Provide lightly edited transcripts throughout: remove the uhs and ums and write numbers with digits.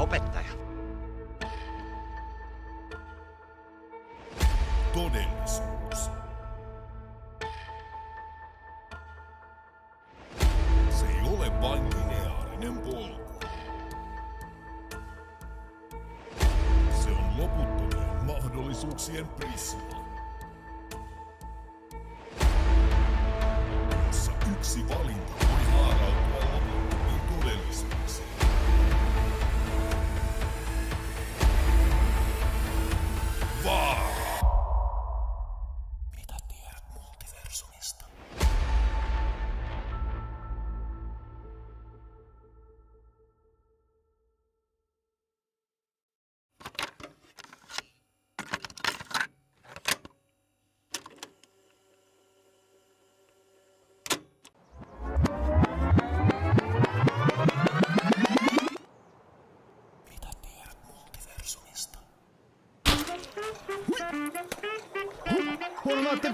opettaja. Todellisuus. Se ei ole vain lineaarinen polku. Se on loputtomien mahdollisuuksien prisma. Jossa yksi valinta voi haarautua loputtomiin todellisuuksiin. Vaara! Mitä tiedät multiversumista? Mitä tiedät multiversumista? Huonomaatti!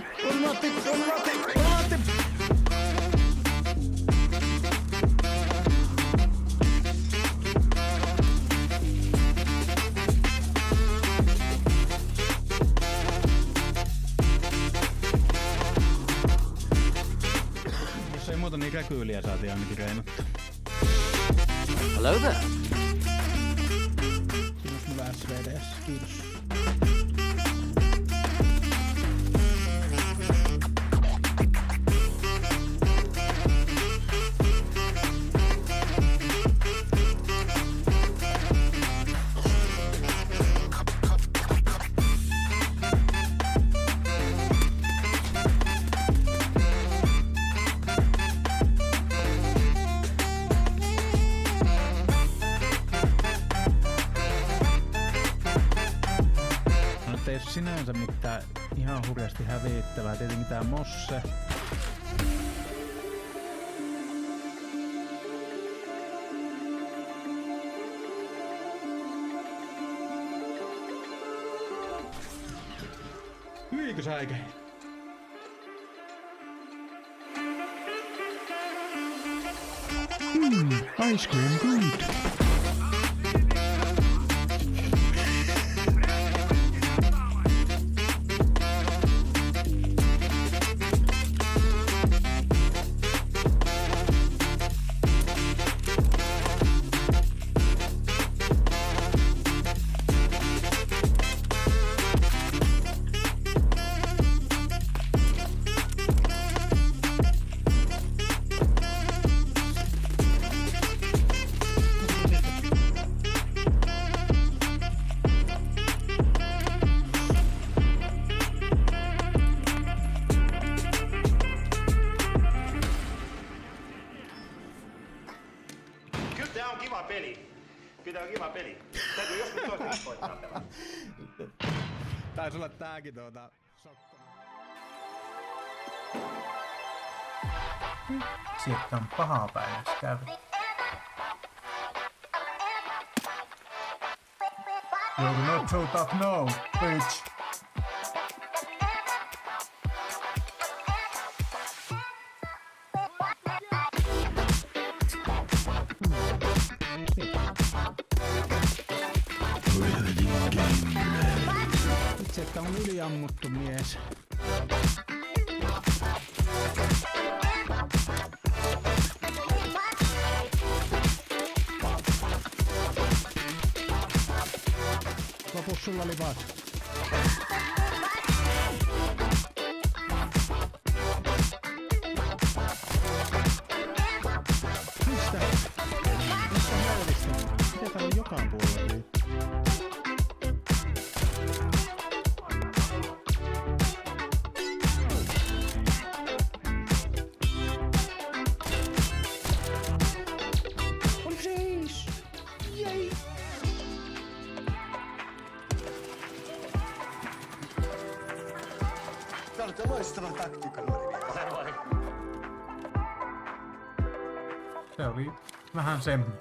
Jos ei muuta, niin käkyyliä saatiin ainakin reenattua. Hello there. Siinä olisi mulla SVDS. Kiitos. Ei ole sinänsä mitään ihan hurjasti hävittävää, tietenkin tää mosse. Hyikö säikä? Ice cream good. Tää on kiva peli. Kyllä tää on kiva peli. Täytyy joskus toisenkin koittaa pelata. Taisi olla tääkin sokkona. Sieltä on pahaa päiväksi kävi. You're not so tough now, bitch. Itse, että on yliammuttu mies. Lopussa sulla oli vaat. Mistä? Missä helvetistä? Mitä täällä on joka puolella? Tää on loistava taktiikka, nuori mies. Se oli vähän semmoinen.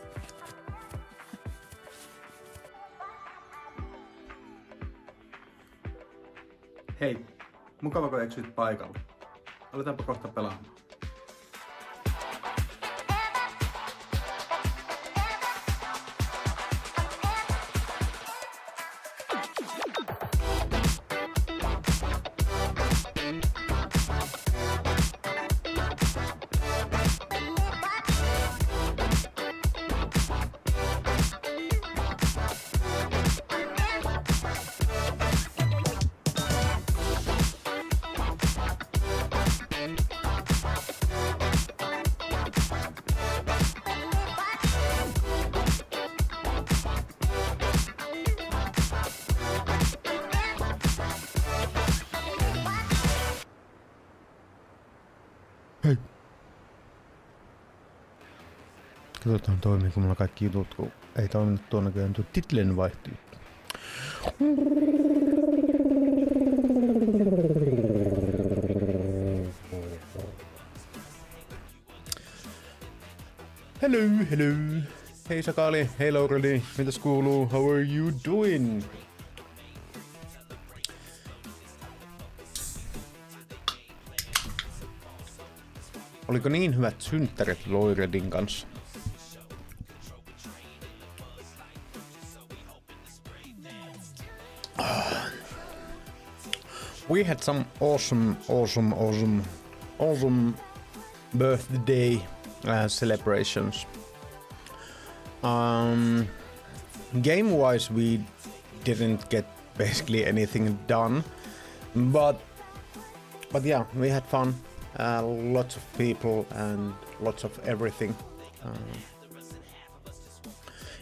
Hei, mukava kun eksyit paikalle. Aletaanpa kohta pelaamaan. Katsotaan toimiiko mulla kaikki jutut, kun ei toiminut tuon näköjään tuo titlen vaihto. Hello. Hei Sakali, hei Laureli, mitäs kuuluu? How are you doing? Oliko niin hyvät synttärit Laureldin kanssa? We had some awesome birthday celebrations. Game-wise, we didn't get basically anything done, but yeah, we had fun. Lots of people and lots of everything.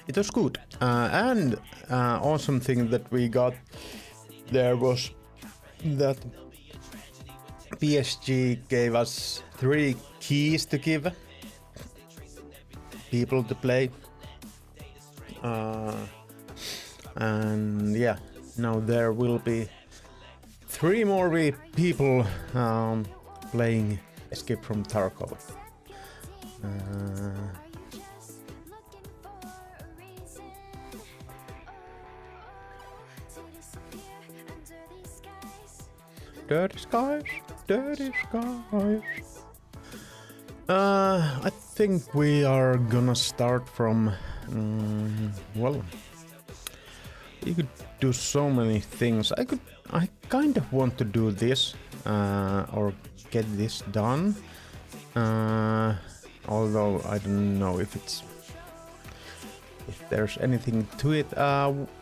It was good, and awesome thing that we got there was that PSG gave us 3 keys to give people to play, and yeah, now there will be 3 more people playing Escape from Tarkov. Dirty skies. I think we are gonna start from, well, you could do so many things. I kind of want to do this, or get this done, although I don't know if there's anything to it.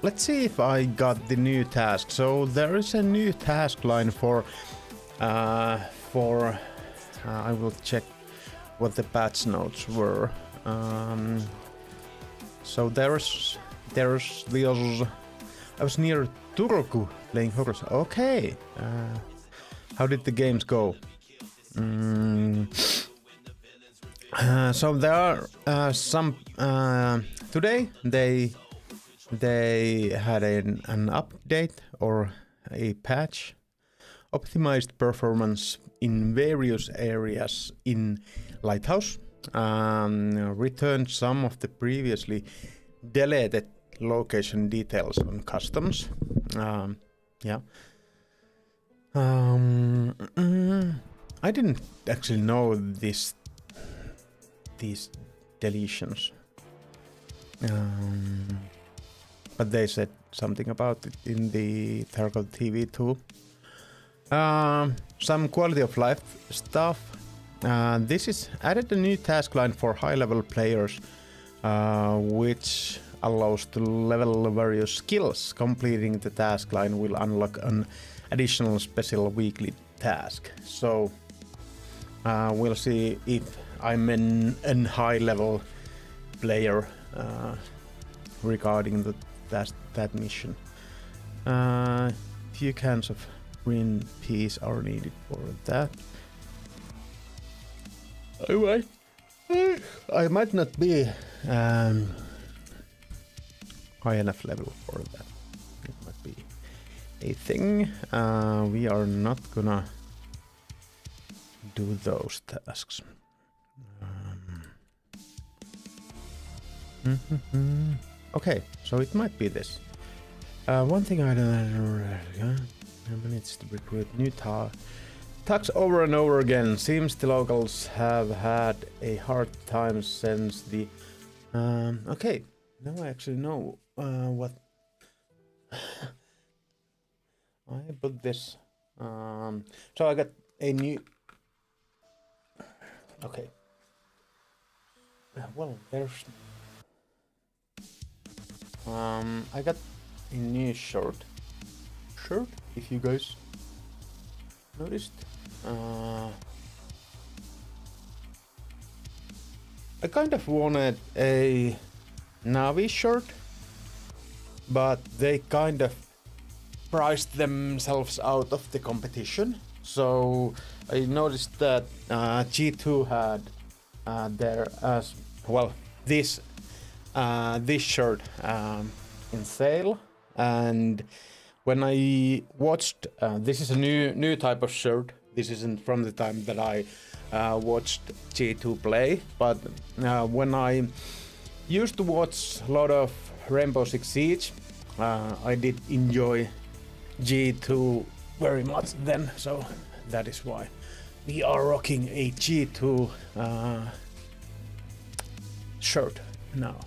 Let's see if I got the new task. So there is a new task line for I will check what the patch notes were. So there's those. I was near Turku playing Horus. Okay. How did the games go? So there are some. Today they had an update or a patch, optimized performance in various areas in Lighthouse, returned some of the previously deleted location details on customs. Yeah. I didn't actually know these deletions, but they said something about it in the Tarkov TV too. Some quality of life stuff. This is added a new task line for high-level players, which allows to level various skills. Completing the task line will unlock an additional special weekly task. So we'll see if I'm an high-level player regarding that mission. Few cans of green peas are needed for that. I might not be high enough level for that. It might be a thing. We are not gonna do those tasks. Okay, so it might be this. One thing I don't manage to recruit new tags over and over again. Seems the locals have had a hard time since the. Okay, now I actually know what. I put this. So I got a new. Okay. Well, there's. I got a new shirt, if you guys noticed. I kind of wanted a Navi shirt, but they kind of priced themselves out of the competition. So I noticed that G2 had their as well. this this shirt in sale, and when I watched this is a new type of shirt. This isn't from the time that I watched G2 play, but when I used to watch a lot of Rainbow Six Siege, I did enjoy G2 very much then, so that is why we are rocking a G2 shirt now.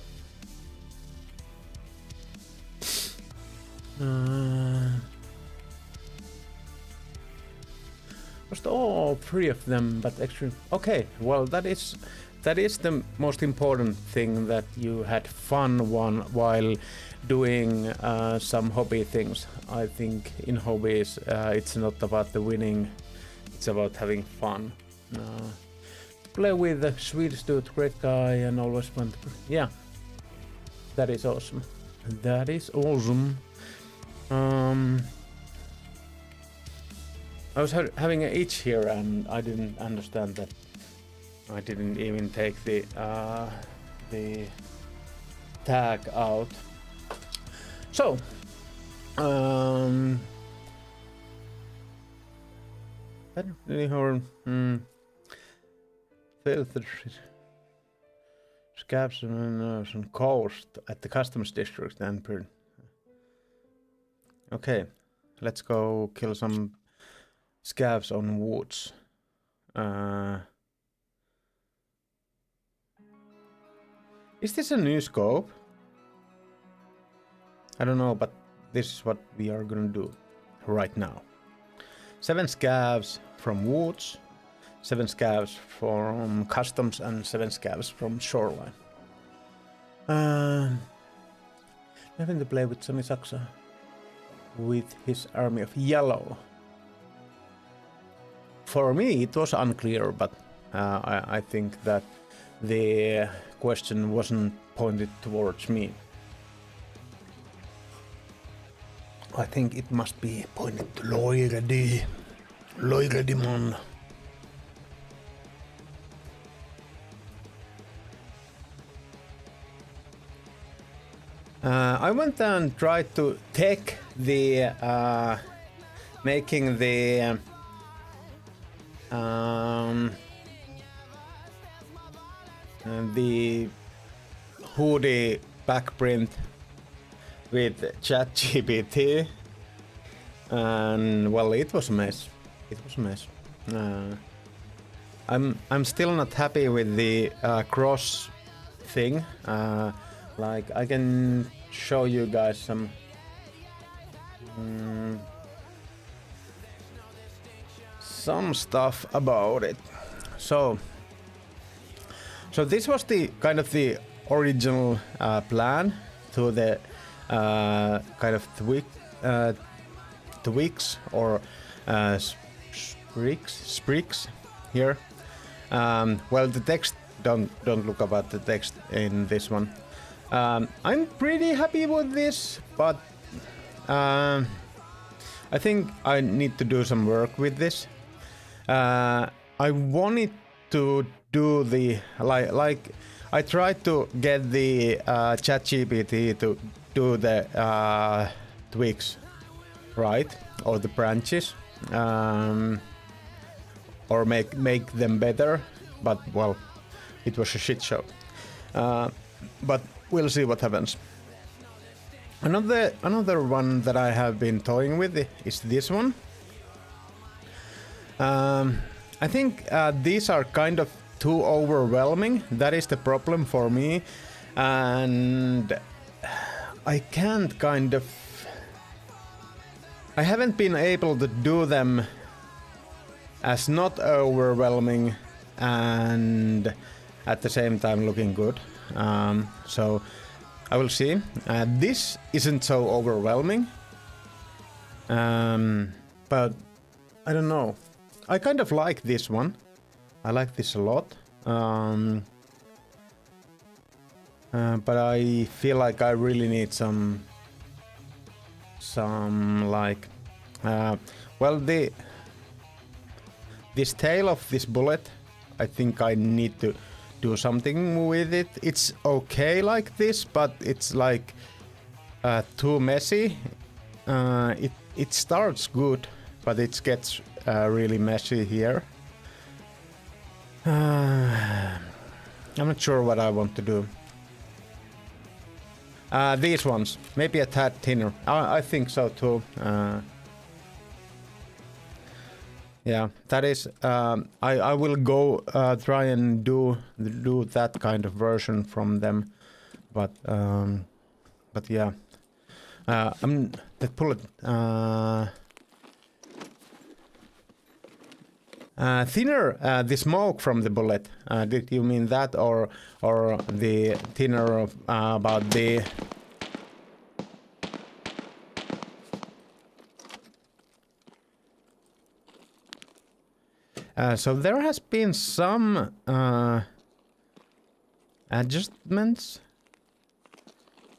Just all three of them, but extreme. Okay, well that is the most important thing, that you had fun while doing some hobby things. I think in hobbies it's not about the winning, it's about having fun. Play with the Swedish dude, great guy, and always want to... Yeah, that is awesome. That is awesome. I was having an itch here and I didn't understand that. I didn't even take the tag out. So, I don't really heard filter scabs and some coast at the customs district and okay, let's go kill some scavs on woods. Is this a new scope? I don't know, but this is what we are gonna do right now. 7 scavs from woods, 7 scavs from customs, and 7 scavs from shoreline. Having to play with Sami Saksa with his army of yellow. For me, it was unclear, but I think that the question wasn't pointed towards me. I think it must be pointed to Loiredi man. I went and tried to take the making the hoodie backprint with ChatGPT, and well, it was a mess. It was a mess. I'm still not happy with the cross thing. Like, I can show you guys some stuff about it. So this was the kind of the original plan to the kind of tweaks or sprigs here. Well, the text, don't look about the text in this one. I'm pretty happy with this, but I think I need to do some work with this. I wanted to do the like I tried to get the ChatGPT to do the tweaks, right, or the branches, or make them better, but well, it was a shit show. But we'll see what happens. Another one that I have been toying with is this one. I think these are kind of too overwhelming. That is the problem for me, and I haven't been able to do them as not overwhelming and at the same time looking good. So I will see. This isn't so overwhelming, but I don't know. I kind of like this one. I like this a lot. But I feel like I really need some like well, this tail of this bullet, I think I need to do something with it. It's okay like this, but it's like too messy. It starts good, but it gets really messy here. I'm not sure what I want to do. These ones, maybe a tad thinner. I think so too. Yeah, that is. I will go try and do that kind of version from them, but yeah. The bullet. Thinner, the smoke from the bullet. Did you mean that, or the thinner about the? So there has been some adjustments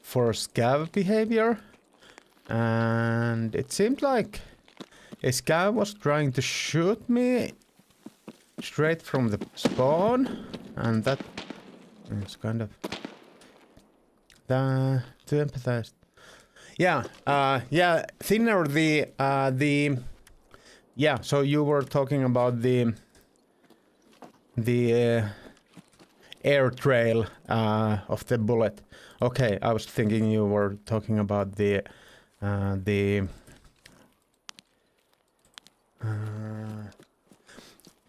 for scav behavior, and it seemed like a scav was trying to shoot me straight from the spawn, and that is kind of to empathize. Yeah, thinner the. Yeah, so you were talking about the air trail of the bullet. Okay, I was thinking you were talking about the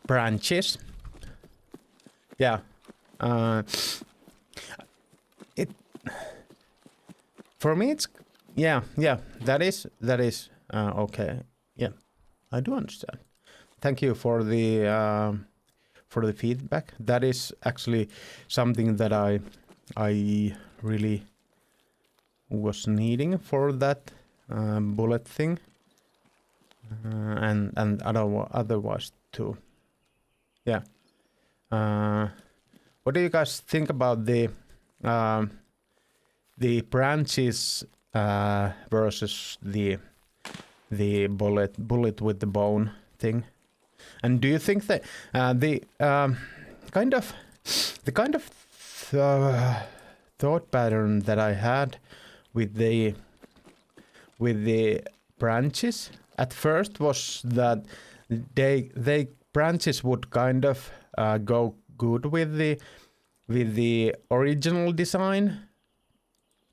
branches. Yeah, it for me it's yeah that is okay. Yeah, I do understand. Thank you for the feedback. That is actually something that I really was needing for that bullet thing, and otherwise too. Yeah. What do you guys think about the branches versus the bullet with the bone thing? And do you think that the kind of thought pattern that I had with the branches at first was that they branches would kind of go good with the original design,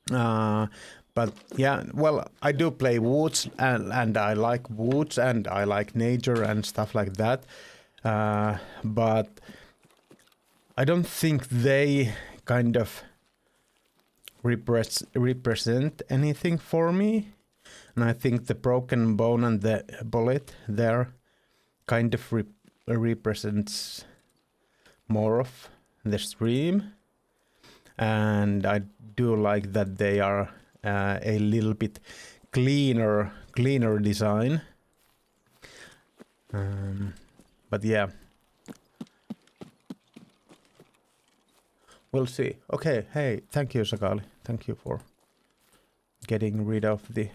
but yeah, well, I do play woods and I like woods and I like nature and stuff like that, but I don't think they kind of represent anything for me. And I think the broken bone and the bullet there kind of represents more of the stream, and I do like that they are a little bit cleaner design. But yeah, we'll see. Okay, hey, thank you, Sakali. Thank you for getting rid of the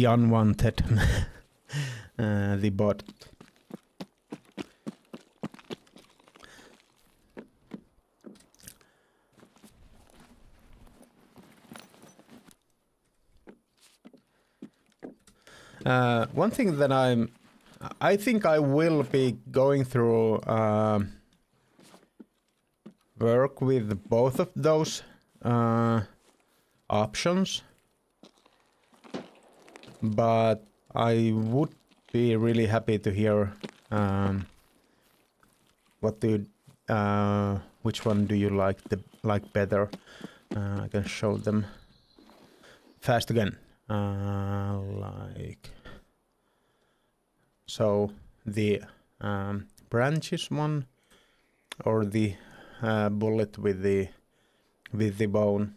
unwanted the bot. One thing that I think I will be going through work with both of those options, but I would be really happy to hear which one do you like better. I can show them fast again. Like so, the branches one or the bullet with the bone.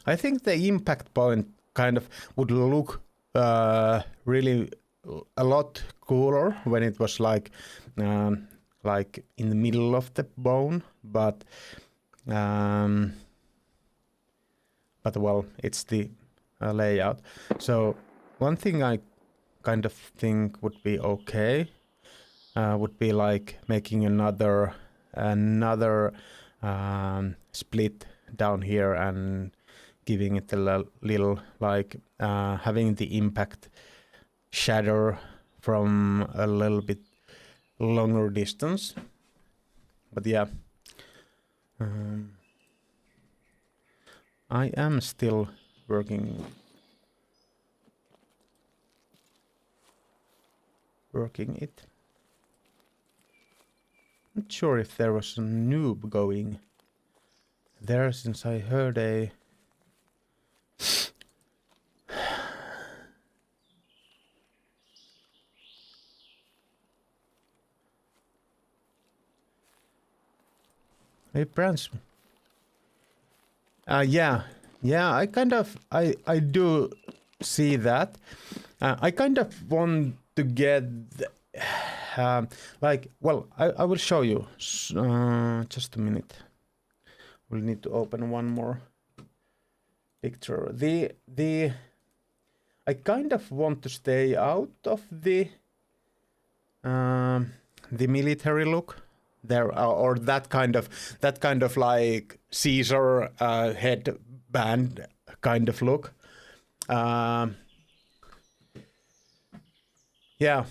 I think the impact point kind of would look really a lot cooler when it was like in the middle of the bone, but well, it's the layout. So one thing I kind of think would be okay would be like making another another split down here and giving it a little like having the impact shadow from a little bit longer distance. But yeah, I am still working it. Not sure if there was a noob going there, since I heard a branch. Yeah, I kind of I do see that. I kind of want to get like, well, I will show you. Just a minute. We'll need to open one more picture. I kind of want to stay out of the military look there, or that kind of like Caesar headband kind of look. Yeah,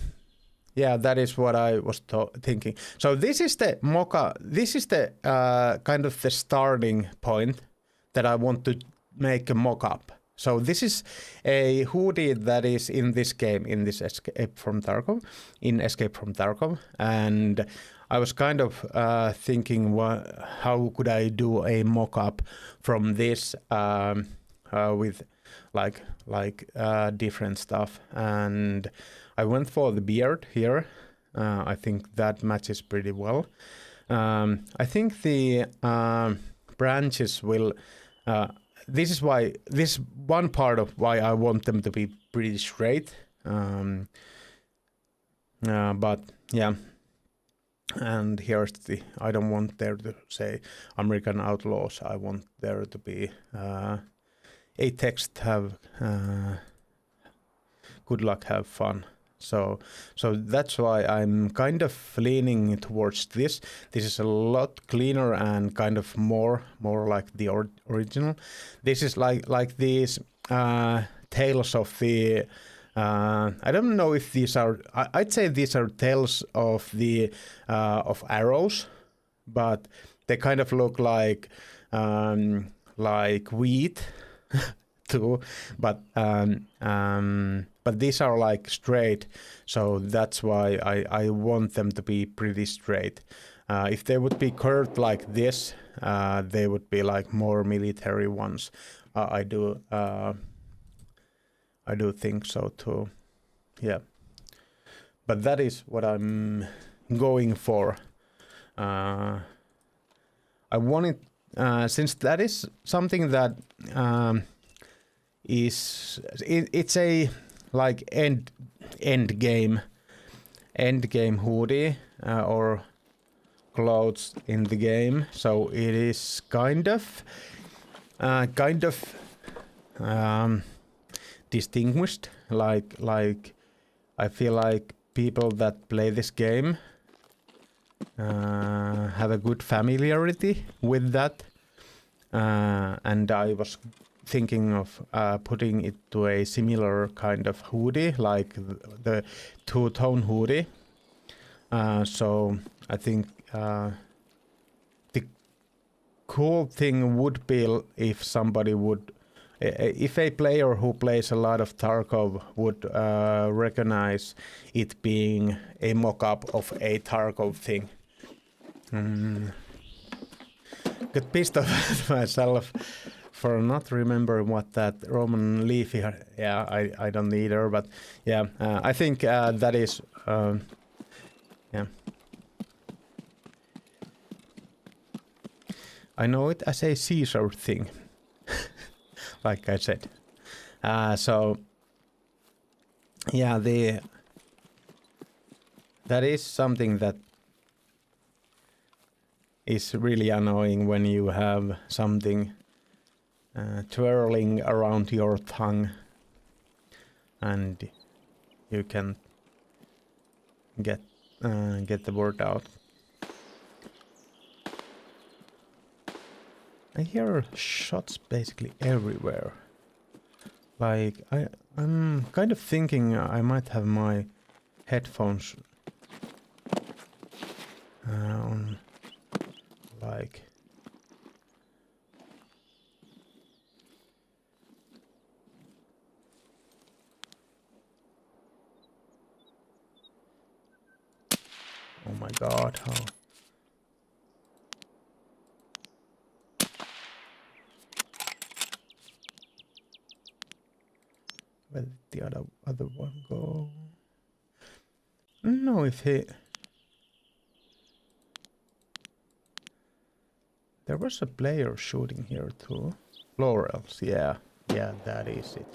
that is what I was thinking. So this is the mocha. This is the kind of the starting point that I want to make a mock-up. So this is a hoodie that is in this game, in this Escape from Tarkov, and I was kind of thinking, how could I do a mock-up from this with like different stuff, and I went for the beard here. I think that matches pretty well. I think the branches will. This is one part of why I want them to be pretty straight. But yeah. And here's I don't want there to say American Outlaws. I want there to be a text have good luck, have fun. So that's why I'm kind of leaning towards this. This is a lot cleaner and kind of more like the original. This is like these tales of the. I don't know if these are. I'd say these are tales of the of arrows, but they kind of look like wheat too. But these are like straight, so that's why I want them to be pretty straight. If they would be curved like this, they would be like more military ones. I do think so too. Yeah. But that is what I'm going for. I want it, since that is something that it's a like end game hoodie or clothes in the game, so it is kind of distinguished. Like I feel like people that play this game have a good familiarity with that, and I was thinking of putting it to a similar kind of hoodie, like the two-tone hoodie. So I think the cool thing would be if somebody would, if a player who plays a lot of Tarkov would recognize it being a mock-up of a Tarkov thing. Got pissed off at myself for not remembering what that Roman leaf here. Yeah, I don't either, but yeah, I think that is, yeah. I know it as a Caesar thing, like I said. So, yeah, that is something that is really annoying when you have something twirling around your tongue and you can get the word out. I hear shots basically everywhere. Like I'm kind of thinking I might have my headphones on, like. Oh my god, how? Where did the other one go? No, if he... There was a player shooting here too. Laurels, yeah. Yeah, that is it.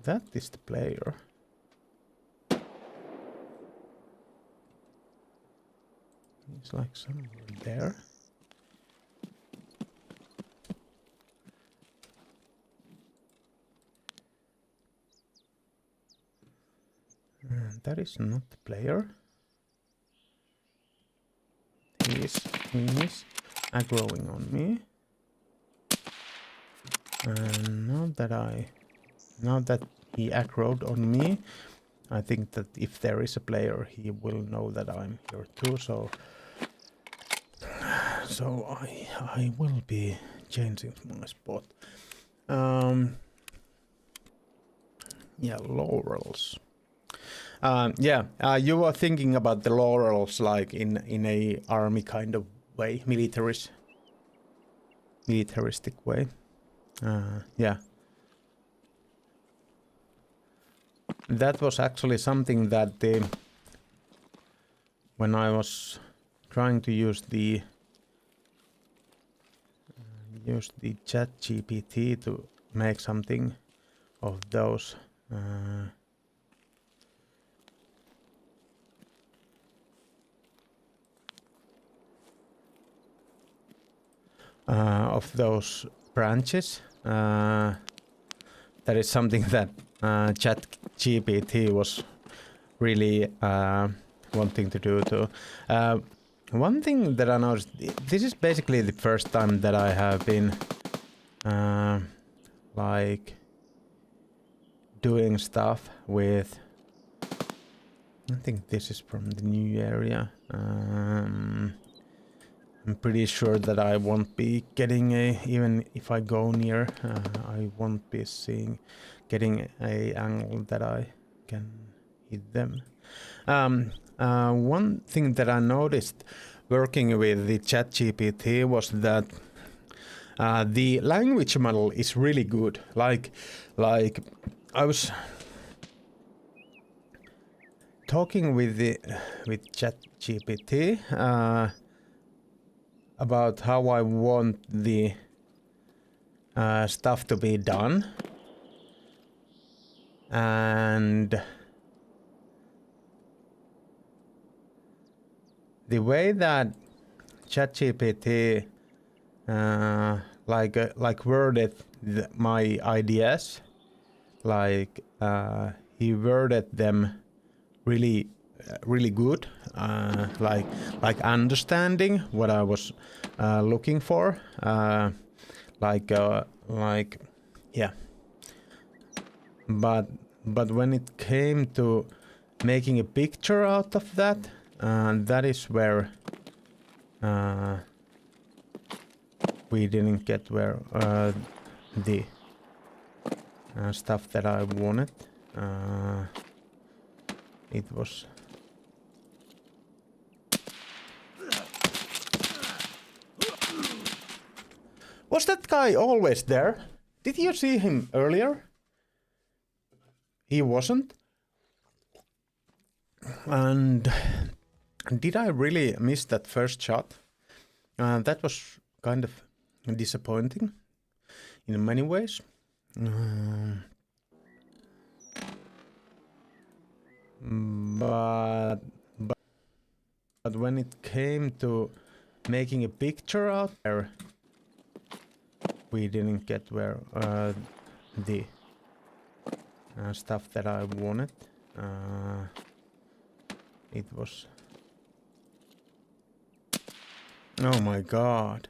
That is the player. He's like somewhere there. That is not the player. He is aggroing on me. And now that he aggroed on me, I think that if there is a player, he will know that I'm here too. So I will be changing my spot. Yeah, laurels. You were thinking about the laurels like in a army kind of way, militaristic way. Yeah. That was actually something that when I was trying to use the chat GPT to make something of those branches. That is something that chat GPT was really wanting to do too. One thing that I noticed, this is basically the first time that I have been like doing stuff with, I think this is from the new area. I'm pretty sure that I won't be getting even if I go near, I won't be getting a angle that I can hit them. One thing that I noticed working with the ChatGPT was that the language model is really good. Like I was talking with ChatGPT about how I want the stuff to be done, and the way that ChatGPT like worded my ideas, like he worded them really good, like understanding what I was looking for, yeah. But when it came to making a picture out of that, that is where we didn't get where the stuff that I wanted. It was. Was that guy always there? Did you see him earlier? He wasn't. And did I really miss that first shot? That was kind of disappointing in many ways. But when it came to making a picture out there, we didn't get where the stuff that I wanted. It was. Oh my god.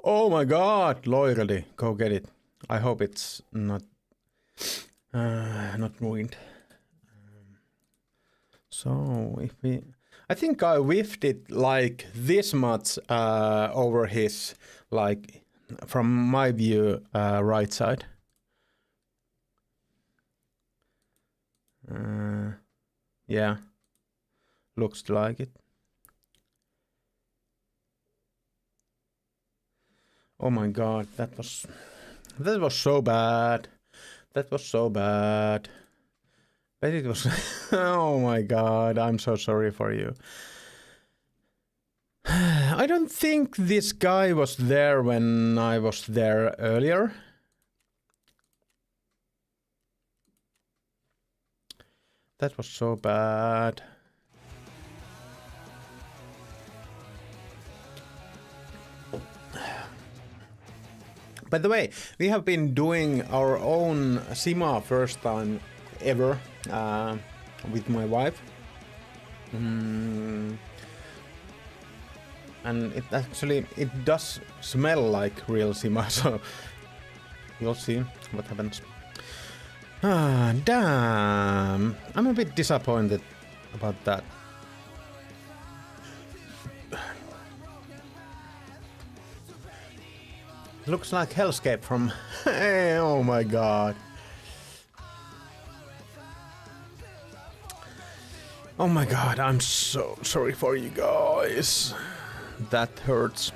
Oh my god, loyalty. Go get it. I hope it's not ruined. So if we, I think I whiffed it like this much over his, like from my view, right side. Yeah, looks like it. Oh my god, that was so bad. That was so bad. But it was oh my god, I'm so sorry for you. I don't think this guy was there when I was there earlier. That was so bad. By the way, we have been doing our own Sima first time ever with my wife. And it actually, it does smell like real Sima, so you'll see what happens. Ah, damn. I'm a bit disappointed about that. Looks like Hellscape from... oh my god. Oh my god, I'm so sorry for you guys. That hurts.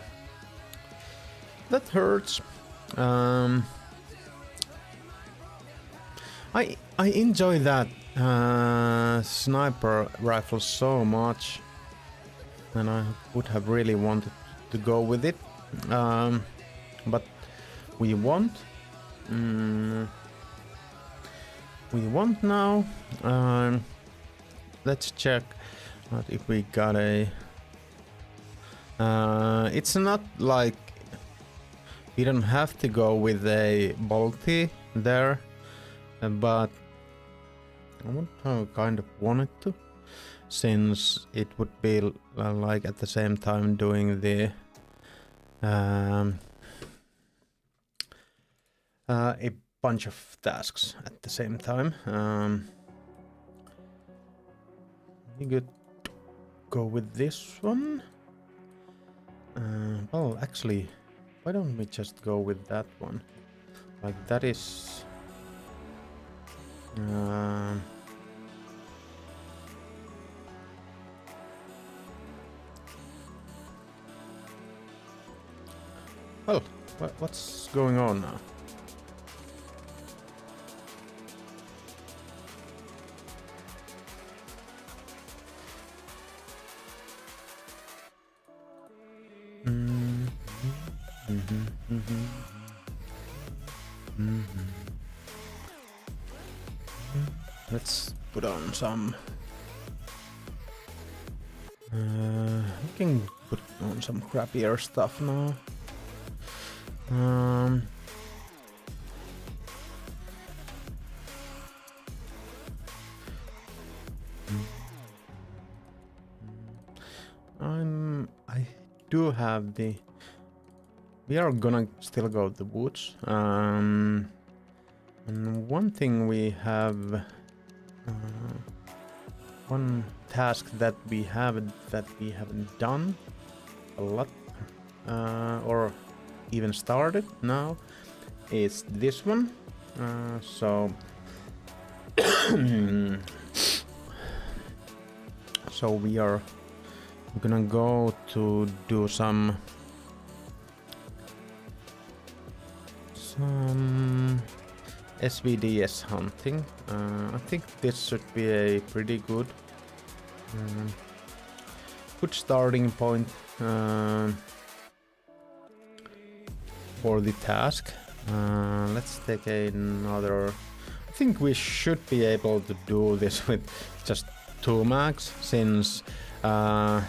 That hurts. I enjoy that sniper rifle so much, and I would have really wanted to go with it, but we won't. We won't now. Let's check if we got a. It's not like we don't have to go with a bolty there. But I would have kind of wanted to, since it would be like at the same time doing the a bunch of tasks at the same time. We could go with this one. Well, actually, why don't we just go with that one? Like that is. Well, what's going on now? Let's put on some. We can put on some crappier stuff now. I do have the. We are gonna still go to the woods. And one thing we have. One task that we haven't done a lot or even started now is this one. So so we are gonna go to do some SVDS hunting. I think this should be a pretty good starting point for the task. Let's take another. I think we should be able to do this with just 2 mags, since well,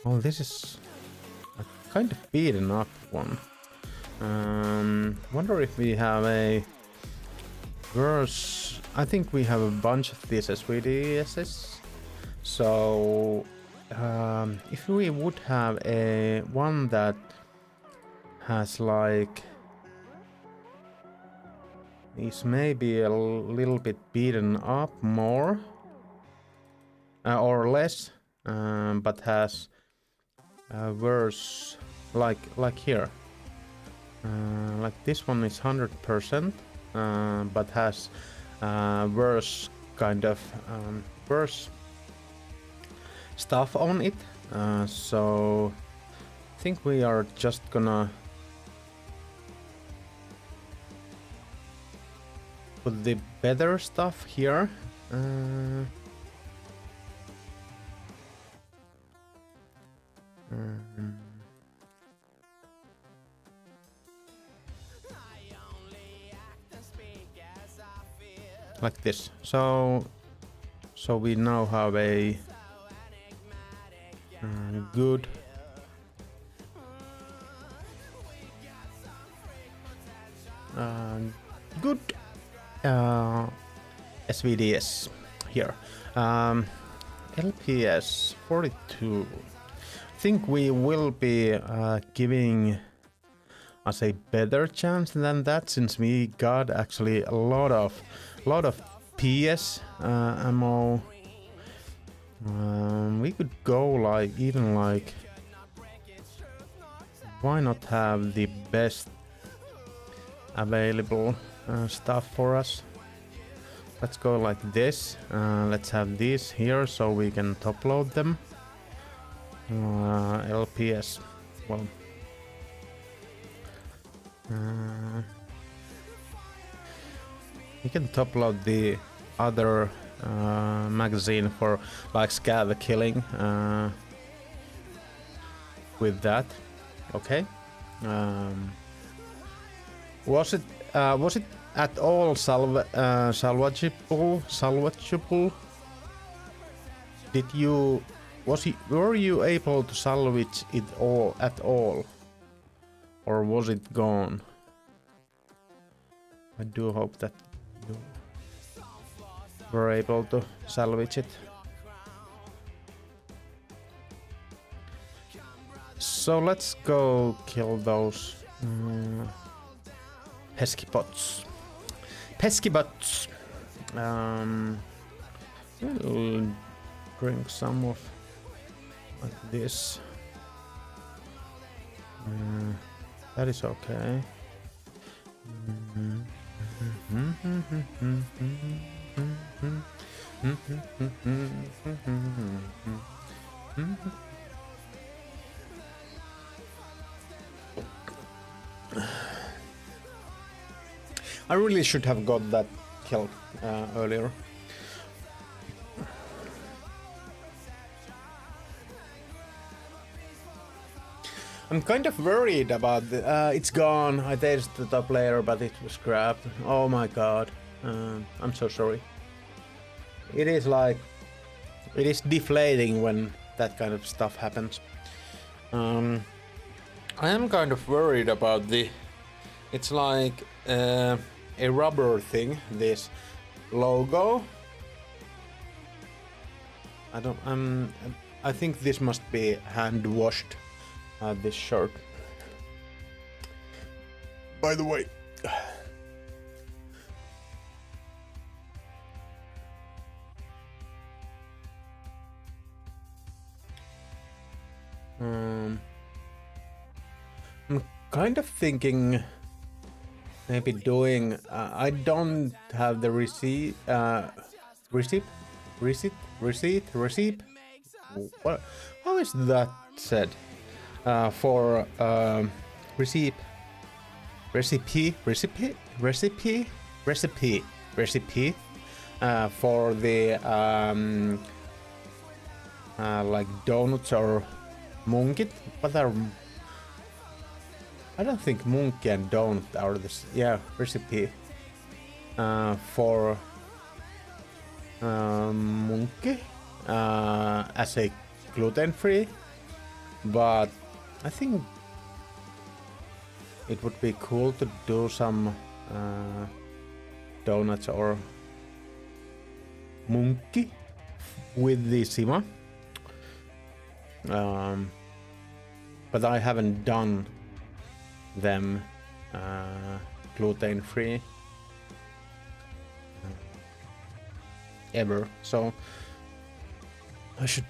this is a kind of beaten up one. Wonder if we have a verse. I think we have a bunch of these SVDSs. So if we would have a one that has like is maybe a little bit beaten up more or less, but has worse like here. Like this one is 100%, but has worse kind of worse stuff on it. So I think we are just gonna put the better stuff here. Like this. So we now have a good good SVDS here. LPS 42. I think we will be giving us a better chance than that, since we got actually a lot of PS ammo. We could go like even like, why not have the best available stuff for us? Let's go like this. Let's have these here so we can top load them. LPS. Well, you can top load the other magazine for like scav killing with that. Okay. Was it at all salvageable? Were you able to salvage it all at all, or was it gone? I do hope that you were able to salvage it. So let's go kill those pesky bots. Pesky bots. We'll drink some of like this. That is okay. I really should have got that kill earlier. I'm kind of worried about the, it's gone. I tasted the top layer, but it was crap. Oh my god. I'm so sorry. It is like, it is deflating when that kind of stuff happens. I am kind of worried about the, it's like a rubber thing, this logo. I think this must be hand washed. This shirt. By the way, I'm kind of thinking maybe doing. I don't have the receipt. What? How is that said? For recipe for the like donuts or munkit, but I don't think monkey and donut are this. Yeah, recipe for monkey as a gluten-free, but I think it would be cool to do some donuts or monkey with the Sima. But I haven't done them gluten free ever. So I should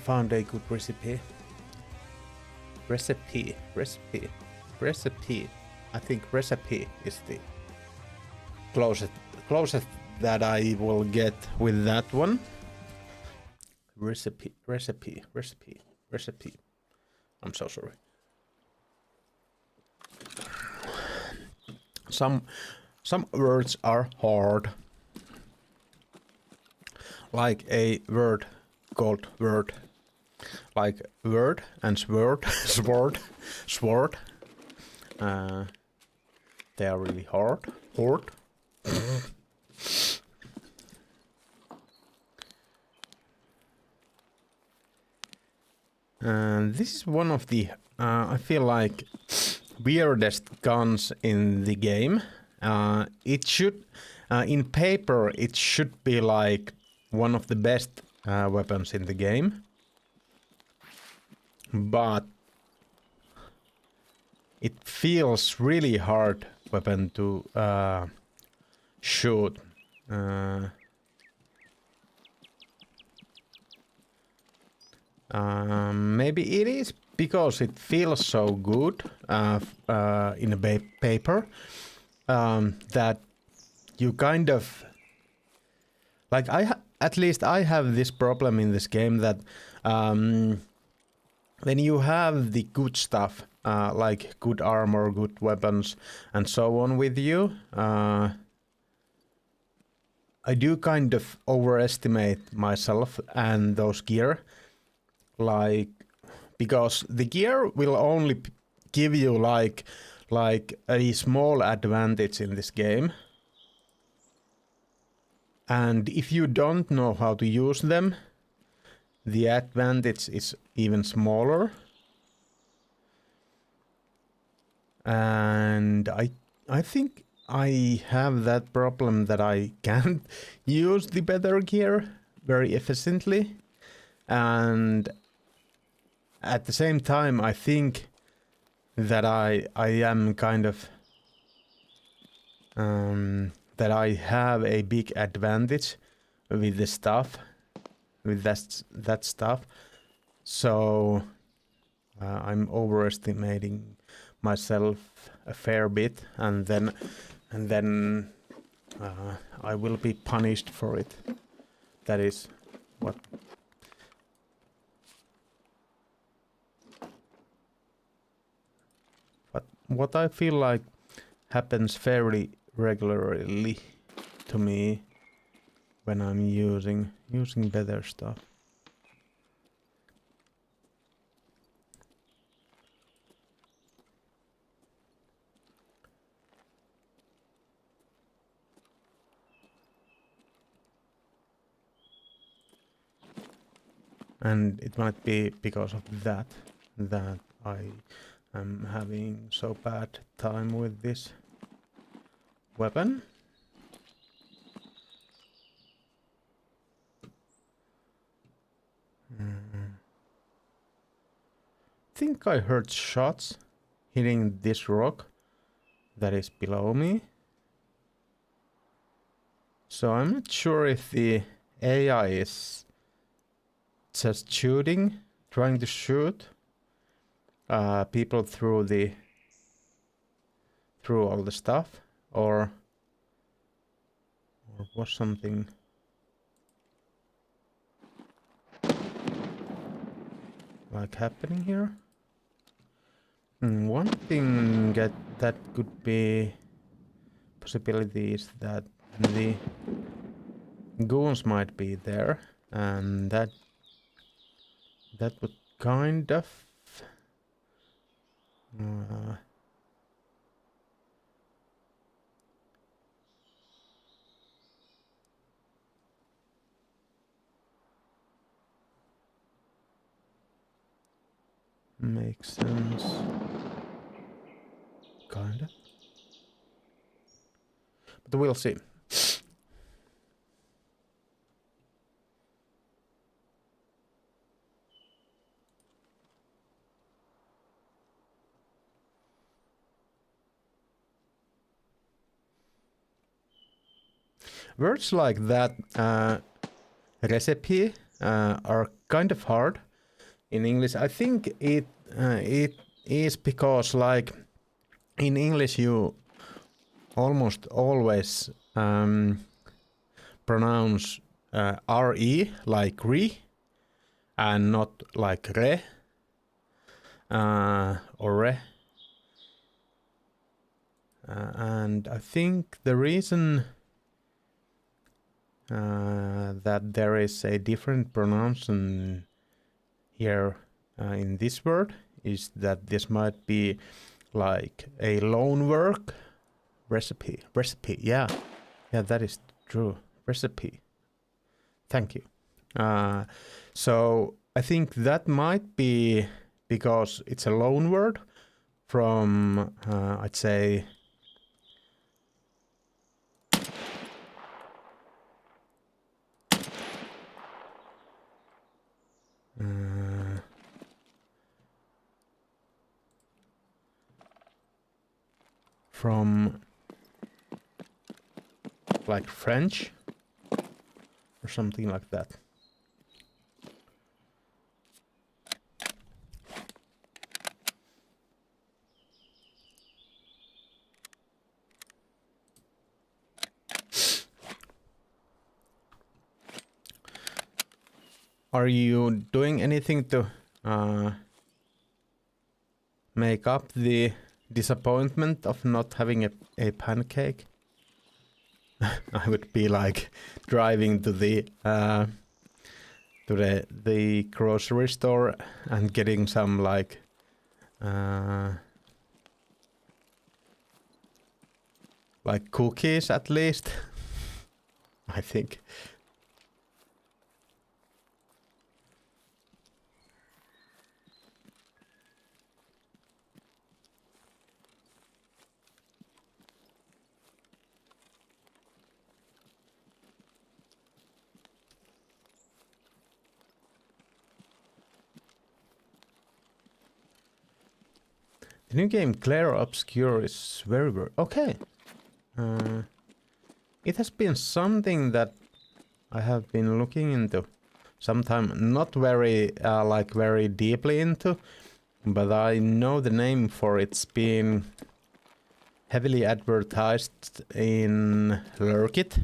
find a good recipe. Recipe. I think recipe is the closest that I will get with that one. Recipe. I'm so sorry. Some words are hard. Like a word called word. Like word and sword. Sword. They are really hard. And this is one of the, I feel like, weirdest guns in the game. It should, in paper, it should be like one of the best weapons in the game. But it feels really hard weapon to shoot. Maybe it is because it feels so good in a paper that you kind of like at least I have this problem in this game that when you have the good stuff like good armor, good weapons and so on with you, I do kind of overestimate myself and those gear. Like, because the gear will only give you like a small advantage in this game. And if you don't know how to use them, the advantage is even smaller. And I think I have that problem that I can't use the better gear very efficiently. And at the same time, I think that I am kind of that I have a big advantage with the stuff, with that stuff. So I'm overestimating myself a fair bit, and then I will be punished for it. That is what I feel like happens fairly regularly to me when I'm using better stuff. And it might be because of that I am having so bad time with this weapon. Think I heard shots hitting this rock that is below me. So I'm not sure if the AI is just shooting, trying to shoot people through all the stuff, or was something like happening here. One thing that could be possibility is that the goons might be there, and that would kind of make sense. Kind of. But we'll see. words like that, recipe, are kind of hard in English. I think it is because like in English you almost always pronounce re like re and not like re or re. And I think the reason that there is a different pronunciation here in this word is that this might be like a loan work recipe. Yeah, that is true. Recipe. Thank you. So I think that might be because it's a loan word from I'd say from like French or something like that. Are you doing anything to make up the disappointment of not having a pancake? I would be like driving to the grocery store and getting some like cookies at least. I think. The new game Clair Obscure is very okay. It has been something that I have been looking into sometime, not very very deeply into, but I know the name for it's been heavily advertised in Lurkit,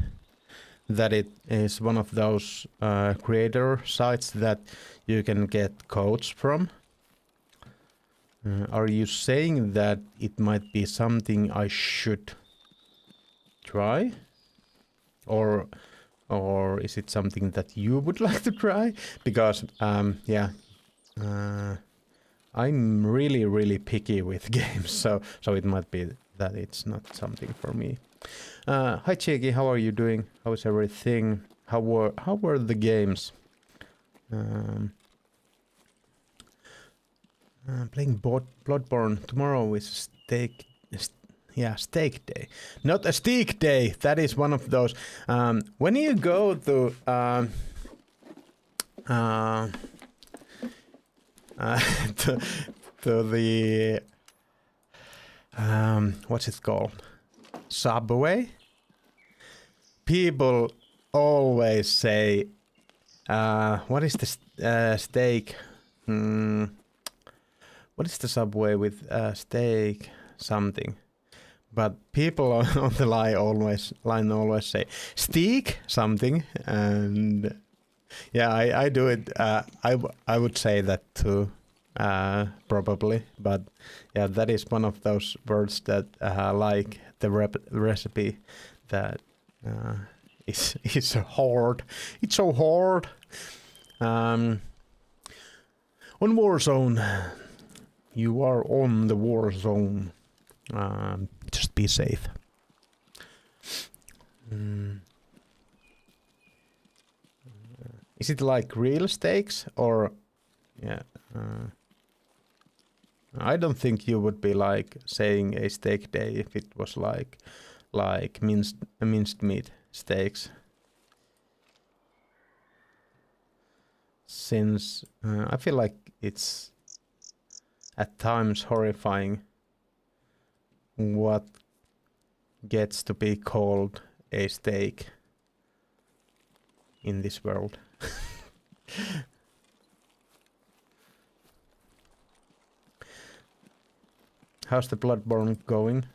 that it is one of those creator sites that you can get codes from. Are you saying that it might be something I should try? Or is it something that you would like to try? Because, I'm really picky with games, so it might be that it's not something for me. Hi Cheeky, how are you doing? How is everything? How were the games? Playing Bloodborne. Tomorrow is steak day. Not a steak day. That is one of those. When you go to to the what's it called? Subway. People always say, "What is the steak?" What is the Subway with steak something? But people on the line always say steak something, and yeah, I do it. I would say that too, probably. But yeah, that is one of those words that like the recipe that is hard. It's so hard. On Warzone. You are on the war zone. Just be safe. Is it like real steaks or? Yeah. I don't think you would be like saying a steak day if it was like minced meat steaks. Since I feel like it's at times horrifying what gets to be called a steak. in this world. How's the Bloodborne going?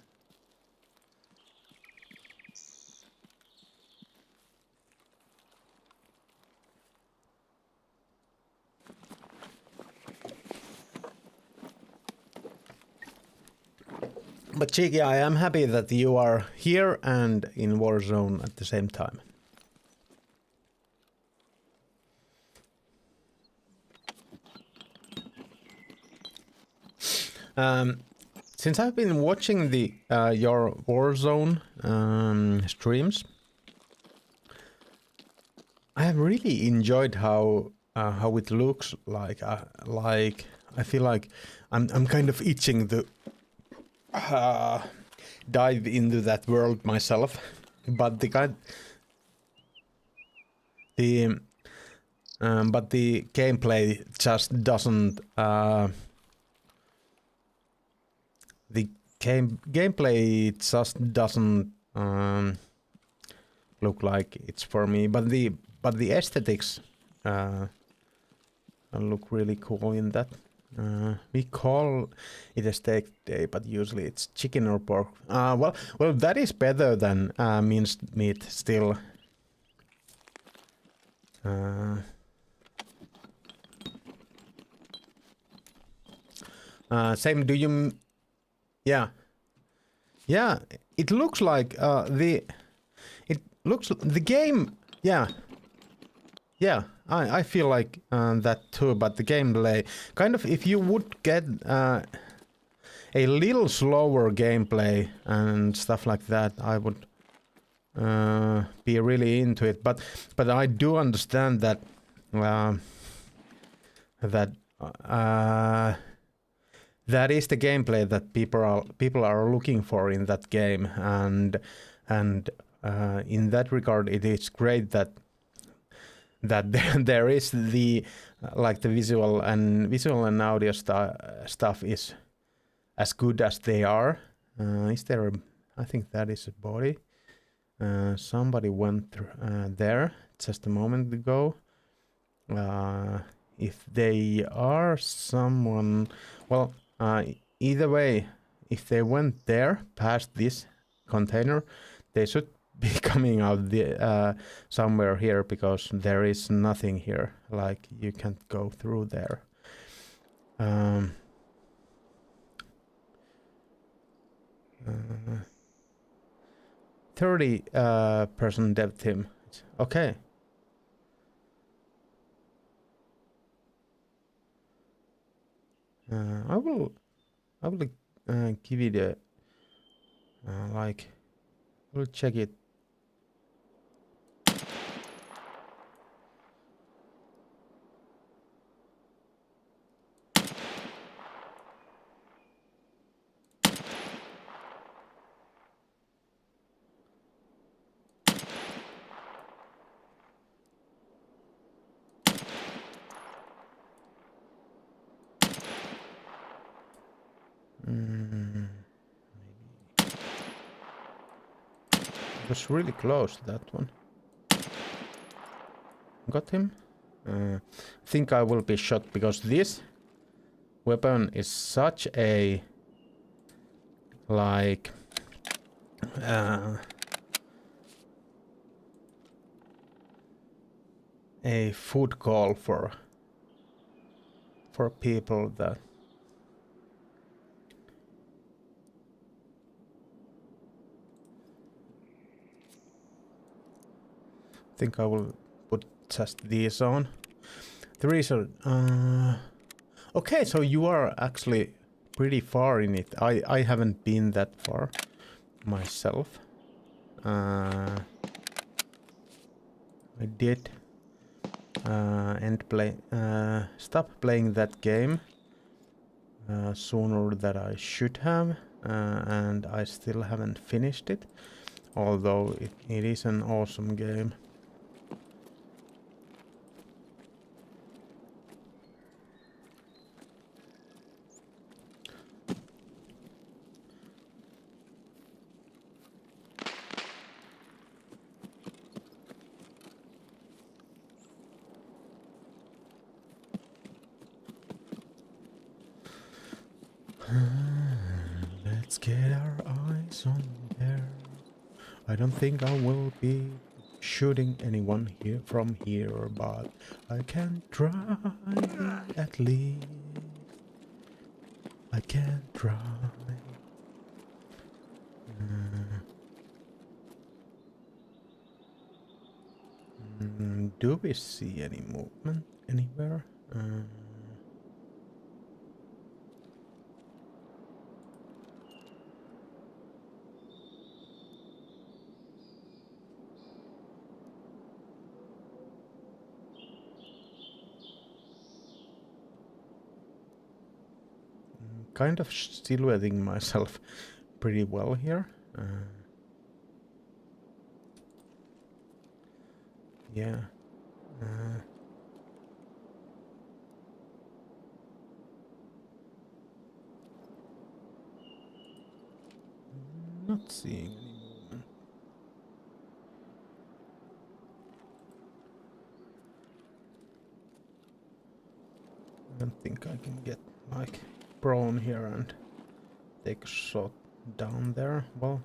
But Cheeky, I am happy that you are here and in Warzone at the same time. Since I've been watching the your Warzone streams, I have really enjoyed how it looks like. I feel like I'm kind of itching to dive into that world myself, but but the gameplay just doesn't. The gameplay just doesn't look like it's for me, but the aesthetics look really cool in that. We call it a steak day, but usually it's chicken or pork. Well, that is better than minced meat still. Same. Do you? Yeah. Yeah. It looks like the game. Yeah. Yeah. I feel like that too, but the gameplay kind of, if you would get a little slower gameplay and stuff like that, I would be really into it. But I do understand that that is the gameplay that people are looking for in that game, and in that regard, it is great that there is the like the visual and audio stuff is as good as they are. Is there I think that is a body. Somebody went there just a moment ago. If they are someone, well, either way, if they went there past this container, they should be coming out somewhere here, because there is nothing here. Like, you can't go through there. 30 person dev team. Okay. I will give it a like. We'll check it. It was really close, that one. Got him. I think I will be shot, because this weapon is such a like a food call for people that I think I will put just these on. The reason, okay, so you are actually pretty far in it. I haven't been that far myself. I did stop playing that game sooner than I should have, and I still haven't finished it, although it is an awesome game. It's on there. I don't think I will be shooting anyone here from here, but I can try at least. I can try. Do we see any movement anywhere? Kind of silhouetting myself pretty well here. Yeah. Not seeing any movement. I don't think I can get like prone here and take a shot down there. Well,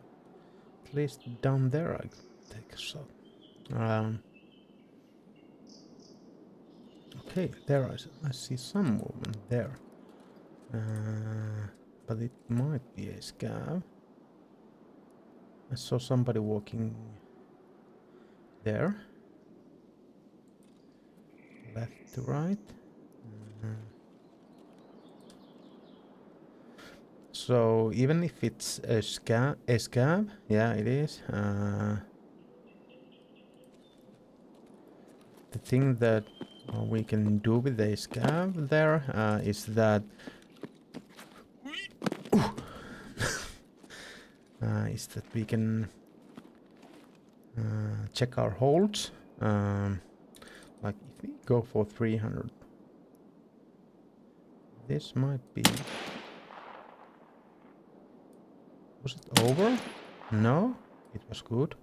at least down there I can take a shot. Okay, there I see some movement there. But it might be a scav. I saw somebody walking there. Left to right. So even if it's a scab, yeah, it is. The thing that we can do with a scab there is that we can check our holds. Like if we go for 300, this might be. Was it over? No, it was good.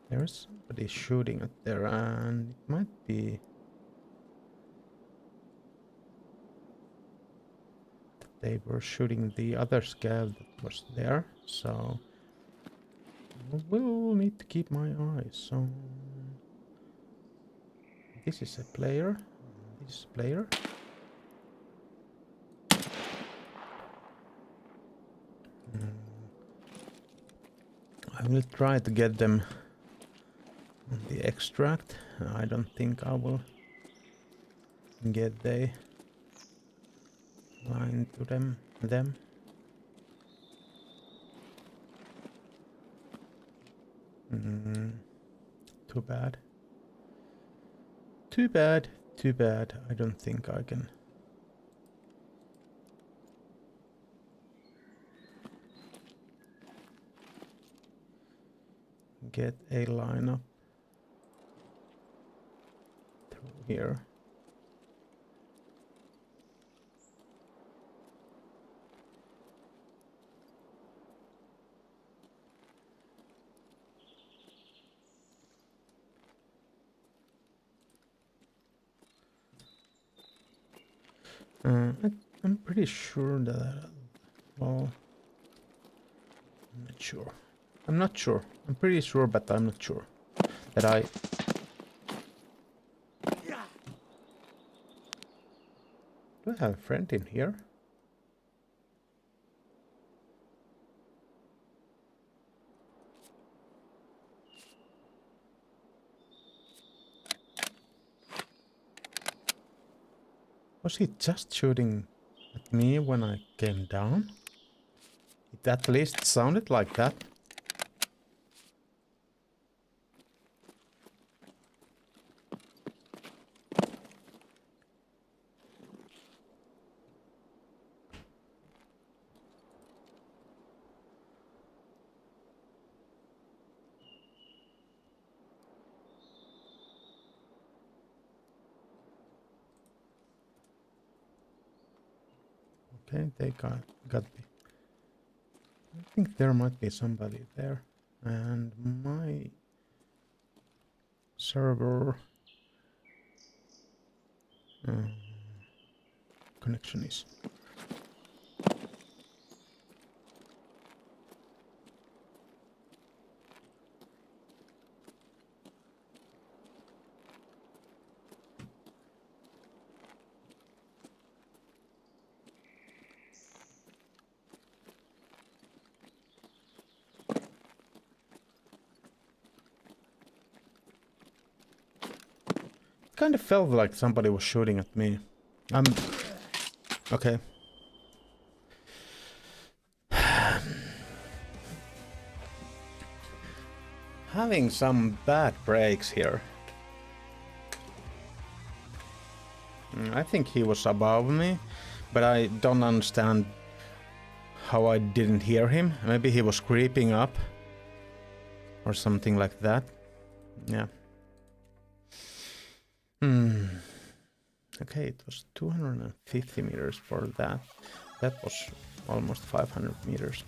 There's somebody shooting at there, and it might be that they were shooting the other scav that was there, so I will need to keep my eyes on. This is a player. This is a player. I will try to get them on the extract. I don't think I will get the line to them. Too bad. Too bad. Too bad. I don't think I can. Get a lineup through here. I'm pretty sure that, well, I'm not sure. I'm not sure. I'm pretty sure, but I'm not sure that I. Do I have a friend in here? Was he just shooting at me when I came down? It at least sounded like that. they got me. I think there might be somebody there. And my server connection is... Kind of felt like somebody was shooting at me. Okay. Having some bad breaks here. I think he was above me, but I don't understand how I didn't hear him. Maybe he was creeping up or something like that. Yeah. Okay, it was 250 meters for that. That was almost 500 meters.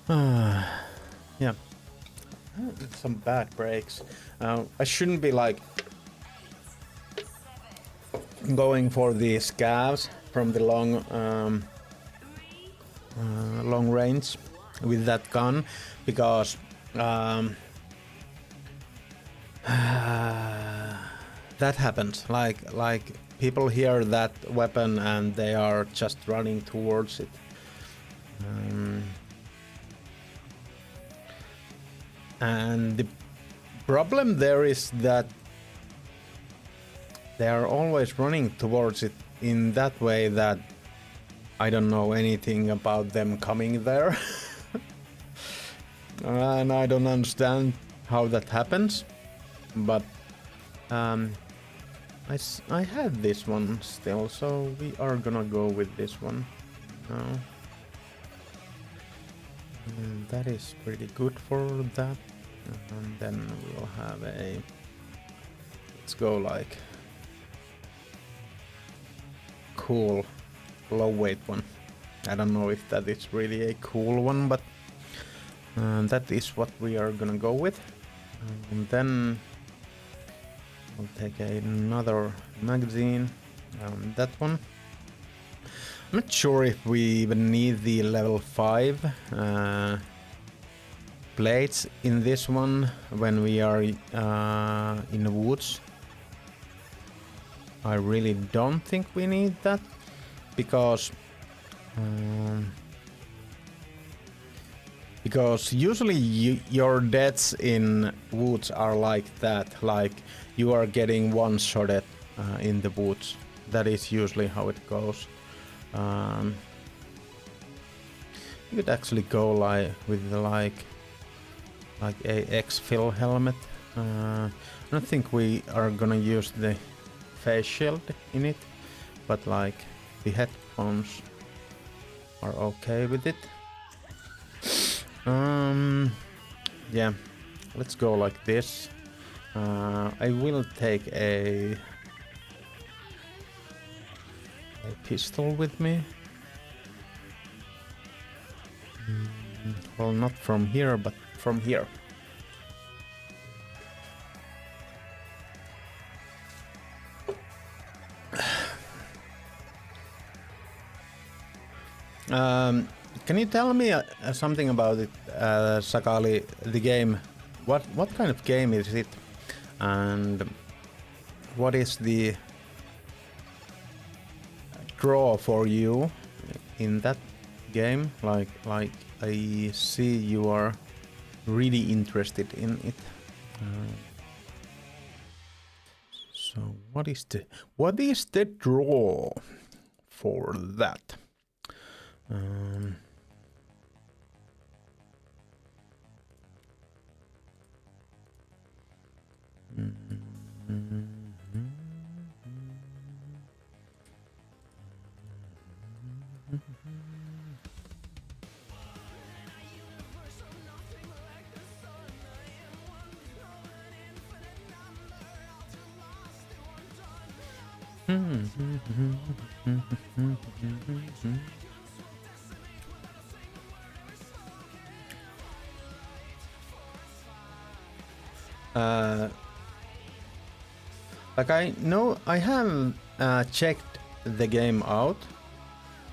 Yeah. Some bad breaks. I shouldn't be like going for the scavs from the long range with that gun, because that happens. Like people hear that weapon and they are just running towards it. And the problem there is that they are always running towards it in that way that I don't know anything about them coming there. And I don't understand how that happens. But I had this one still, so we are gonna go with this one now. And that is pretty good for that. And then we'll have a... Let's go like... cool low weight one. I don't know if that is really a cool one, but that is what we are gonna go with. And then we'll take another magazine, that one. I'm not sure if we even need the level 5 blades in this one when we are in the woods. I really don't think we need that, because usually your deaths in woods are like that, like you are getting one-shotted in the woods. That is usually how it goes. You could actually go with a exfil helmet. I don't think we are gonna use the face shield in it, but like the headphones are okay with it. Yeah, let's go like this. I will take a pistol with me. Well, not from here, but from here. Can you tell me something about it, Sakali, the game? What kind of game is it, and what is the draw for you in that game? Like I see you are really interested in it. So what is the draw for that? Like I know I have checked the game out,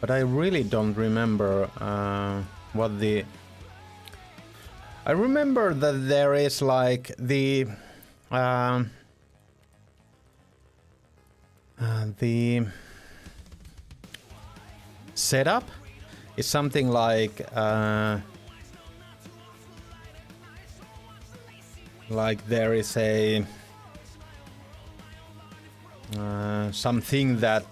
but I really don't remember what the. I remember that there is like the setup is something like there is a something that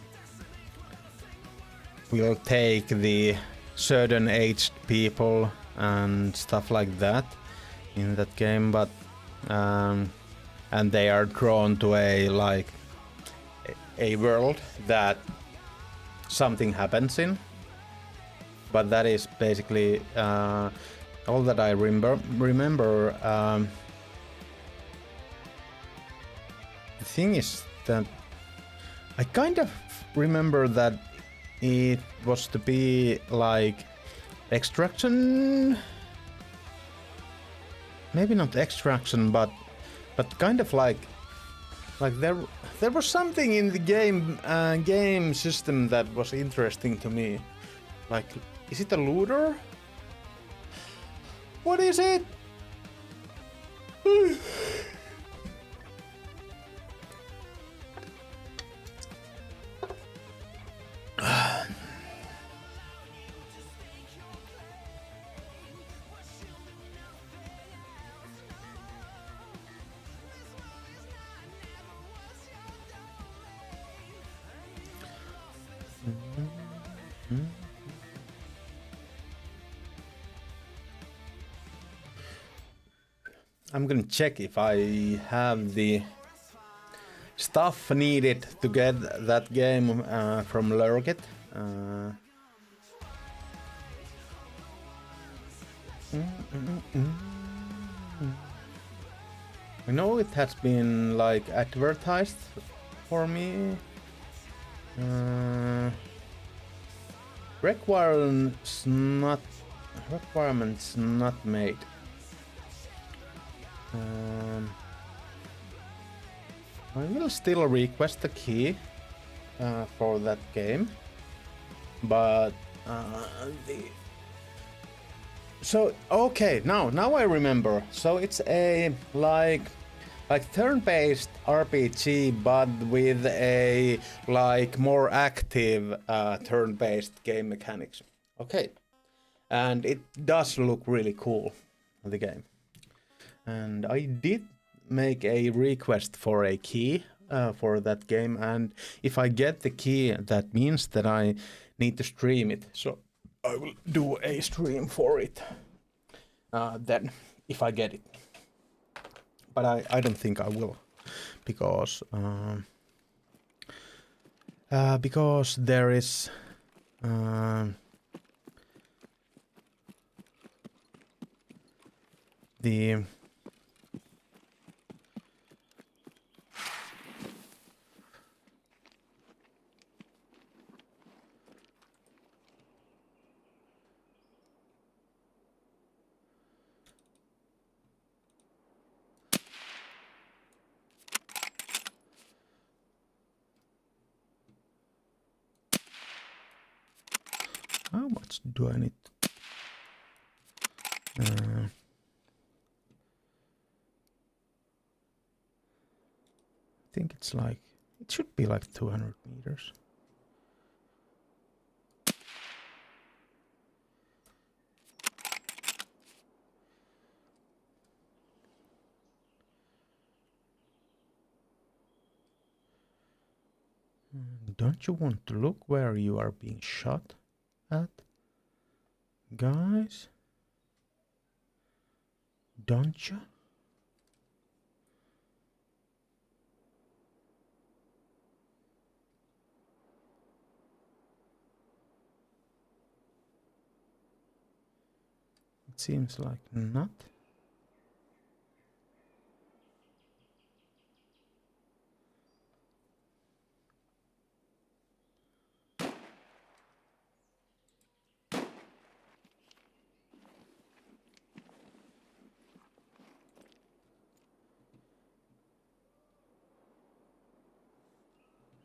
will take the certain aged people and stuff like that in that game, but and they are drawn to a like a world that something happens in, but that is basically all that I remember. The thing is that I kind of remember that it was to be like extraction, maybe not extraction, but kind of like there was something in the game system that was interesting to me. Like, is it a looter? What is it? I'm gonna check if I have the stuff needed to get that game from Lurkit. I know it has been like advertised for me. Requirements not made. I will still request the key for that game, but so okay, now I remember. So it's a like turn-based RPG, but with a like more active turn-based game mechanics. Okay, and it does look really cool, the game. And I did make a request for a key for that game, and if I get the key, that means that I need to stream it. So I will do a stream for it then, if I get it. But I don't think I will, because there is the how much do I need? I think it's like, it should be like 200 meters. Don't you want to look where you are being shot at, guys? Don't you? It seems like not.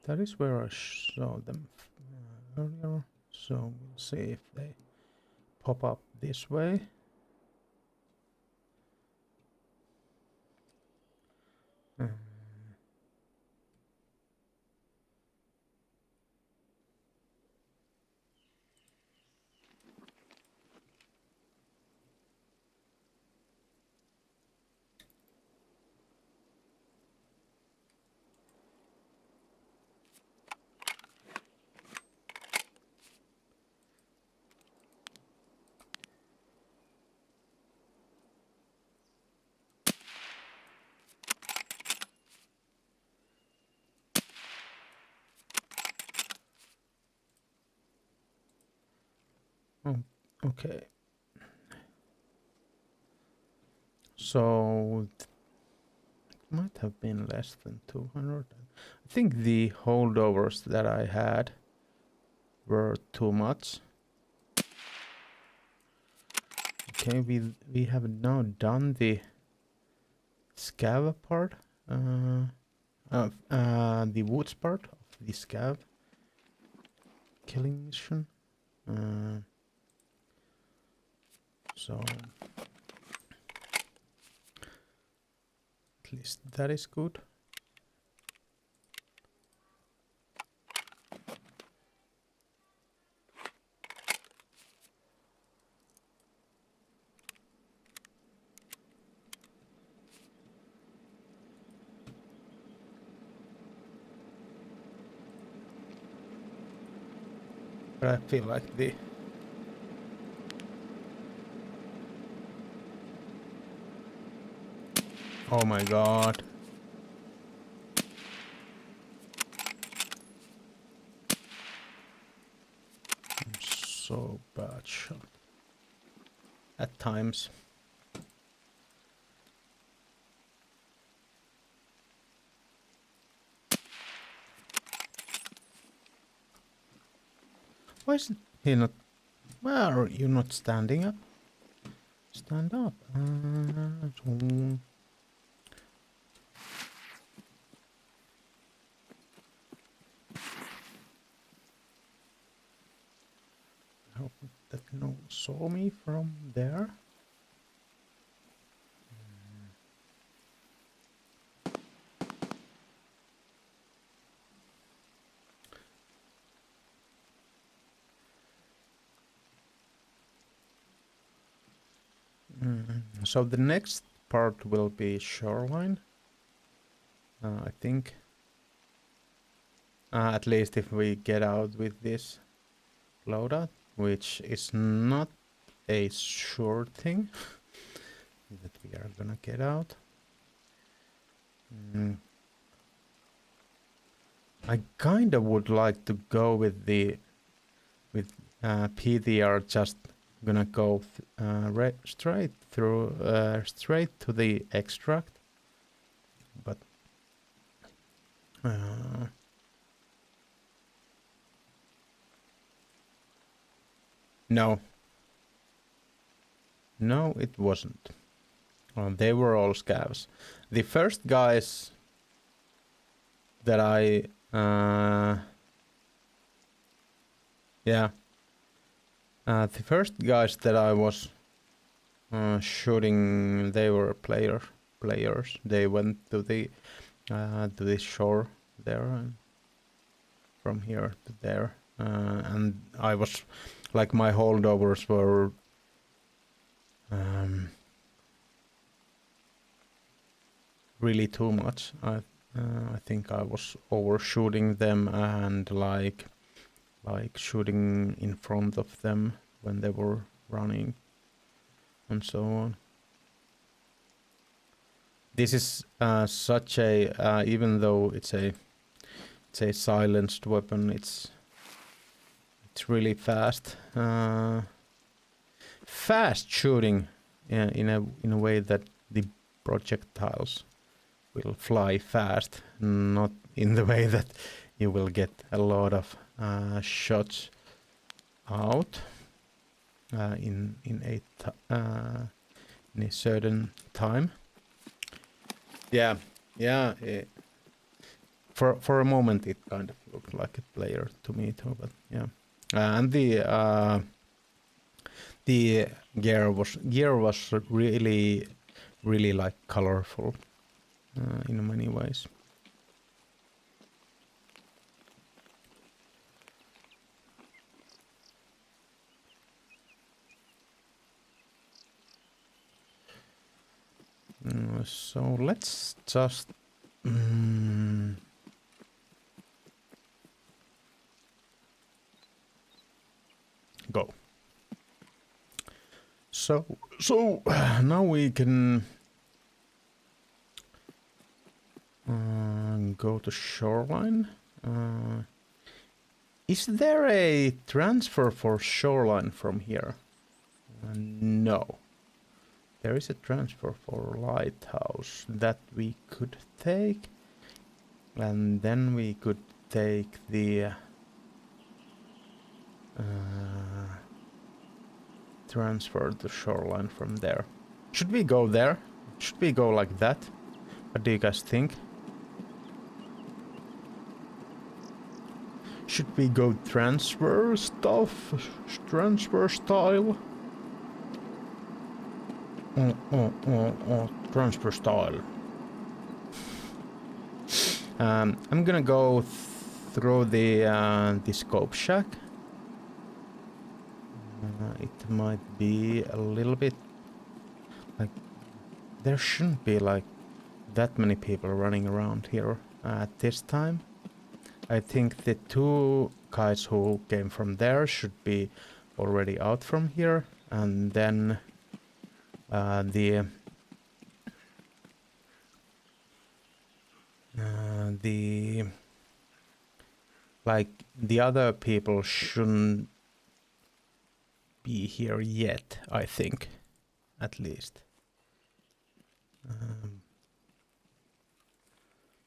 that is where I saw them earlier. So we'll see if they pop up this way. Oh, okay. So it might have been less than 200. I think the holdovers that I had were too much. Okay, we have now done the scav part, the woods part of the scav killing mission. So at least that is good. But I feel like the oh my god. I'm so bad shot at times. Why is he not? Why are you not standing up? Stand up. I hope that no one saw me from there. So the next part will be shoreline. I think. At least if we get out with this loadout, which is not a sure thing that we are gonna get out. I kinda would like to go with the PDR, just gonna go straight through straight to the extract, but no, it wasn't. They were all scavs. The first guys that I the first guys that I was shooting, they were players. They went to the shore there, and from here to there, and I was like, my holdovers were really too much. I think I was overshooting them and like shooting in front of them when they were running and so on. This is such a even though it's a silenced weapon, it's really fast. Fast shooting in a way that the projectiles will fly fast, not in the way that you will get a lot of shots out in a certain time. For a moment it kind of looked like a player to me too, but yeah. And the gear was really like colorful in many ways. So let's just go. So now we can go to shoreline. Is there a transfer for shoreline from here? No. There is a transfer for lighthouse that we could take, and then we could take the transfer to shoreline from there. Should we go there? Should we go like that? What do you guys think? Should we go transfer stuff? Transfer style? Transfer style. I'm gonna go through the scope shack. It might be a little bit like there shouldn't be like that many people running around here at this time. I think the two guys who came from there should be already out from here, and then the like the other people shouldn't be here yet, I think, at least.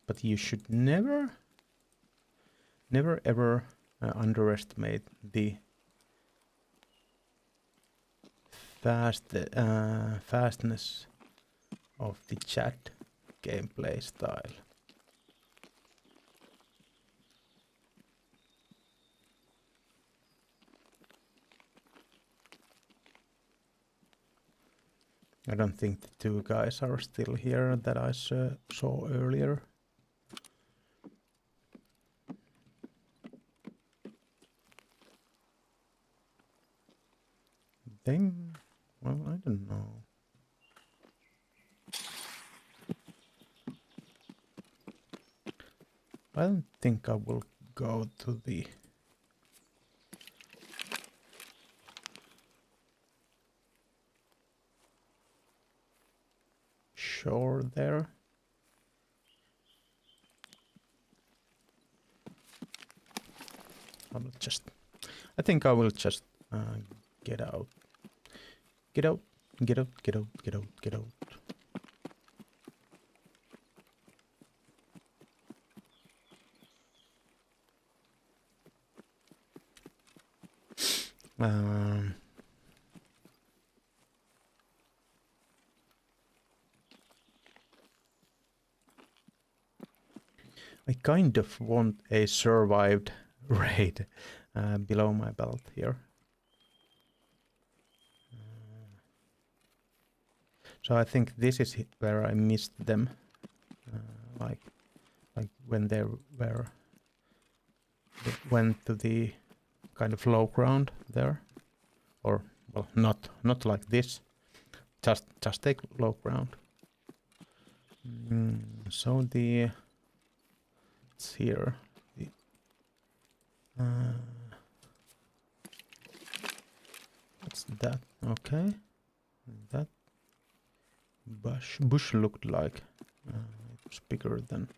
But you should never ever underestimate the fastness of the chat gameplay style. I don't think the two guys are still here that I saw earlier. Well, I don't know. I don't think I will go to the shore there. I think I will just get out. Get out. I kind of want a survived raid below my belt here. So I think this is where I missed them, like when they went to the kind of low ground there, or well, not like this, just take low ground. So it's here. What's that? Okay, that. Bush looked like it was bigger than.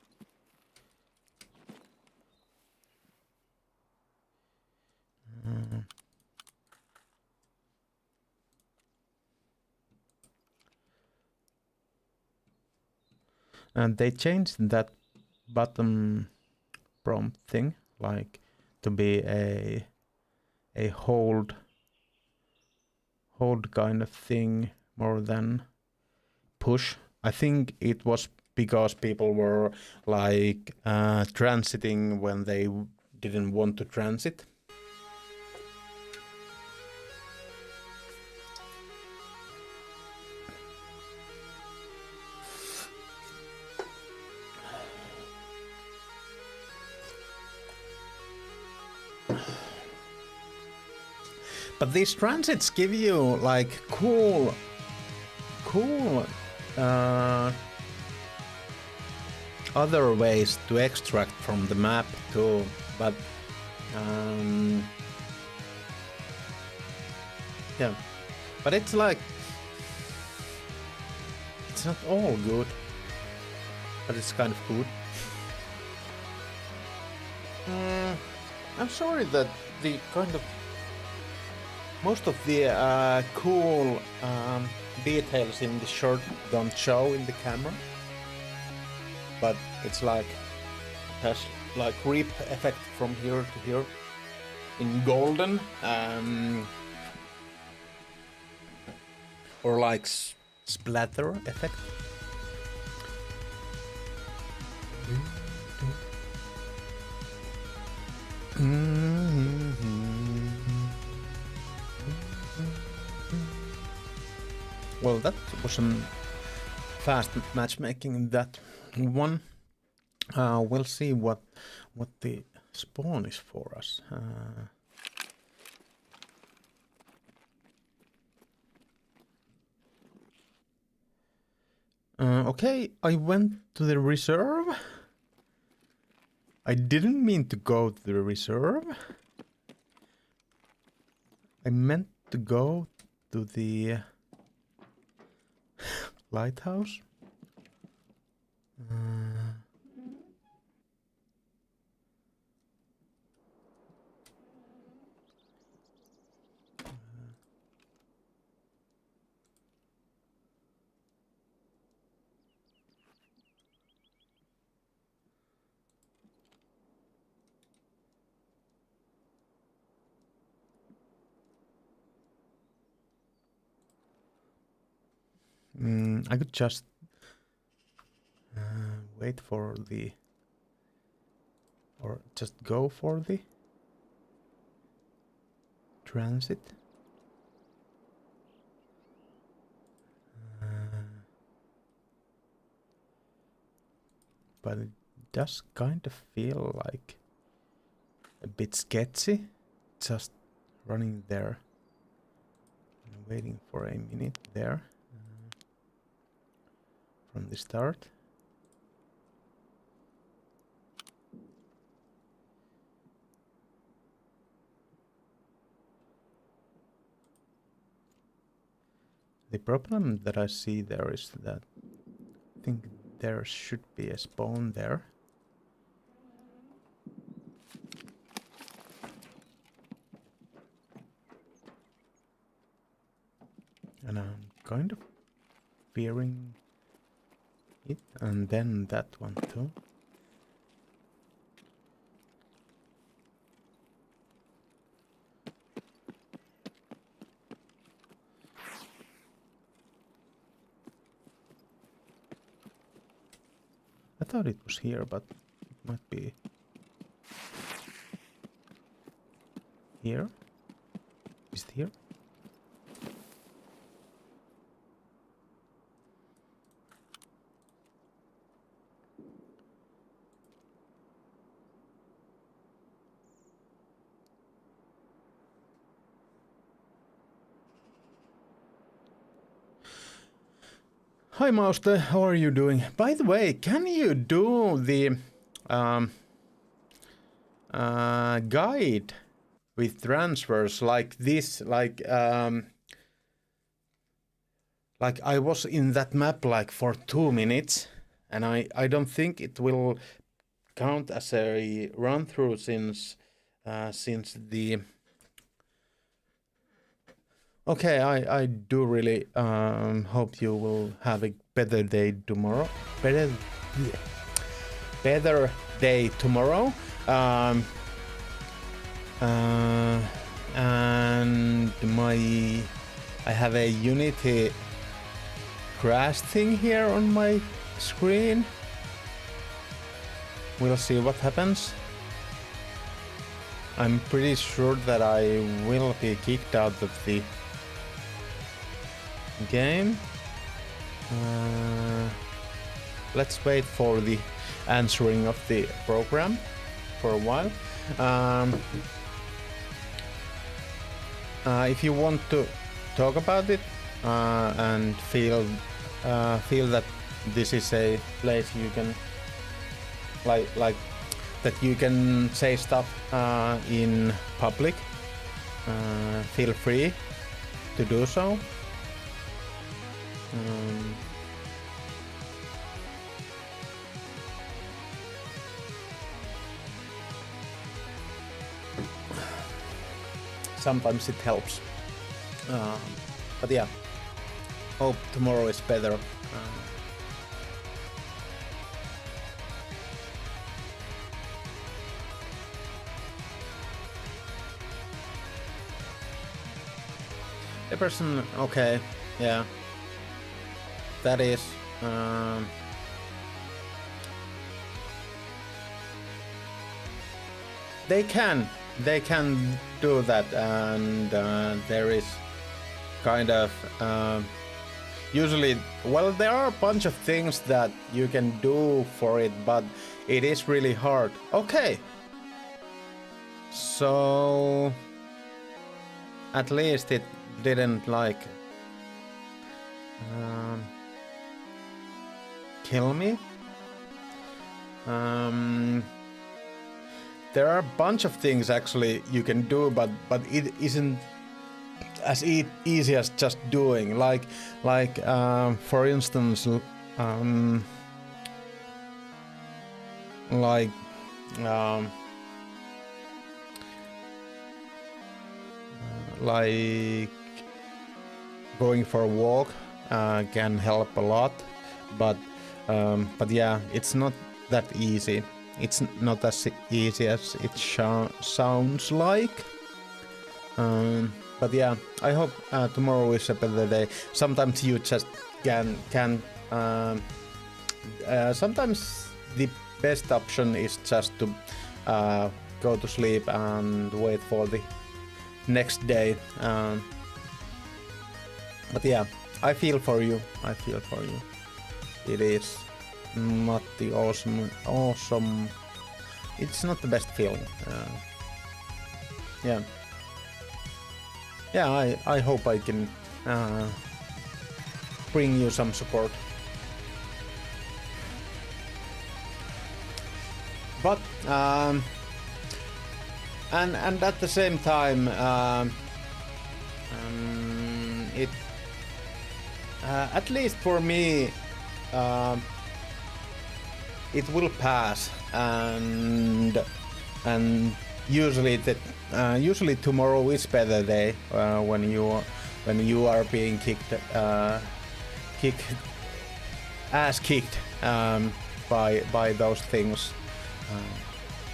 And they changed that bottom prompt thing, like to be a hold kind of thing more than push. I think it was because people were like transiting when they didn't want to transit. But these transits give you like cool other ways to extract from the map too, but yeah, but it's like it's not all good, but it's kind of good. I'm sorry that the kind of most of the cool details in the shot don't show in the camera, but it's like it has like rip effect from here to here in golden, or like splatter effect. Well, that was some fast matchmaking in that one. We'll see what the spawn is for us. Okay, I went to the reserve. I didn't mean to go to the reserve. I meant to go to the lighthouse. I could just wait for the, or just go for the transit. But it does kind of feel like a bit sketchy, just running there and waiting for a minute there. From the start. The problem that I see there is that I think there should be a spawn there. And I'm kind of fearing it, and then that one too. I thought it was here, but it might be here. Is it here? Hi Mauste, how are you doing? By the way, can you do the guide with transfers like this? Like I was in that map like for 2 minutes, and I don't think it will count as a run through since the. Okay, I do really hope you will have a better day tomorrow. Better day tomorrow. And I have a Unity crash thing here on my screen. We'll see what happens. I'm pretty sure that I will be kicked out of the game. Let's wait for the answering of the program for a while. If you want to talk about it and feel that this is a place you can like that you can say stuff in public, feel free to do so. Sometimes it helps, but yeah, hope tomorrow is better. The person, okay, yeah, that is. They can do that, and there is kind of usually, well, there are a bunch of things that you can do for it, but it is really hard. Okay, so at least it didn't like kill me. There are a bunch of things actually you can do, but it isn't as easy as just doing. Like for instance, like going for a walk can help a lot, but yeah, it's not that easy. It's not as easy as it sounds like. But yeah, I hope tomorrow is a better day. Sometimes you just can. Sometimes the best option is just to go to sleep and wait for the next day. But yeah, I feel for you. It is not the awesome. It's not the best feeling. Yeah. I hope I can bring you some support. But and at the same time, it at least for me, it will pass, and usually tomorrow is better day when you are being kicked by those things.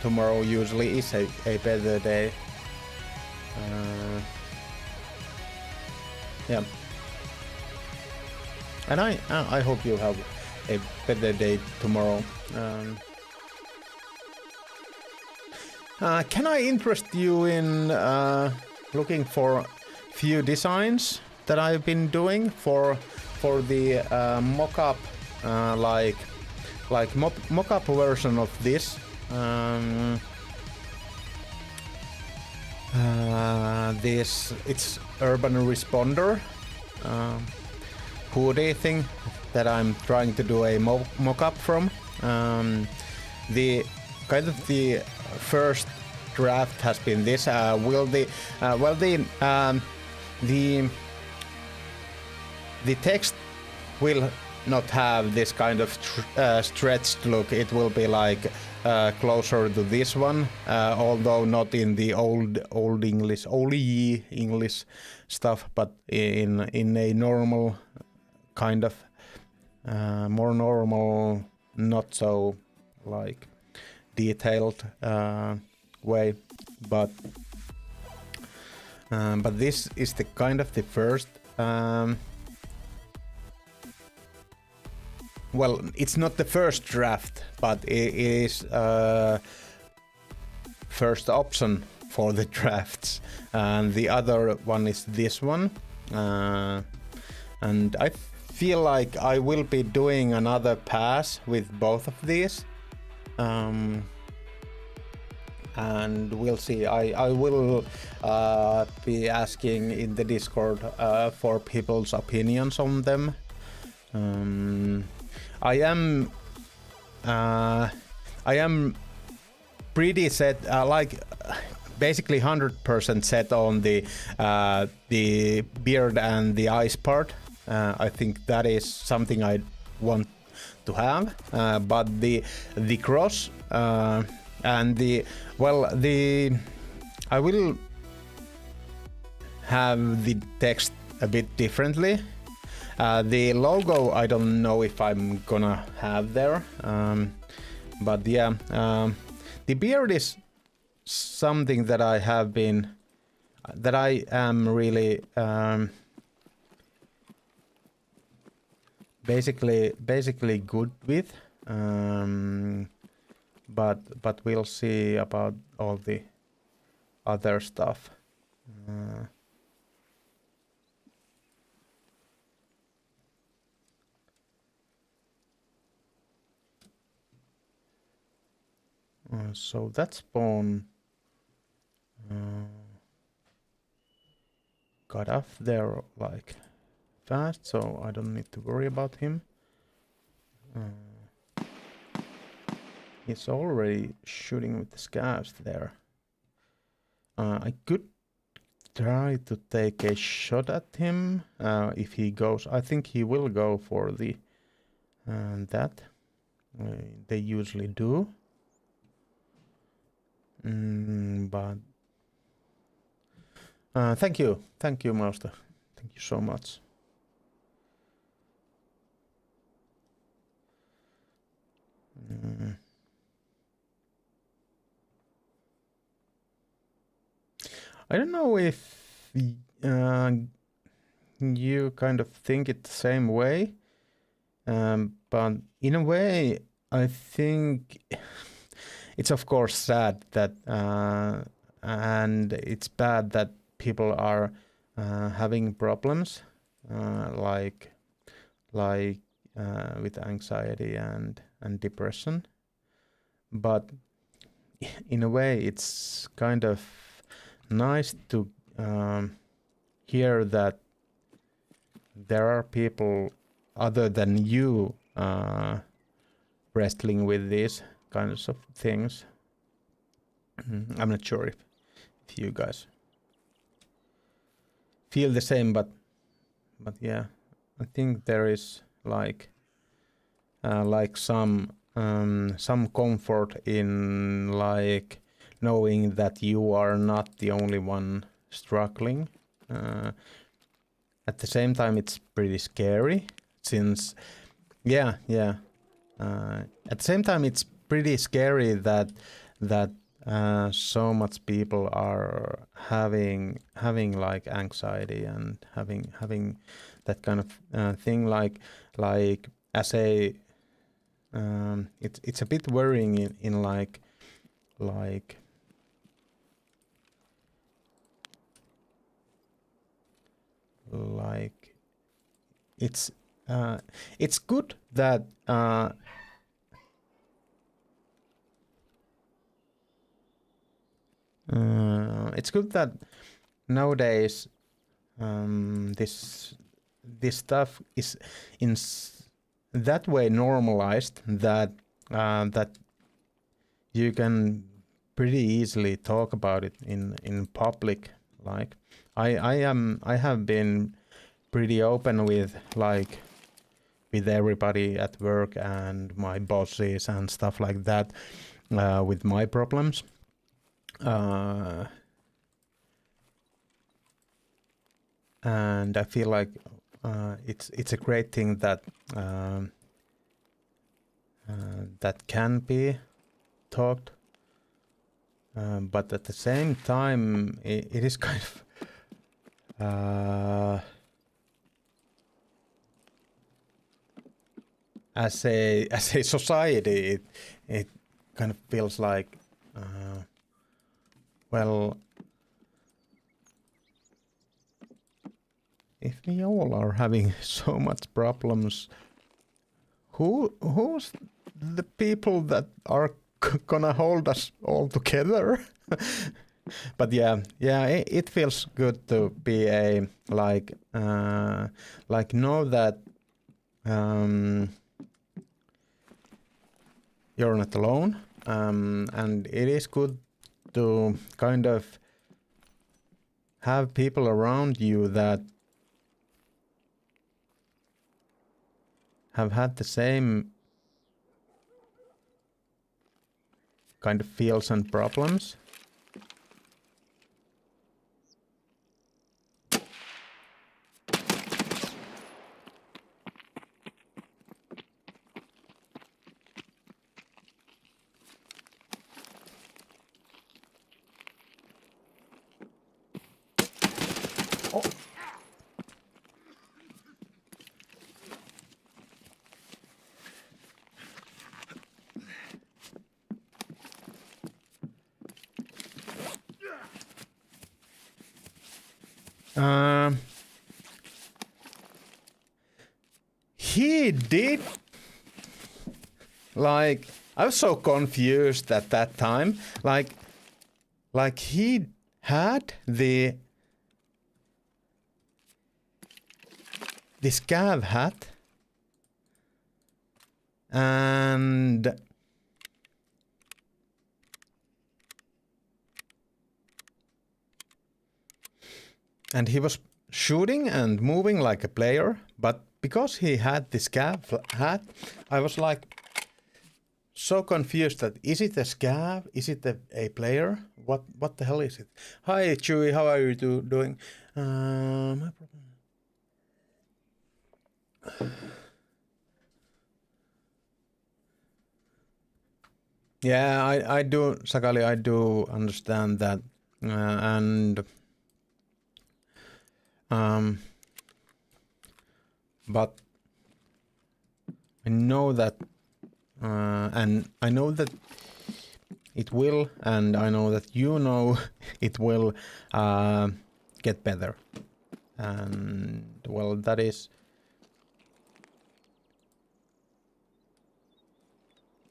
Tomorrow usually is a better day. Yeah, and I hope you have a better day tomorrow. Can I interest you in looking for few designs that I've been doing for the mock-up, like mock-up version of this? This it's urban responder hoodie thing that I'm trying to do a mock-up from. The kind of the first draft has been this. The text will not have this kind of stretched look. It will be like closer to this one, although not in the old English, English stuff, but in a normal kind of more normal, not so like detailed way, but this is the kind of the first well, it's not the first draft, but it is first option for the drafts, and the other one is this one, and I feel like I will be doing another pass with both of these, and we'll see. I will be asking in the Discord for people's opinions on them. I am pretty set, basically 100% set on the beard and the eyes part. I think that is something I want to have, but the cross and the I will have the text a bit differently. The logo I don't know if I'm gonna have there, but yeah, the beard is something that I am really basically good with, but we'll see about all the other stuff. So that spawn got off there like fast, so I don't need to worry about him. He's already shooting with the scabs there. I could try to take a shot at him if he goes. I think he will go for the that. They usually do. But thank you, Master. Thank you so much. I don't know if you kind of think it the same way, but in a way, I think it's of course sad that and it's bad that people are having problems like with anxiety and depression, but in a way it's kind of nice to hear that there are people other than you wrestling with these kinds of things. I'm not sure if you guys feel the same, but yeah, I think there is like some comfort in like knowing that you are not the only one struggling. At the same time, it's pretty scary since, yeah. At the same time, it's pretty scary that so much people are having like anxiety and having that kind of thing like as a it's a bit worrying in like it's good that it's good that nowadays this stuff is in that way normalized that that you can pretty easily talk about it in public. Like I have been pretty open with like with everybody at work and my bosses and stuff like that with my problems. And I feel like it's a great thing that that can be talked, but at the same time it is kind of as a society, it kind of feels like, well, if we all are having so much problems, who's the people that are gonna hold us all together? But yeah, it feels good to be a like know that you're not alone, and it is good to kind of have people around you that have had the same kind of feels and problems. He did, like, I was so confused at that time. Like he had the scav hat, and he was shooting and moving like a player, but because he had the scav hat, I was like so confused that is it a scav? Is it a player? What the hell is it? Hi Chewy, how are you doing? My problem. Yeah, I do, Sakali, I do understand that, and but I know that, and I know that it will, and I know that you know it will get better, and well, that is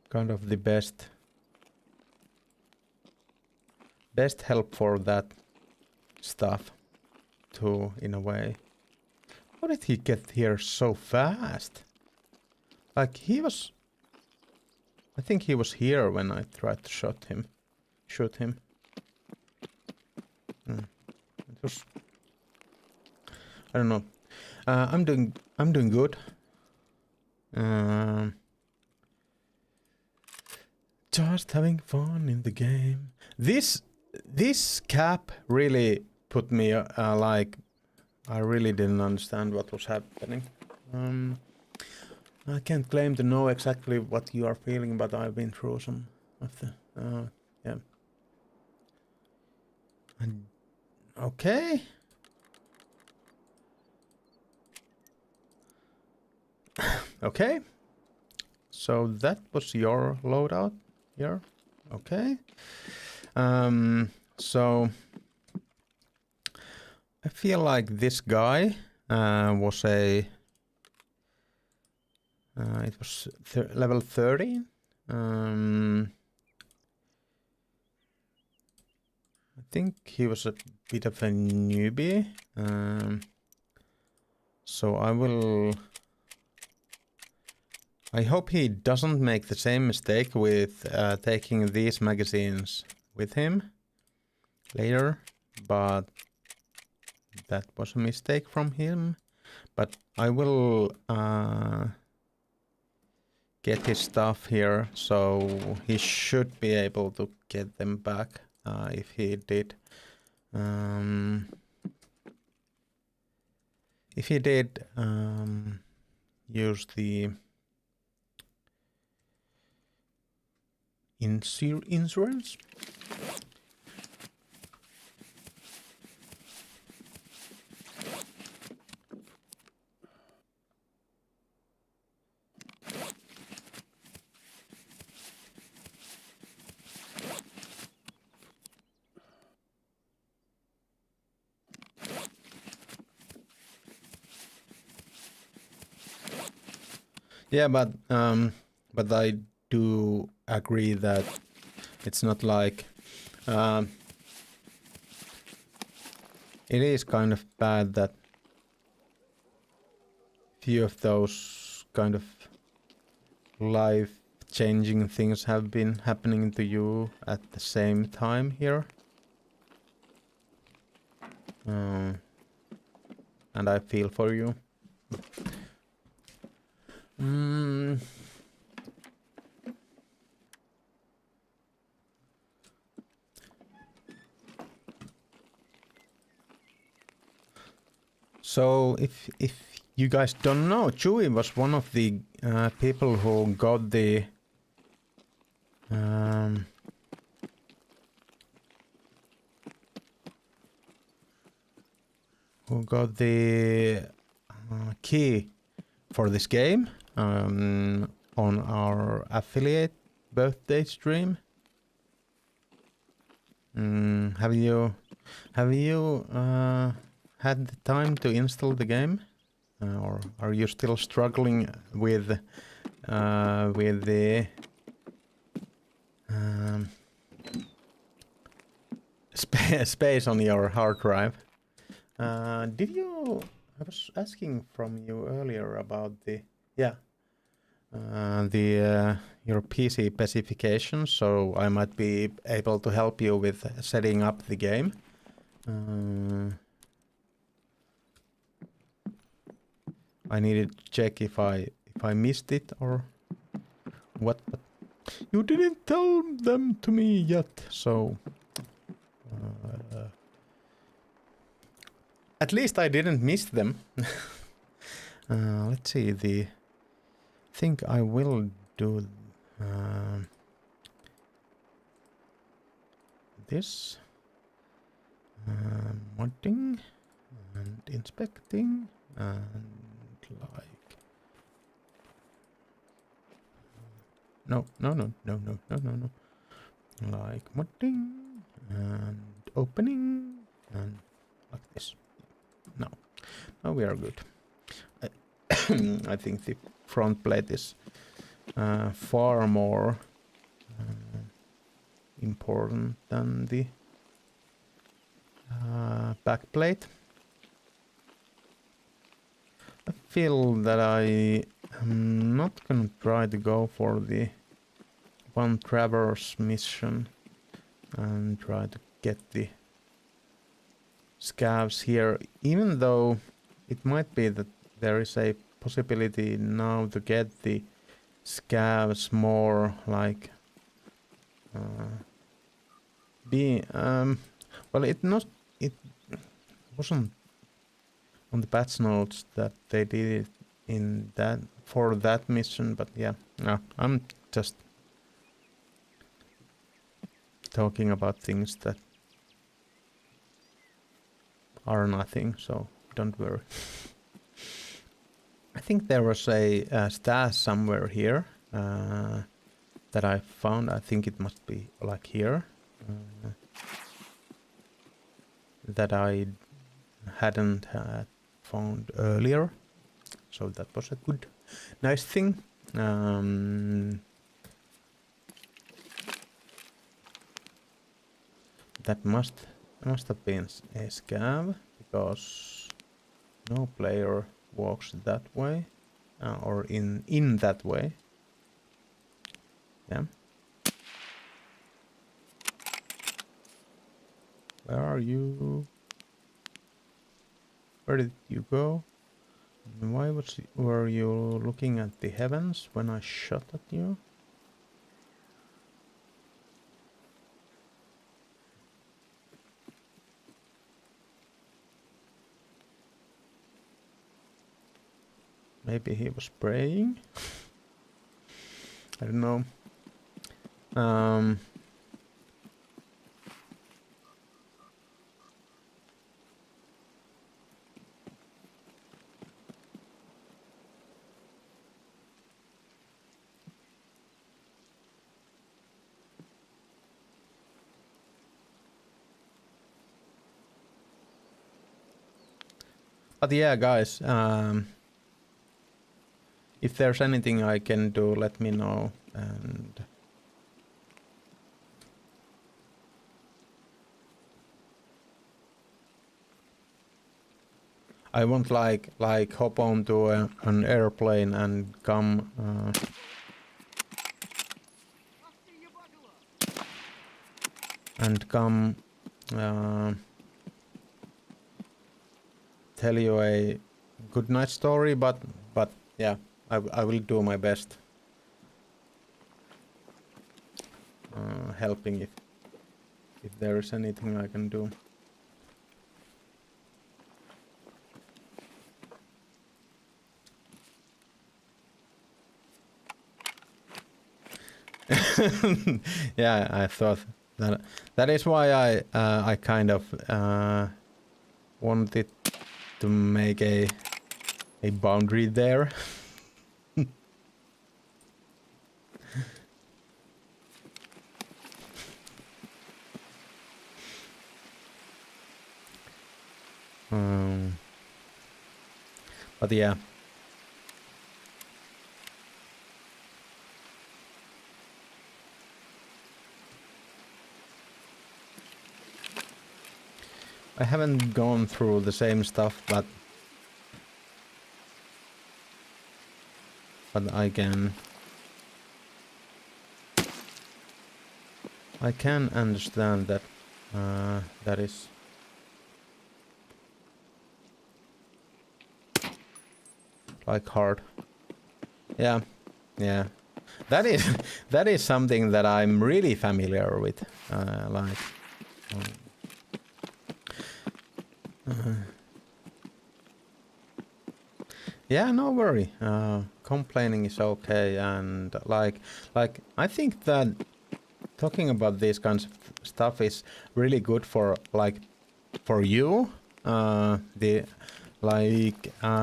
kind of the best help for that stuff too, in a way. How did he get here so fast? Like he was, I think he was here when I tried to shoot him. It was, I don't know. I'm doing good. Just having fun in the game. This cap really put me like, I really didn't understand what was happening. I can't claim to know exactly what you are feeling, but I've been through some of the yeah. And okay. Okay. So that was your loadout here. Okay. So I feel like this guy was a it was level 30. I think he was a bit of a newbie. So I hope he doesn't make the same mistake with taking these magazines with him later, but that was a mistake from him. But I will get his stuff here, so he should be able to get them back if he did. If he did use the insurance. Yeah, but I do agree that it's not like it is kind of bad that few of those kind of life-changing things have been happening to you at the same time here. And I feel for you. So if you guys don't know, Chewie was one of the people who got the key for this game on our affiliate birthday stream. Have you had the time to install the game, or are you still struggling with the space on your hard drive? Did you? I was asking from you earlier about the your PC specifications, so I might be able to help you with setting up the game. I needed to check if I missed it or what, but you didn't tell them to me yet, so at least I didn't miss them. Let's see. Think I will do this modding and inspecting and like no, like modding and opening and like this. No, we are good. I think the front plate is far more important than the back plate. I feel that I am not gonna try to go for the one traverse mission and try to get the scavs here, even though it might be that there is a possibility now to get the scavs more like well, it wasn't on the patch notes that they did it in that for that mission, but yeah, no, I'm just talking about things that are nothing, so don't worry. I think there was a stash somewhere here that I found. I think it must be like here that I hadn't found earlier, so that was a good, nice thing. That must have been a scav because no player walks that way or in that way. Yeah. Where are you? Where did you go? Why were you looking at the heavens when I shot at you? Maybe he was praying? I don't know. But yeah, guys, if there's anything I can do, let me know. And I won't like hop onto an airplane and come uh, tell you a good night story, but yeah, I will do my best helping if there is anything I can do. Yeah, I thought that is why I kind of wanted to make a boundary there. But yeah. I haven't gone through the same stuff, but I can understand that that is like hard. Yeah, yeah. That is something that I'm really familiar with. Like. Yeah, no worry. Complaining is okay, and like I think that talking about these kinds of stuff is really good for for you.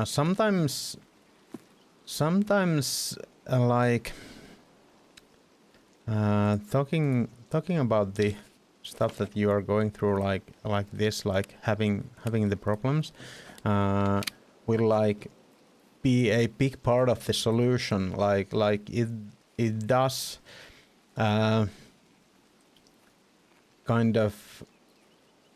Sometimes talking about the stuff that you are going through like this, like having the problems, will be a big part of the solution. Like it does kind of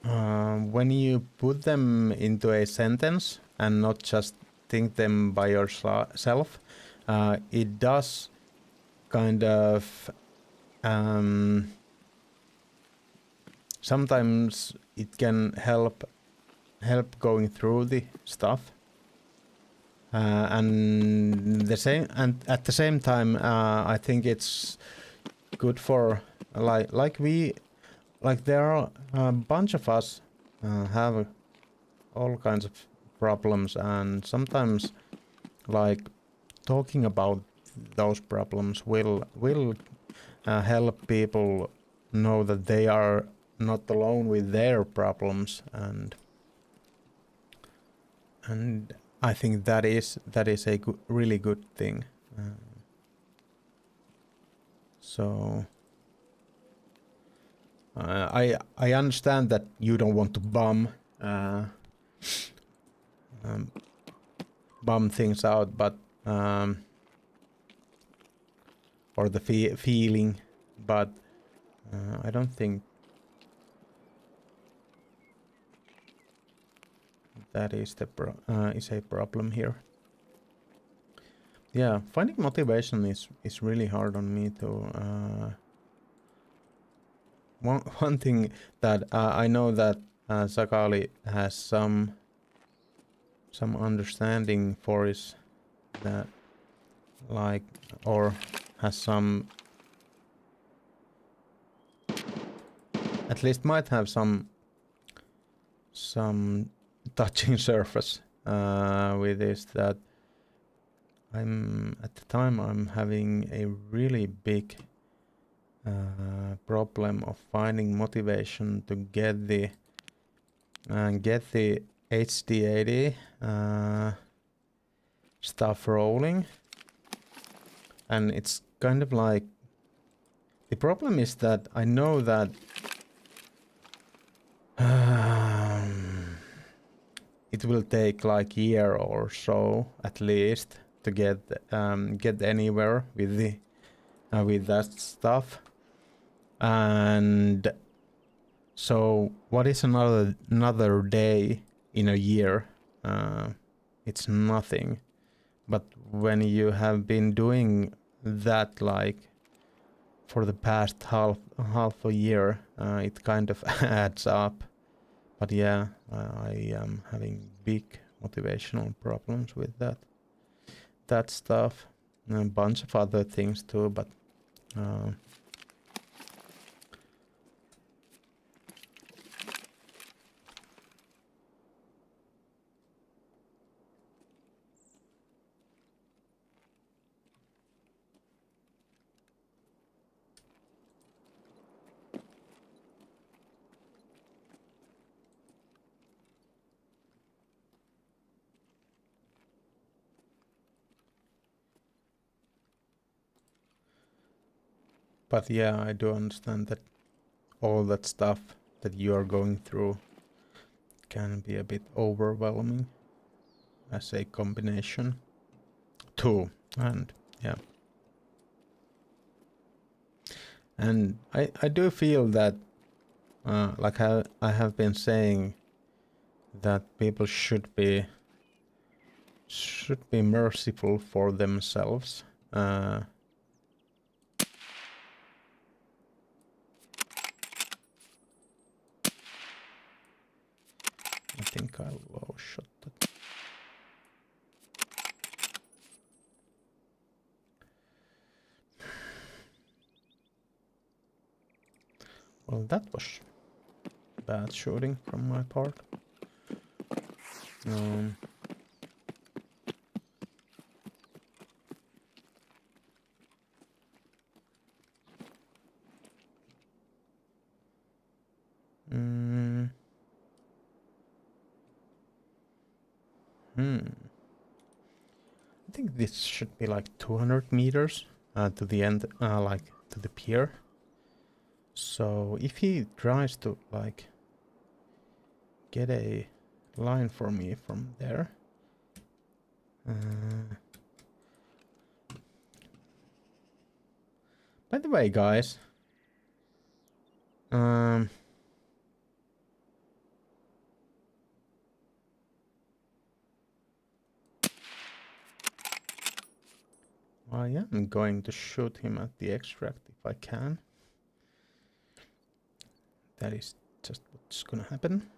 when you put them into a sentence and not just think them by yourself, it does kind of sometimes it can help going through the stuff. And at the same time, I think it's good for there are a bunch of us have all kinds of problems, and sometimes talking about those problems will help people know that they are not alone with their problems, and I think that is a really good thing. So I understand that you don't want to bum things out, but or the feeling, but I don't think that is is a problem here. Yeah, finding motivation is really hard on me too. One thing that I know that Sakali has some understanding for is that or has some, at least might have some touching surface with this, that at the time I'm having a really big problem of finding motivation to get the HDAD stuff rolling, and it's kind of like the problem is that I know that it will take like a year or so at least to get anywhere with that stuff. And so what is another day in a year? It's nothing. But when you have been doing that like for the past half a year, it kind of adds up. But yeah, I am having big motivational problems with that stuff, and a bunch of other things too. But yeah, I do understand that all that stuff that you are going through can be a bit overwhelming as a combination too. And yeah, and I do feel that like I have been saying, that people should be merciful for themselves. I think I low shot that. Well, that was bad shooting from my part. I think this should be like 200 meters to the end, like to the pier. So if he tries to like get a line for me from there. By the way, guys, I am going to shoot him at the extract if I can. That is just what's gonna happen.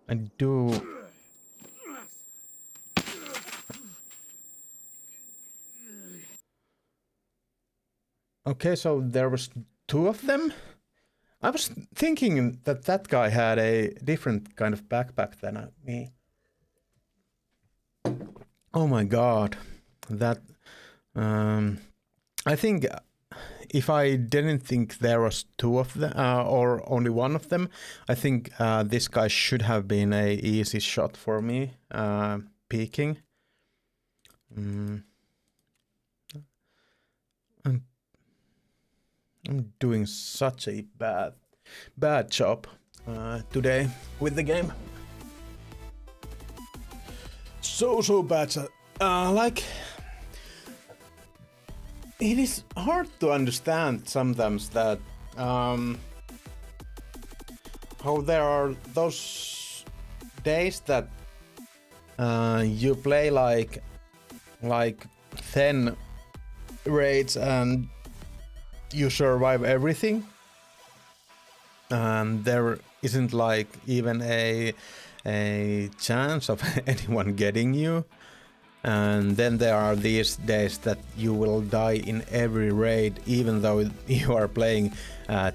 I do. Okay, so there was two of them. I was thinking that that guy had a different kind of backpack than me. Oh my god. That I think if I didn't think there was two of them or only one of them, I think this guy should have been a easy shot for me peeking. I'm doing such a bad job today with the game. So bad. Like, it is hard to understand sometimes that how there are those days that you play like 10 raids and you survive everything, and there isn't like even a chance of anyone getting you. And then there are these days that you will die in every raid, even though you are playing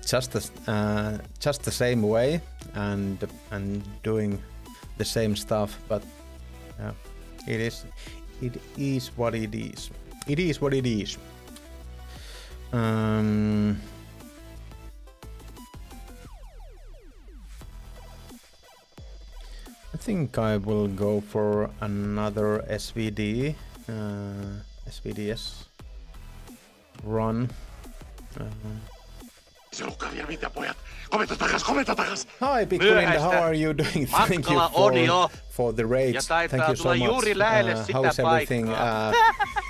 just the same way and doing the same stuff. But it is what it is. It is what it is. I think I will go for another SVDS run. Se lukkaa vielä mitä, pojat. Komenta takas! Hi, Pikkulinda, how Myöhäistä. are you doing? Thank you Matkalla on jo. for the rates. Ja taitaa Thank you so tulla much. juuri lähelle sitä how's everything? paikkaa.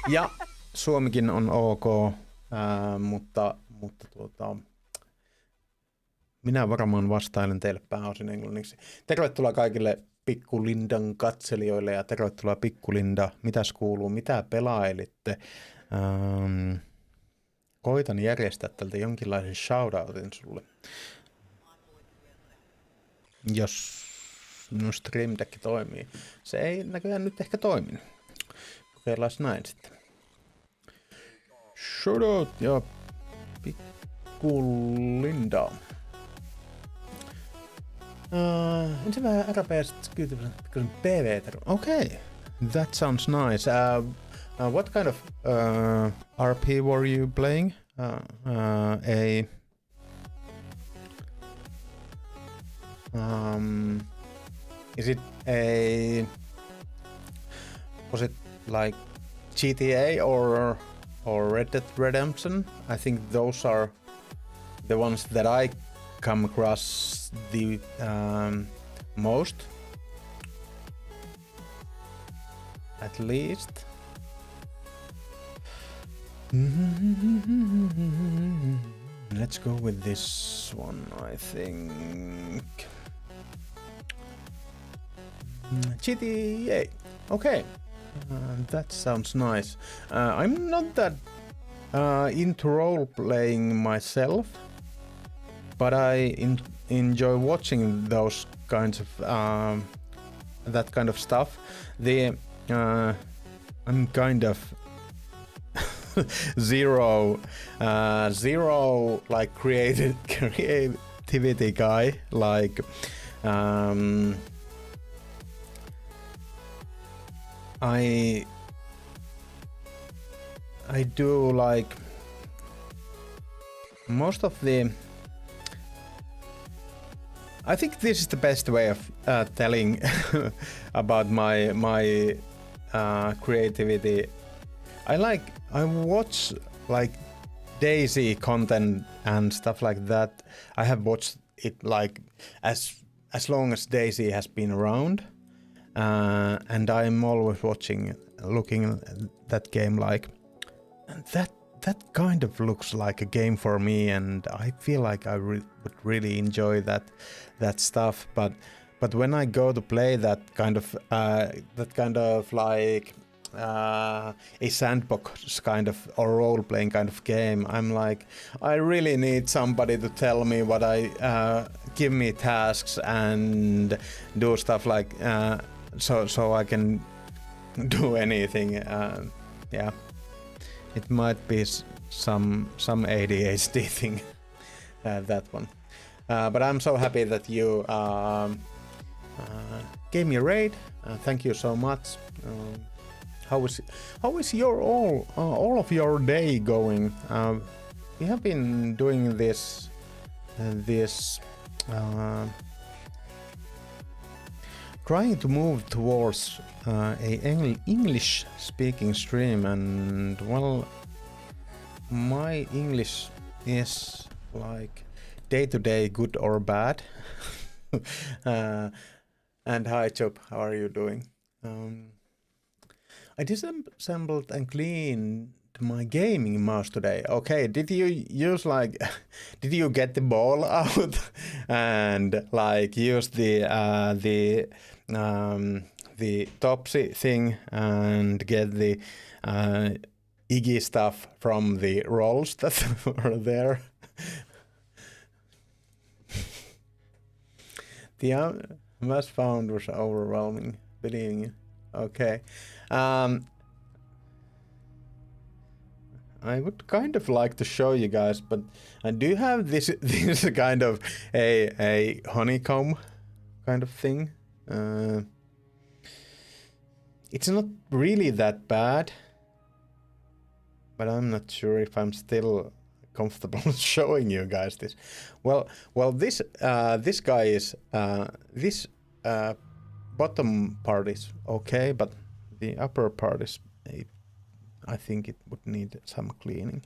Ja suomikin on ok, mutta minä varmaan vastailen teille pääosin englanniksi. Tervetuloa kaikille Pikkulindan katselijoille ja tervetuloa Pikkulinda. Mitäs kuuluu? Mitä pelailitte? Koitan järjestää tältä jonkinlaisen shoutoutin sulle. Jos minun Stream Deck toimii. Se ei näköjään nyt ehkä toiminut. Kokeillaan näin sitten. Shoutout ja Pikkulinda. Ensin vähän RPS PV. Okay, that sounds nice. What kind of RP were you playing? Is it was it like GTA or Red Dead Redemption? I think those are the ones that I come across the most, at least. Let's go with this one, I think. GTA. Okay, that sounds nice. I'm not that into role playing myself, but I enjoy watching those kinds of that kind of stuff. I'm kind of zero like creativity guy. Like I do like most of the. I think this is the best way of telling about my creativity. I watch like DayZ content and stuff like that. I have watched it like as long as DayZ has been around, and I'm always looking at that game like, and that kind of looks like a game for me, and I feel like I would really enjoy that stuff. But when I go to play that kind of like a sandbox kind of or role playing kind of game, I'm like, I really need somebody to tell me what give me tasks and do stuff like so I can do anything. Yeah. It might be some ADHD thing, that one. But I'm so happy that you gave me a raid. Thank you so much. How is your all of your day going? We have been doing this trying to move towards a English speaking stream, and well, my English is like day to day good or bad. And hi Chop, how are you doing? I disassembled and cleaned my gaming mouse today. Okay, did you use like did you get the ball out and like use the Topsy thing and get the Iggy stuff from the rolls that were there? The mass found was overwhelming, believing you. Okay. I would kind of like to show you guys, but I do have this kind of a honeycomb kind of thing. It's not really that bad, but I'm not sure if I'm still comfortable showing you guys this. Well, this guy is this bottom part is okay, but the upper part is I think it would need some cleaning.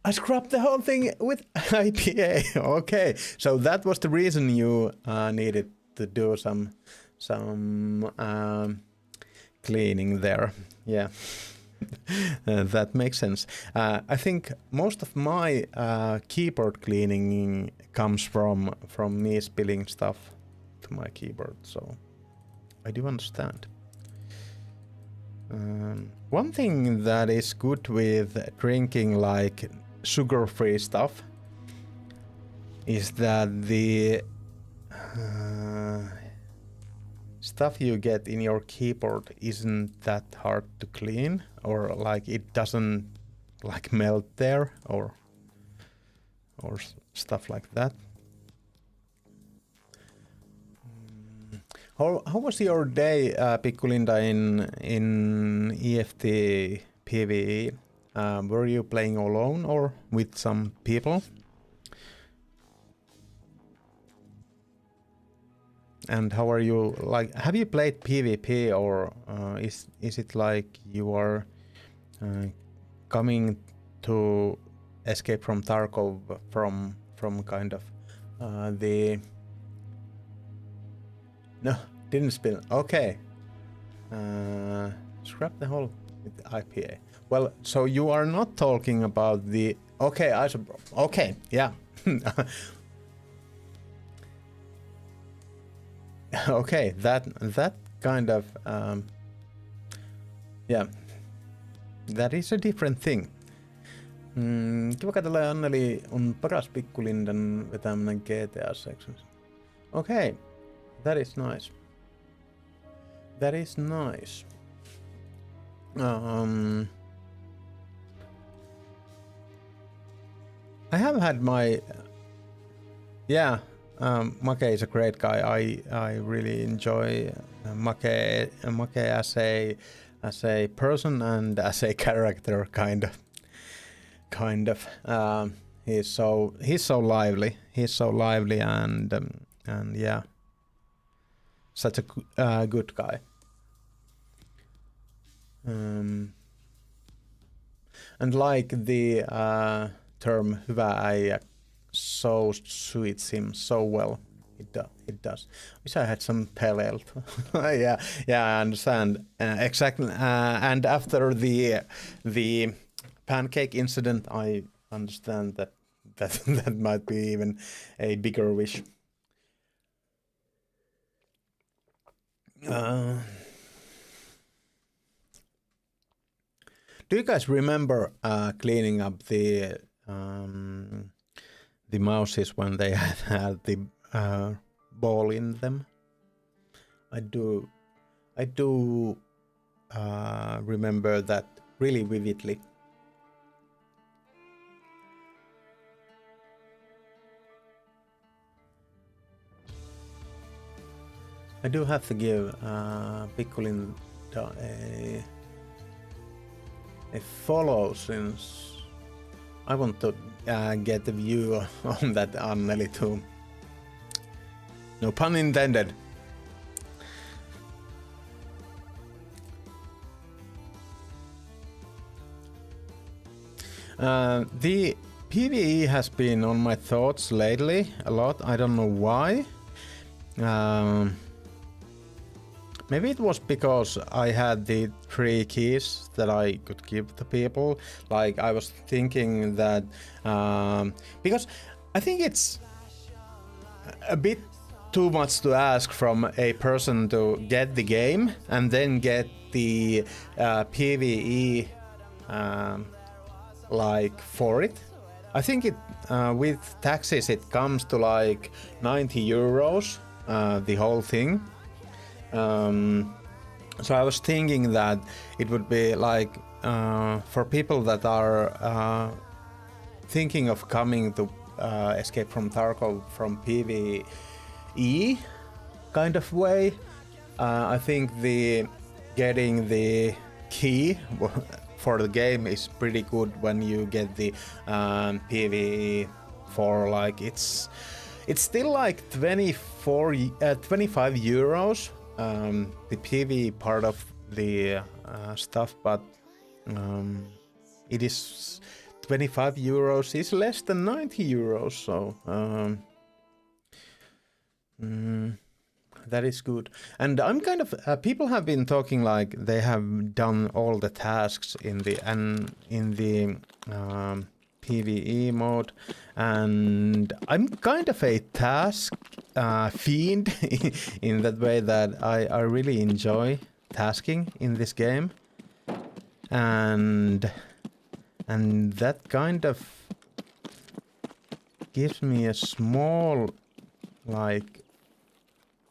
I scrubbed the whole thing with IPA. Okay, so that was the reason you needed to do some cleaning there. Yeah, that makes sense. I think most of my keyboard cleaning comes from me spilling stuff to my keyboard, so I do understand. One thing that is good with drinking like sugar-free stuff is that the stuff you get in your keyboard isn't that hard to clean, or like it doesn't like melt there or stuff like that. How was your day, Pikkulinda, in EFT PvE? Were you playing alone or with some people? And how are you, like, have you played PvP, or is it like you are coming to Escape from Tarkov from kind of the... No, didn't spill. Okay. Scrap the whole with the IPA. Well, so you are not talking about the... Okay, okay, yeah. Okay, that kind of... yeah. That is a different thing. Kiva katsella, Anneli on paras Pikkulindan vetäminen GTA sections. Okay, that is nice. That is nice. I have had my... Yeah, Make is a great guy. I really enjoy Make as a person and as a character, kind of. He's so lively. He's so lively and yeah, such a good guy. And like the term hyvä äijä so suits him so well. It does. Wish I had some pale ale. Yeah, I understand exactly. And after the pancake incident, I understand that might be even a bigger wish. Do you guys remember cleaning up the mouses when they had the ball in them? I do remember that really vividly. I do have to give Pikkulinda a follow, since I want to get a view on that Anneli too. No pun intended. The PvE has been on my thoughts lately a lot. I don't know why. Maybe it was because I had the 3 keys that I could give to people. Like, I was thinking that because I think it's a bit too much to ask from a person to get the game and then get the PvE like for it. I think it with taxes it comes to like 90 euros, the whole thing. So I was thinking that it would be like for people that are thinking of coming to Escape from Tarkov from PvE kind of way. I think getting the key for the game is pretty good when you get the PvE for like it's still like 25 euros. The PvE part of the stuff, but it is 25 euros is less than 90 euros, so that is good. And I'm kind of people have been talking like they have done all the tasks in the PvE mode, and I'm kind of a task fiend in that way that I really enjoy tasking in this game, and that kind of gives me a small like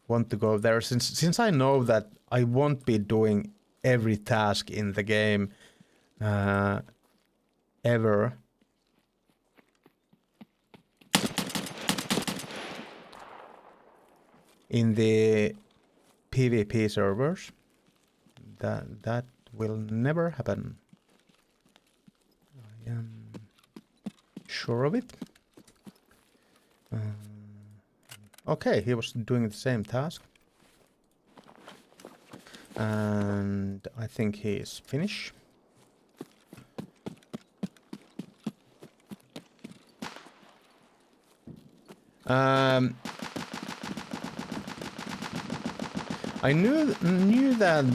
want to go there since I know that I won't be doing every task in the game ever. In the PvP servers, that will never happen. I am sure of it. Okay, he was doing the same task. And I think he is finished. I knew that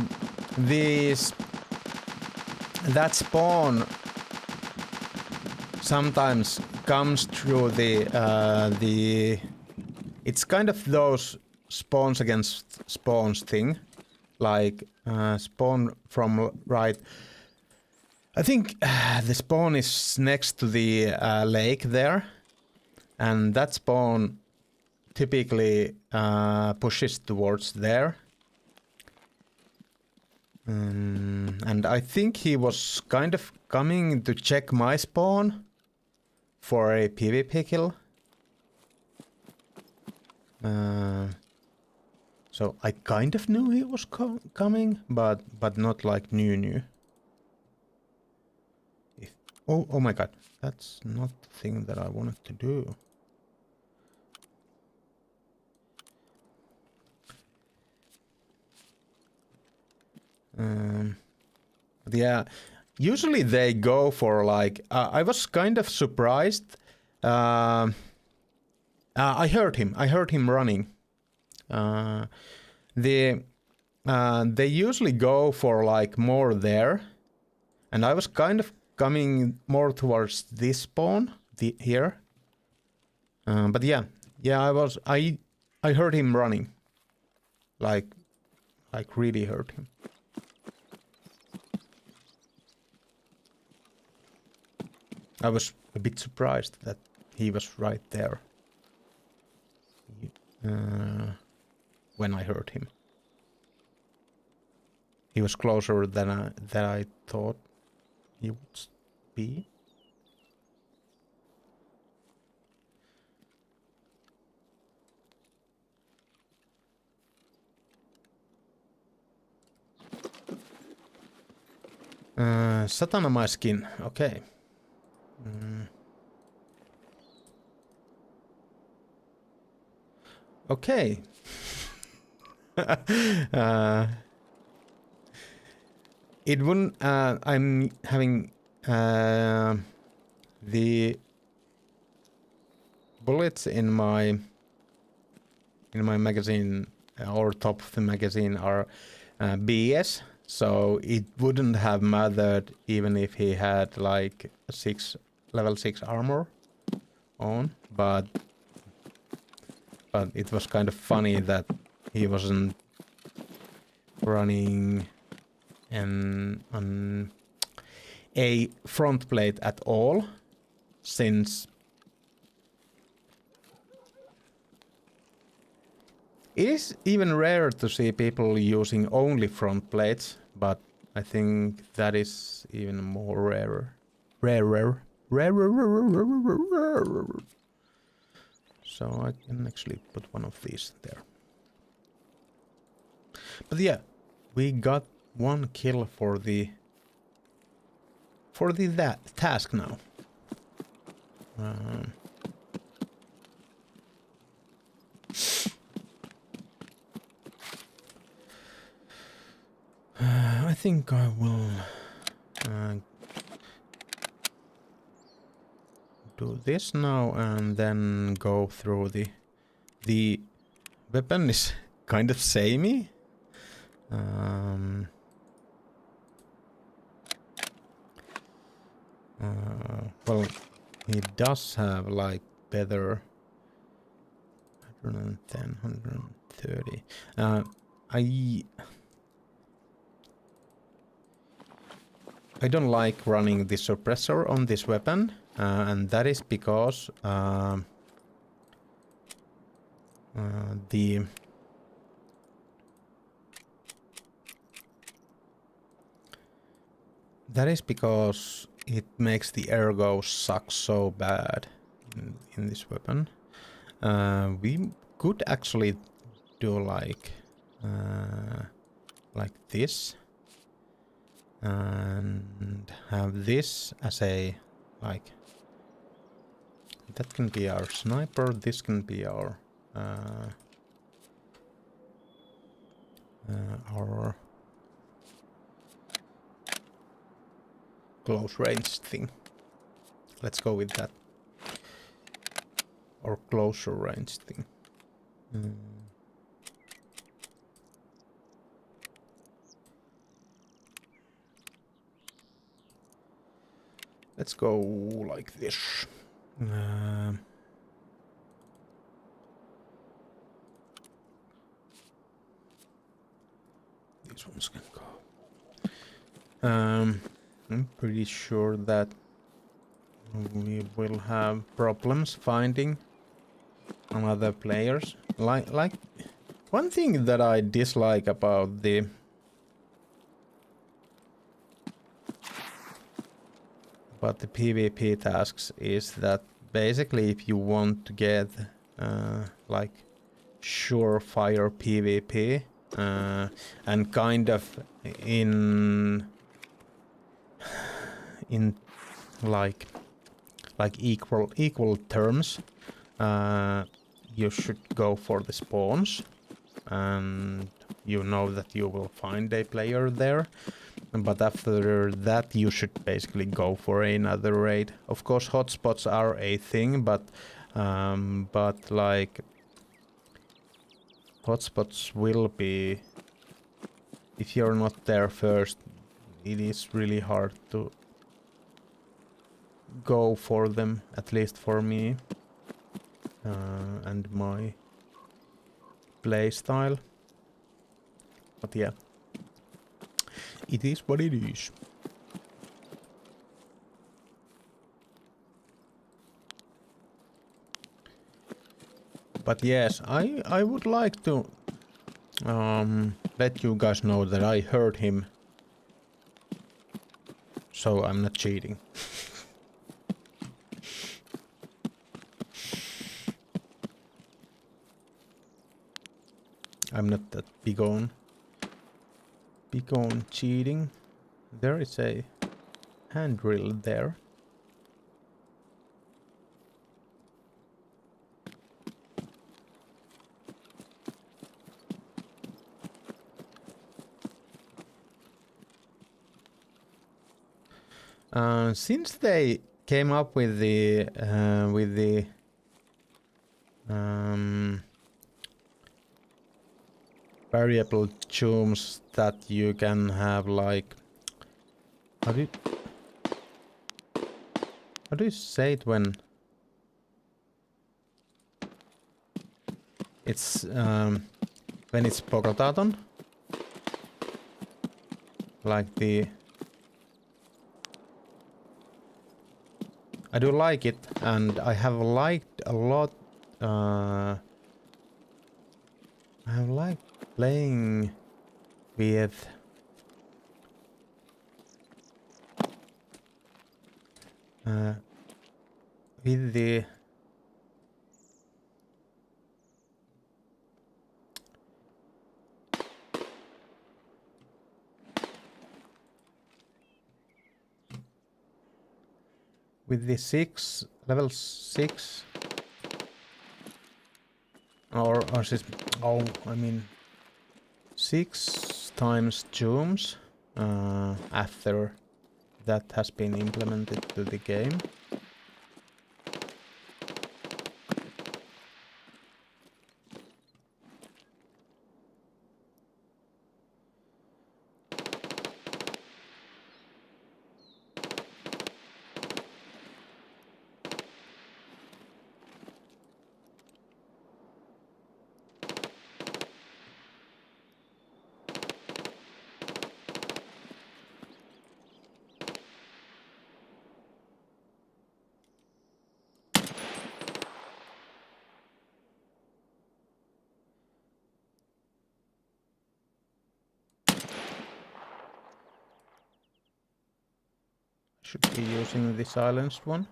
that spawn sometimes comes through the it's kind of those spawns against spawns thing, like spawn from right. I think the spawn is next to the lake there, and that spawn typically pushes towards there. And I think he was kind of coming to check my spawn for a PvP kill. So I kind of knew he was coming, but not like knew. Oh my god, that's not the thing that I wanted to do. Yeah, usually they go for like I was kind of surprised. I heard him running. They usually go for like more there, and I was kind of coming more towards this spawn here. But yeah, I heard him running, like really heard him. I was a bit surprised that he was right there when I heard him. He was closer than I thought he would be. Satana my skin, okay. Okay. It wouldn't. I'm having the bullets in my magazine or top of the magazine are BS. So it wouldn't have mattered even if he had like level 6 armor on, but it was kind of funny that he wasn't running on a front plate at all, since it is even rare to see people using only front plates, but I think that is even more rarer. So I can actually put one of these there. But yeah, we got one kill for the that task now. I think I will do this now and then go through the weapon is kind of samey. Well, he does have like better 110, 130. I don't like running the suppressor on this weapon, and that is because it makes the ergo suck so bad in this weapon. We could actually do like this and have this as a like that can be our sniper. This can be our close range thing. Let's go with that. Or closer range thing. Let's go like this. These ones can go. I'm pretty sure that we will have problems finding other players. Like one thing that I dislike about the PvP tasks is that basically if you want to get like surefire PvP and kind of in like equal terms, you should go for the spawns, and you know that you will find a player there. But after that, you should basically go for another raid. Of course, hotspots are a thing, but like hotspots will be, if you're not there first, it is really hard to go for them, at least for me and my play style. But yeah, it is what it is. But yes, I would like to let you guys know that I heard him, so I'm not cheating. I'm not that big on cheating. There is a handrail there. Since they came up with the variable chooms that you can have, like, how do you say it when it's pogotaton, like the I do like it, and I have liked a lot. I have liked playing with the level 6 or I mean 6 times zooms after that has been implemented to the game. should be using the silenced one.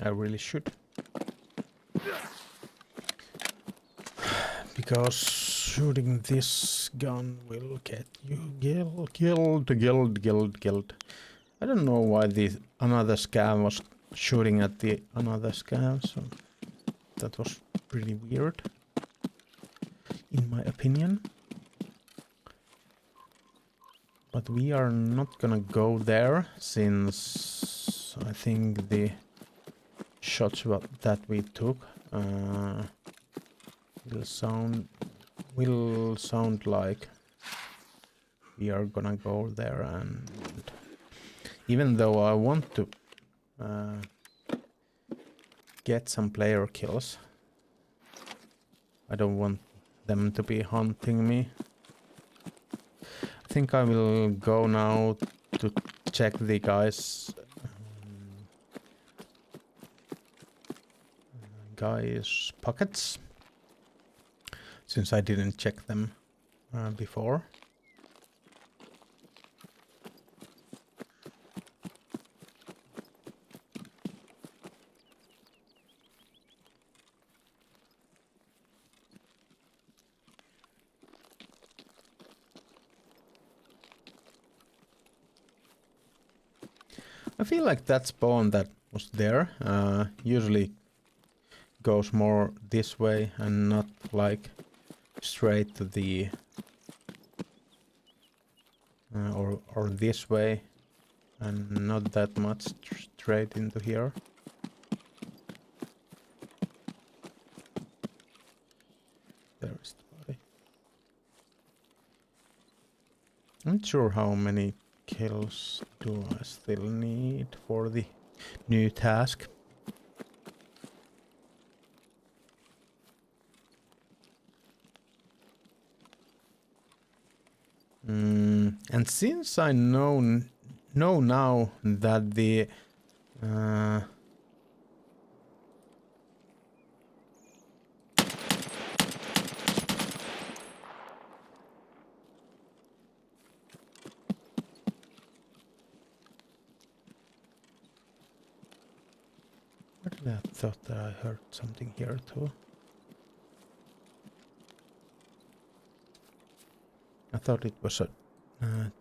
I really should. Because shooting this gun will get you killed. I don't know why the another scam was shooting at the another scam, so that was pretty weird, in my opinion. But we are not gonna go there, since I think the shots that we took will sound like we are gonna go there, and even though I want to get some player kills, I don't want them to be hunting me. I think I will go now to check the guys' pockets, since I didn't check them before. I feel like that spawn that was there usually goes more this way and not like straight to the or this way, and not that much straight into here. There is the body. I'm not sure how many kills do I still need for the new task. And since I know now that the where did I thought that I heard something here too? I thought it was a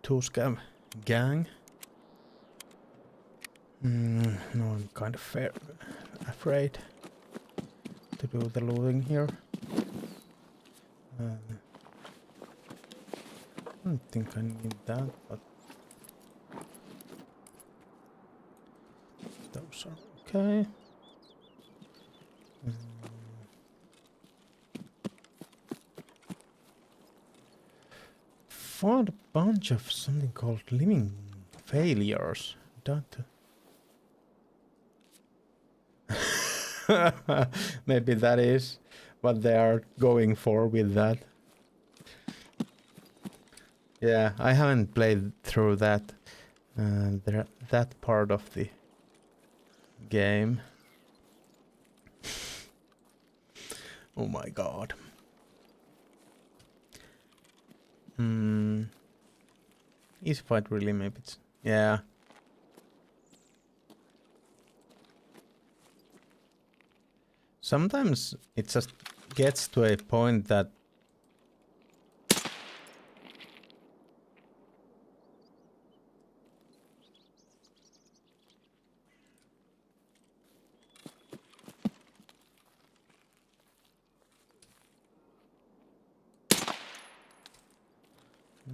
two-scam gang. No, I'm kind of afraid to do the looting here. I don't think I need that, but those are okay. Found a bunch of something called living failures. Maybe that is what they are going for with that. Yeah, I haven't played through that that part of the game. Oh my god. Easy fight really, maybe it's... Yeah. Sometimes it just gets to a point that...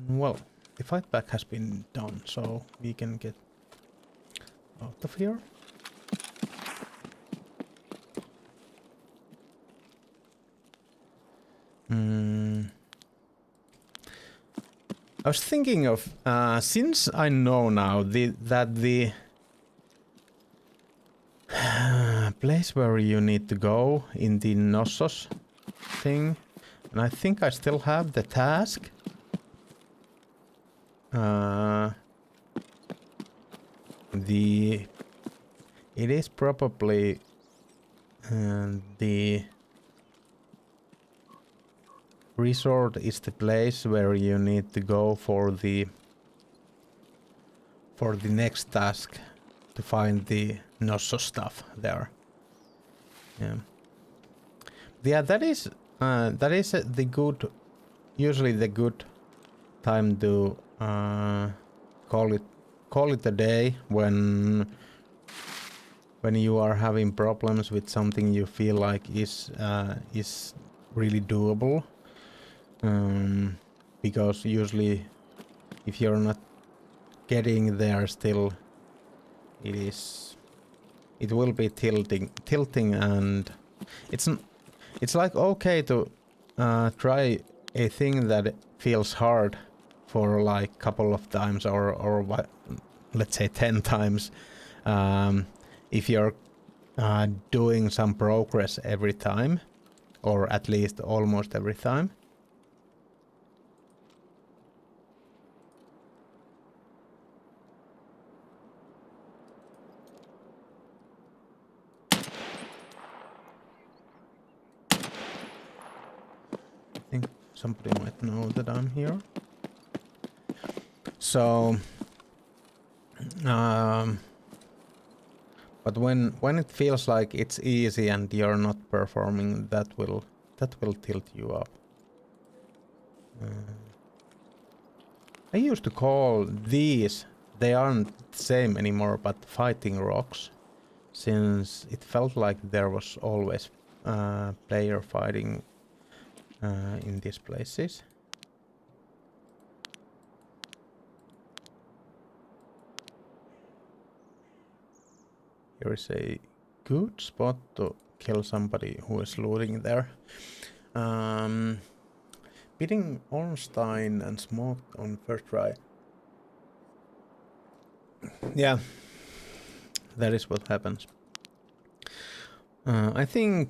Well, the fight back has been done, so we can get out of here. I was thinking of, since I know now that the place where you need to go in the Knossos thing, and I think I still have the task. The it is probably the resort is the place where you need to go for the next task to find the Nosso stuff there. Yeah. Yeah, that is the good, usually the good time to call it a day when you are having problems with something you feel like is really doable. Because usually if you're not getting there still, it will be tilting, and it's like okay to try a thing that feels hard for like couple of times or let's say 10 times, if you're doing some progress every time, or at least almost every time. I think somebody might know that I'm here. So, but when it feels like it's easy and you're not performing, that will tilt you up. I used to call these, they aren't the same anymore, but fighting rocks, since it felt like there was always player fighting in these places. Here is a good spot to kill somebody who is looting there. Beating Ornstein and smoked on first try. Yeah, that is what happens. I think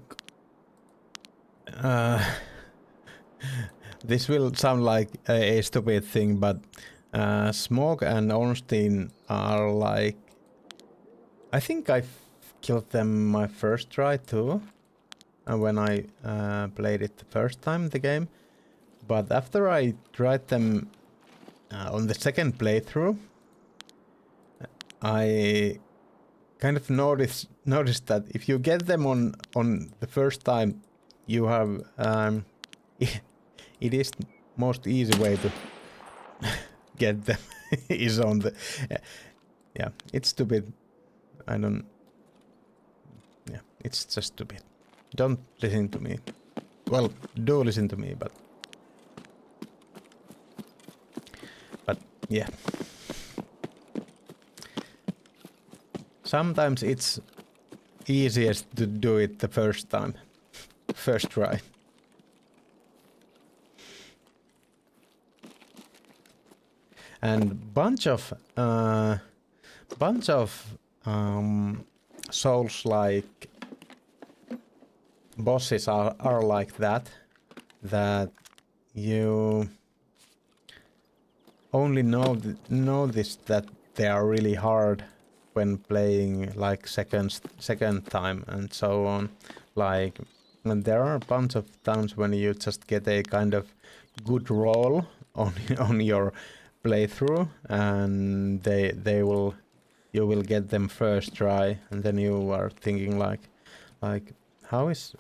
this will sound like a stupid thing, but Smoke and Ornstein are like... I think I killed them my first try too, when I played it the first time, the game. But after I tried them on the second playthrough, I kind of noticed that if you get them on the first time, you have it is most easy way to get them is on the yeah, it's stupid. I don't... Yeah, it's just stupid. Don't listen to me. Well, do listen to me, but yeah. Sometimes it's easiest to do it the first time. First try. And bunch of Souls-like bosses are like that you only notice that they are really hard when playing like second time and so on. Like, and there are a bunch of times when you just get a kind of good roll on your playthrough, and you will get them first try, and then you are thinking like how is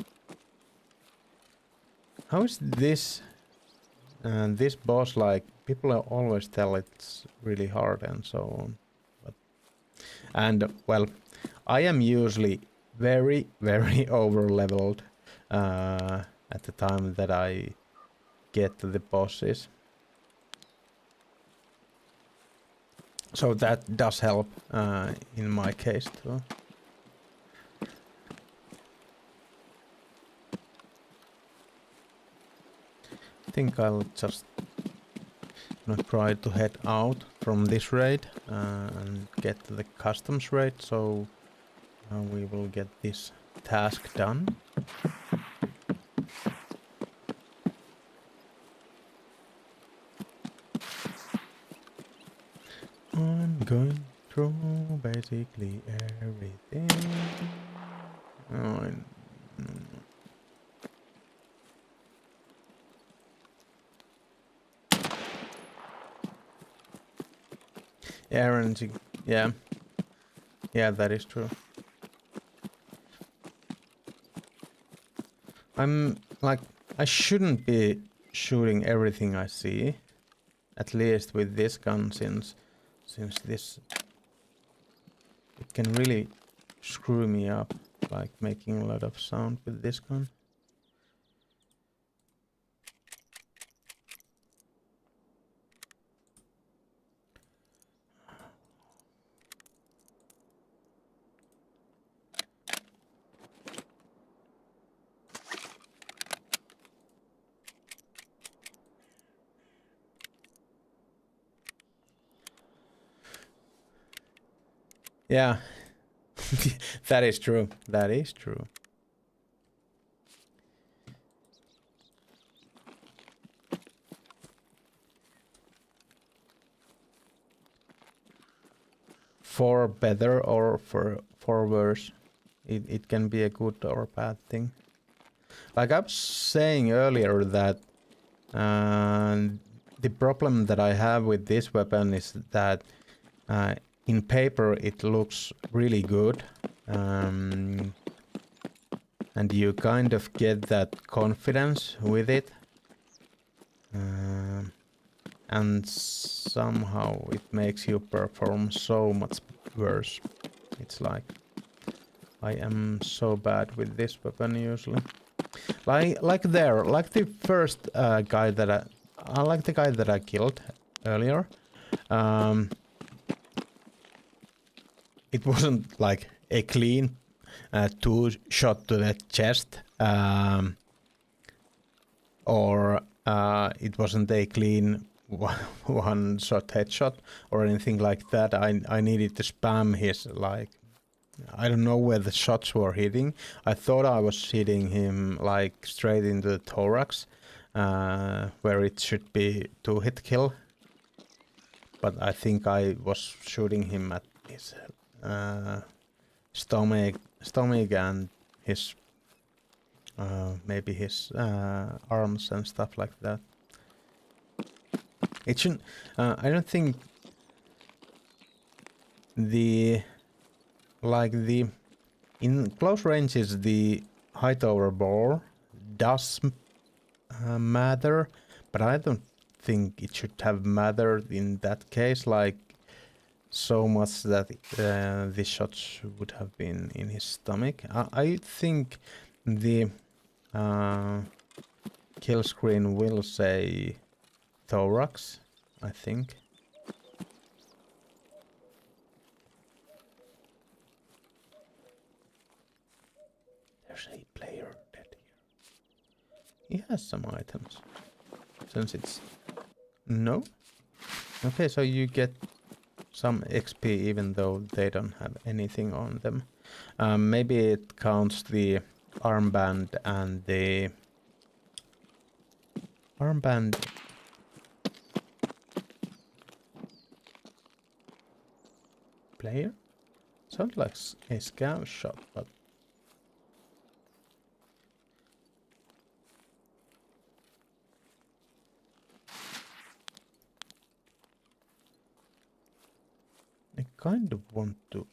this this boss, like, people always tell it's really hard and so on. And well, I am usually very over leveled at the time that I get to the bosses. So that does help in my case too. I think I'll just try to head out from this raid and get to the customs raid, so we will get this task done. I'm going through basically everything. Oh, RNG, yeah. Yeah, that is true. I'm like, I shouldn't be shooting everything I see. At least with this gun, since this, it can really screw me up, like making a lot of sound with this gun. Yeah, that is true. That is true. For better or for worse, it can be a good or bad thing. Like I was saying earlier that the problem that I have with this weapon is that in paper it looks really good, and you kind of get that confidence with it, and somehow it makes you perform so much worse. It's like I am so bad with this weapon usually. Like the first guy that I like the guy that I killed earlier. It wasn't like a clean 2-shot to the chest, or it wasn't a clean 1-shot headshot or anything like that. I needed to spam his, like, I don't know where the shots were hitting. I thought I was hitting him like straight into the thorax, where it should be 2-hit kill. But I think I was shooting him at his stomach and his maybe his arms and stuff like that. It shouldn't. I don't think in close ranges the height over bore does matter, but I don't think it should have mattered in that case, like so much that the shots would have been in his stomach. I think the kill screen will say thorax, I think. There's a player dead here. He has some items. Since it's... No? Okay, so you get some XP even though they don't have anything on them. Maybe it counts the armband and the... Armband... Player? Sounds like a scav shot, but... I kind of want to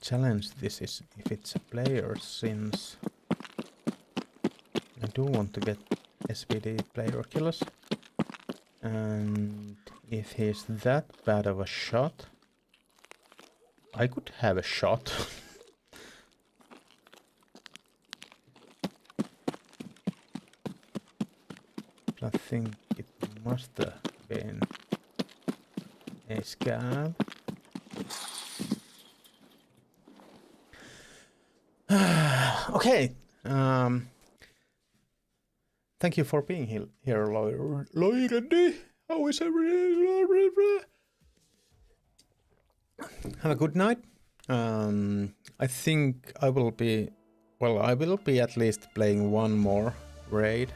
challenge this is if it's a player, since I do want to get SVD player killers. And if he's that bad of a shot, I could have a shot. I think it must have been a scab. Okay. Thank you for being here, Loirandi. How is everything? Have a good night. I think I will be... Well, I will be at least playing one more raid.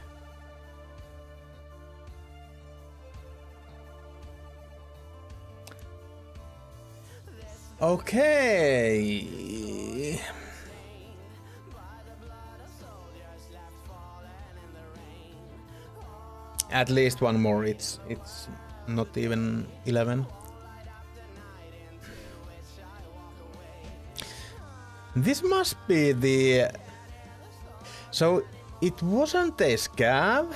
Okay. At least one more. It's not even 11. This must be the... So it wasn't a scav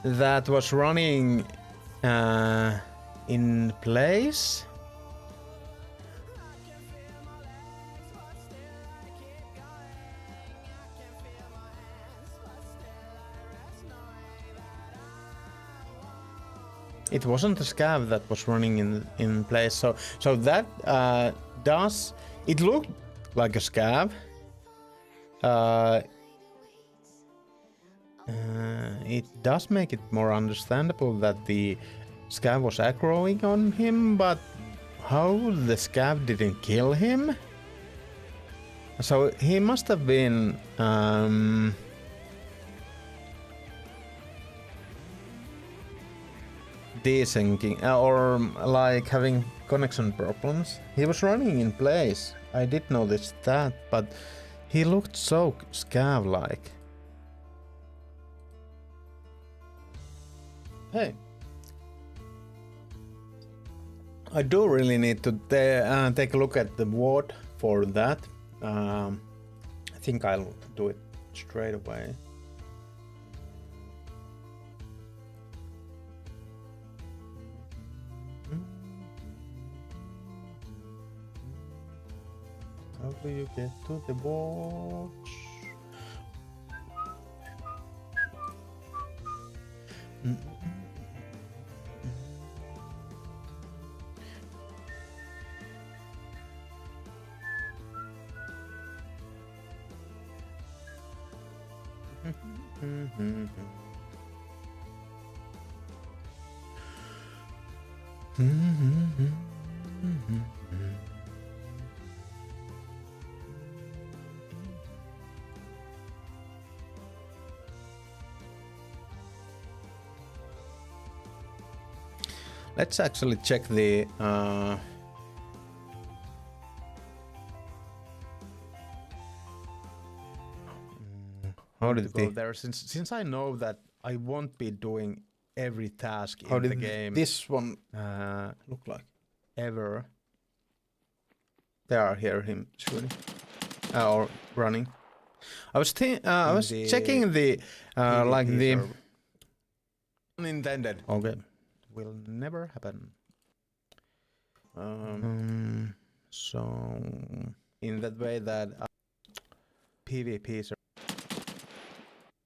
that was running in place. It wasn't a scav that was running in place, so that does... It looked like a scav. It does make it more understandable that the scav was aggroing on him, but how the scav didn't kill him? So he must have been... desyncing or like having connection problems. He was running in place. I did notice that, but he looked so scav-like. Hey, I do really need to take a look at the ward for that. I think I'll do it straight away. How do you get to the box? Let's actually check the how did it go there? Since I know that I won't be doing every task in the game. This one look like ever. There, I hear him shooting or running. I was checking the like the unintended. Okay. Will never happen. So in that way that PvP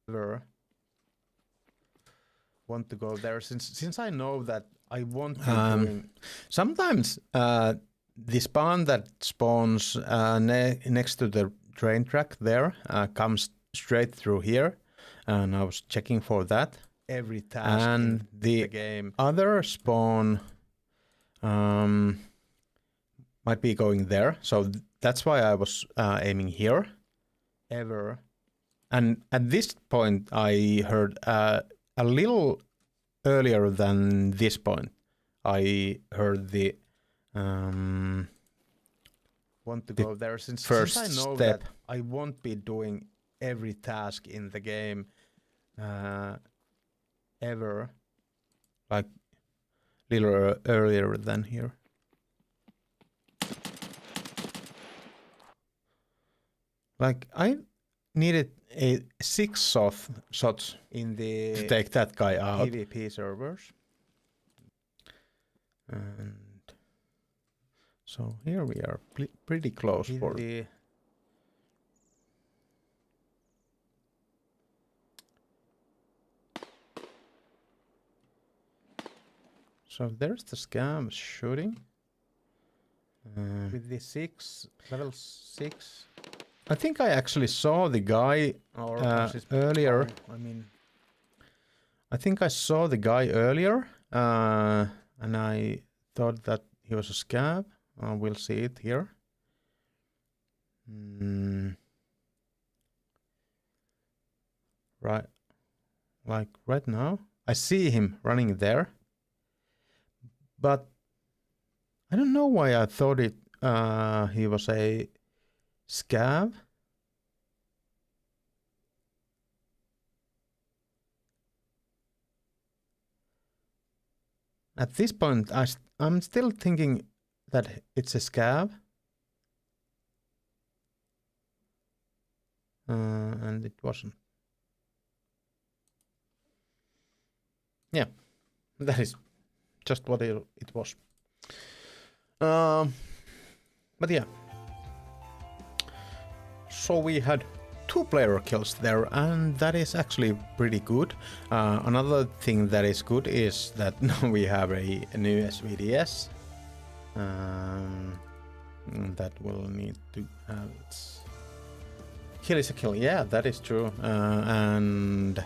server want to go there since I know that I won't be doing sometimes the spawn that spawns next to the train track there comes straight through here, and I was checking for that. Every task and the game. Other spawn might be going there, so that's why I was aiming here. Ever, and at this point I heard a little earlier than this point. I heard the want to go there since I know that I won't be doing every task in the game. Ever, like little earlier than here. Like I needed a 6 shots in the to take that guy out. PvP servers, and so here we are, pretty close for the. So there's the scam shooting with the level 6. I think I actually saw the guy earlier. I mean, I think I saw the guy earlier, and I thought that he was a scab. We'll see it here. Right, like right now, I see him running there. But I don't know why I thought he was a scav. At this point, I'm still thinking that it's a scav. And it wasn't. Yeah, that is just what it was. But yeah. So we had 2 player kills there, and that is actually pretty good. Another thing that is good is that now we have a new SVDS. That will need to have its... Kill is a kill, yeah, that is true. And...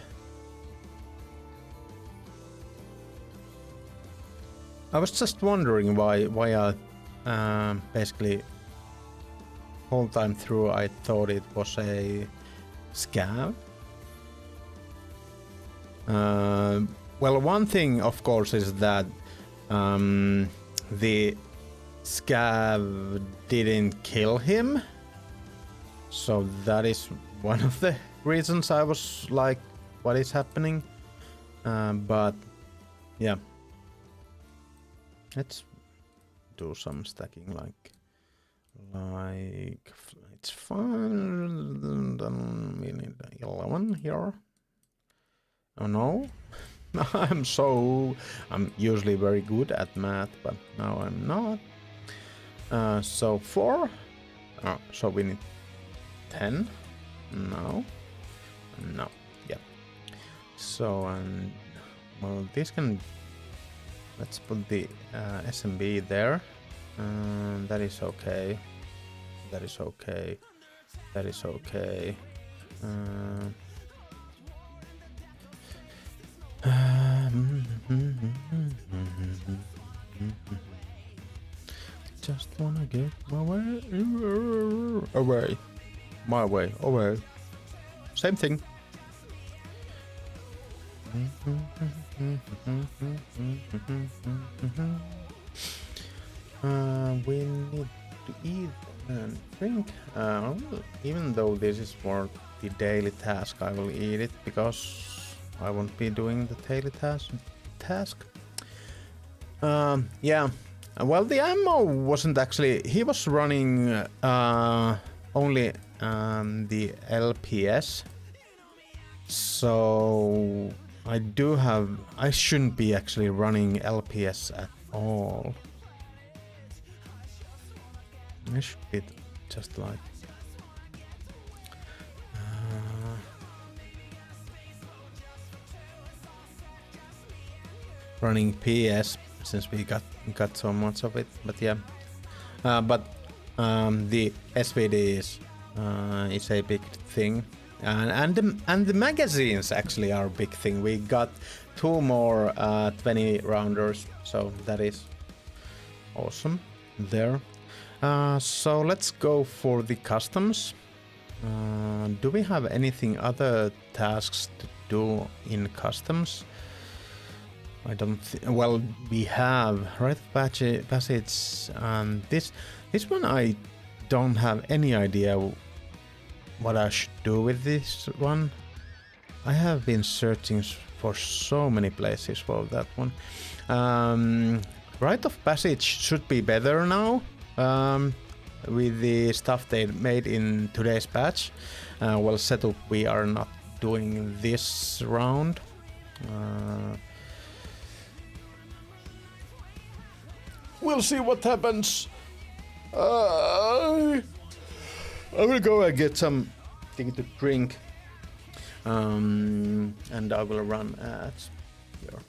I was just wondering why I basically whole time through I thought it was a scam. Well, one thing of course is that the scav didn't kill him, so that is one of the reasons I was like, what is happening? But yeah, let's do some stacking like it's fine. Then we need 11 here. Oh no. I'm usually very good at math, but now I'm not. So 4. So we need 10. No. Yeah. So well, this can... Let's put the SMB there. That is okay. That is okay. That is okay. Just wanna get my way away. My way away. Same thing. We need to eat and drink. Even though this is for the daily task, I will eat it because I won't be doing the daily task. Yeah. Well, the ammo wasn't actually... He was running only the LPS. So I shouldn't be actually running LPS at all. I should be just like... running PS, since we got so much of it, but yeah. But the SVD is a big thing, and the magazines actually are a big thing. We got 2 more 20 rounders, so that is awesome there. So let's go for the customs. Do we have anything other tasks to do in customs? I don't well, we have Rite of Passage, and this one I don't have any idea what I should do with this one. I have been searching for so many places for that one. Rite of Passage should be better now with the stuff they made in today's patch. Well, setup we are not doing this round. We'll see what happens. I will go and get something to drink. And I will run at here.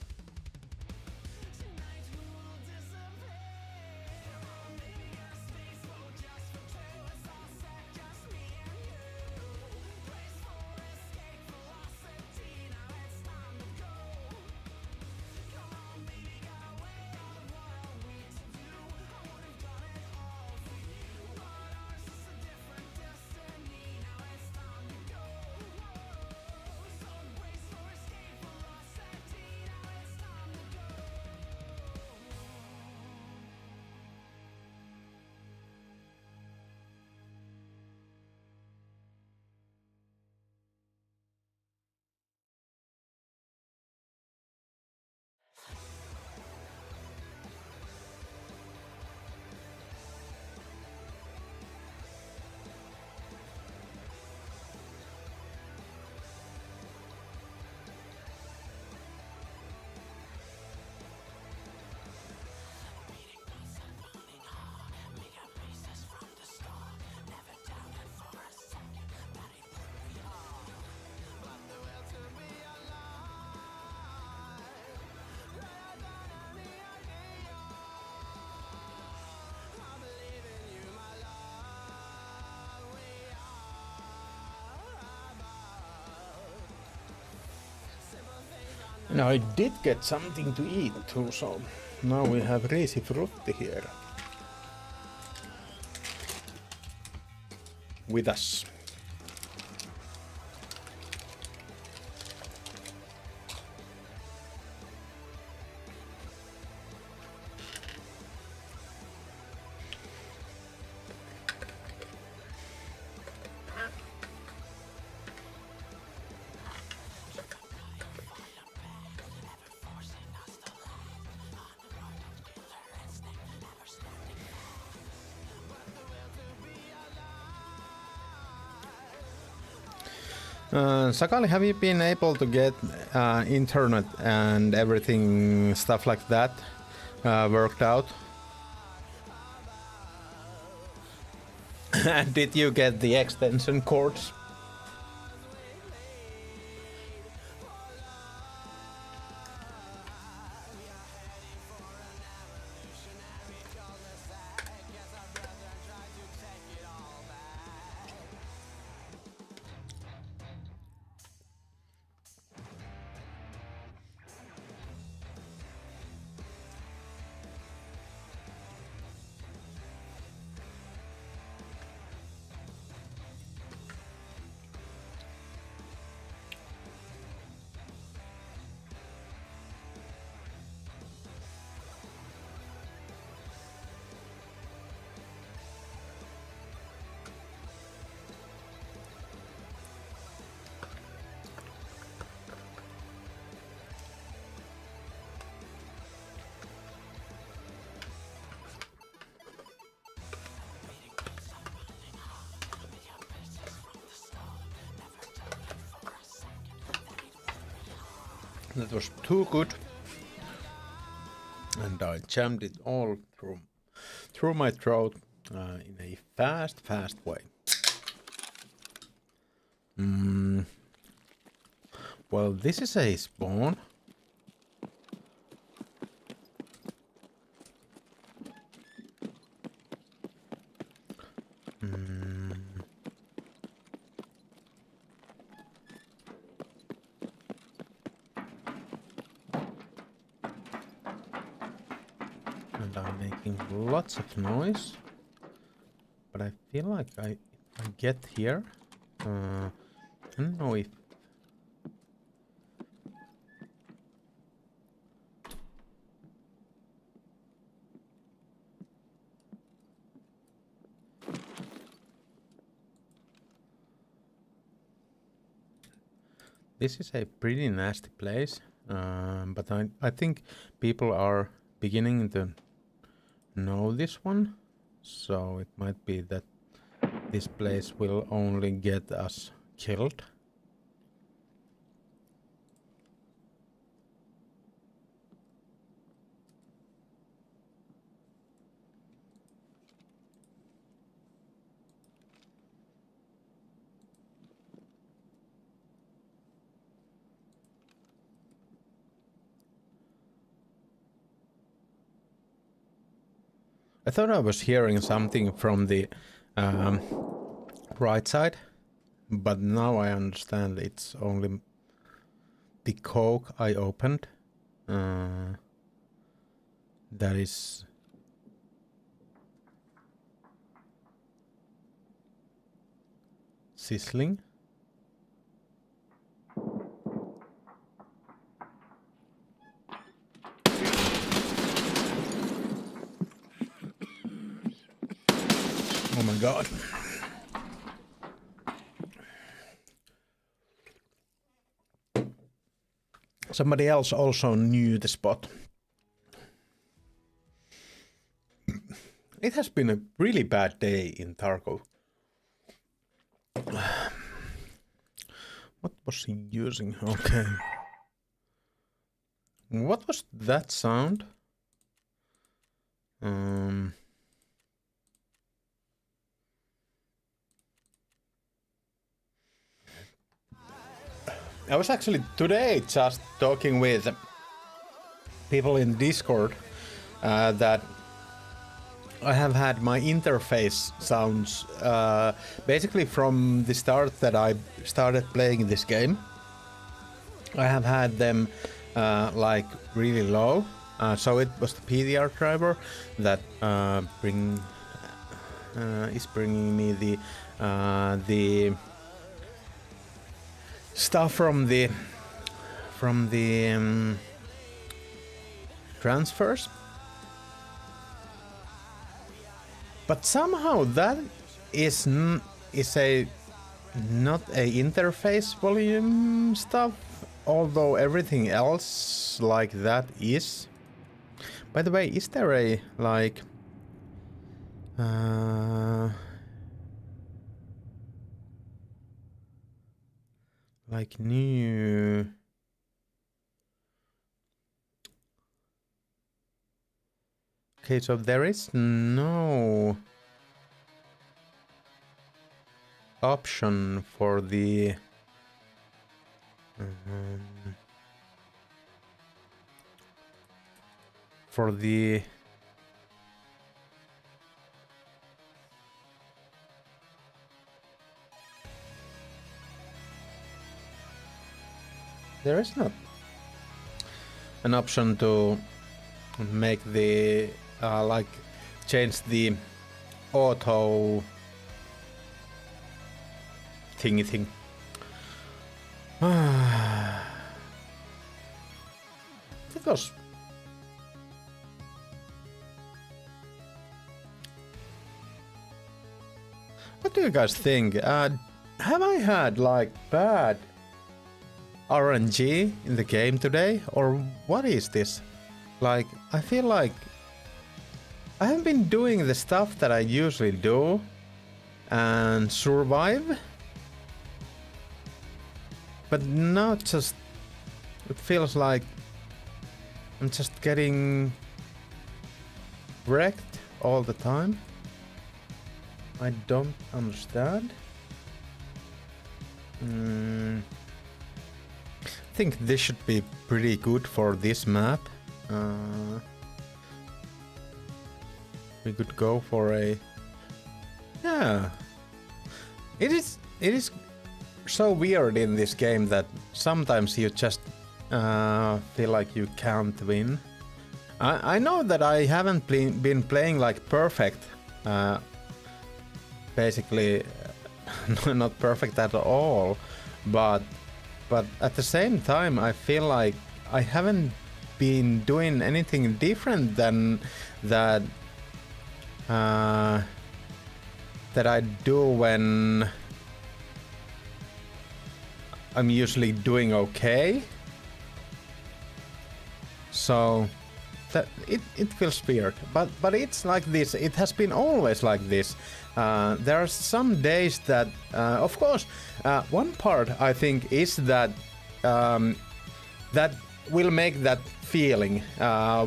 And I did get something to eat too, so now we have risi frutti here with us. Sakali, have you been able to get internet and everything, stuff like that, worked out? And did you get the extension cords? That was too good, and I jammed it all through my throat in a fast way. Well, this is a spawn. And I'm making lots of noise, but I feel like I get here. I don't know if this is a pretty nasty place, but I think people are beginning to know this one, so it might be that this place will only get us killed. I thought I was hearing something from the right side, but now I understand it's only the coke I opened that is sizzling. Oh my god. Somebody else also knew the spot. It has been a really bad day in Tarkov. What was he using? Okay. What was that sound? I was actually today just talking with people in Discord that I have had my interface sounds basically from the start that I started playing this game. I have had them like really low. So it was the PDR driver that is bringing me the stuff from the transfers. But somehow that is a not a interface volume stuff, although everything else like that is. By the way, is there a like new okay, so there is no option for the there is not an option to make the like change the auto thingy thing. Because what do you guys think? Have I had like bad RNG in the game today, or what is this? Like, I feel like I haven't been doing the stuff that I usually do and survive, but now just it feels like I'm just getting wrecked all the time. I don't understand. I think this should be pretty good for this map. We could go for a yeah. It is so weird in this game that sometimes you just feel like you can't win. I know that I haven't been playing like perfect. Basically, not perfect at all, but at the same time, I feel like I haven't been doing anything different than that that I do when I'm usually doing okay. So that it feels weird, but it's like this. It has been always like this. There are some days that, of course, one part I think is that that will make that feeling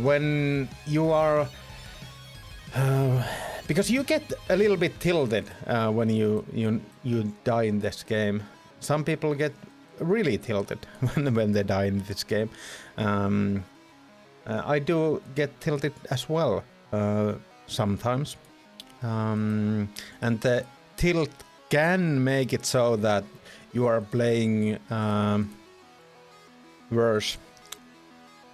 when you are, because you get a little bit tilted when you die in this game. Some people get really tilted when they die in this game. I do get tilted as well sometimes. And the tilt can make it so that you are playing worse.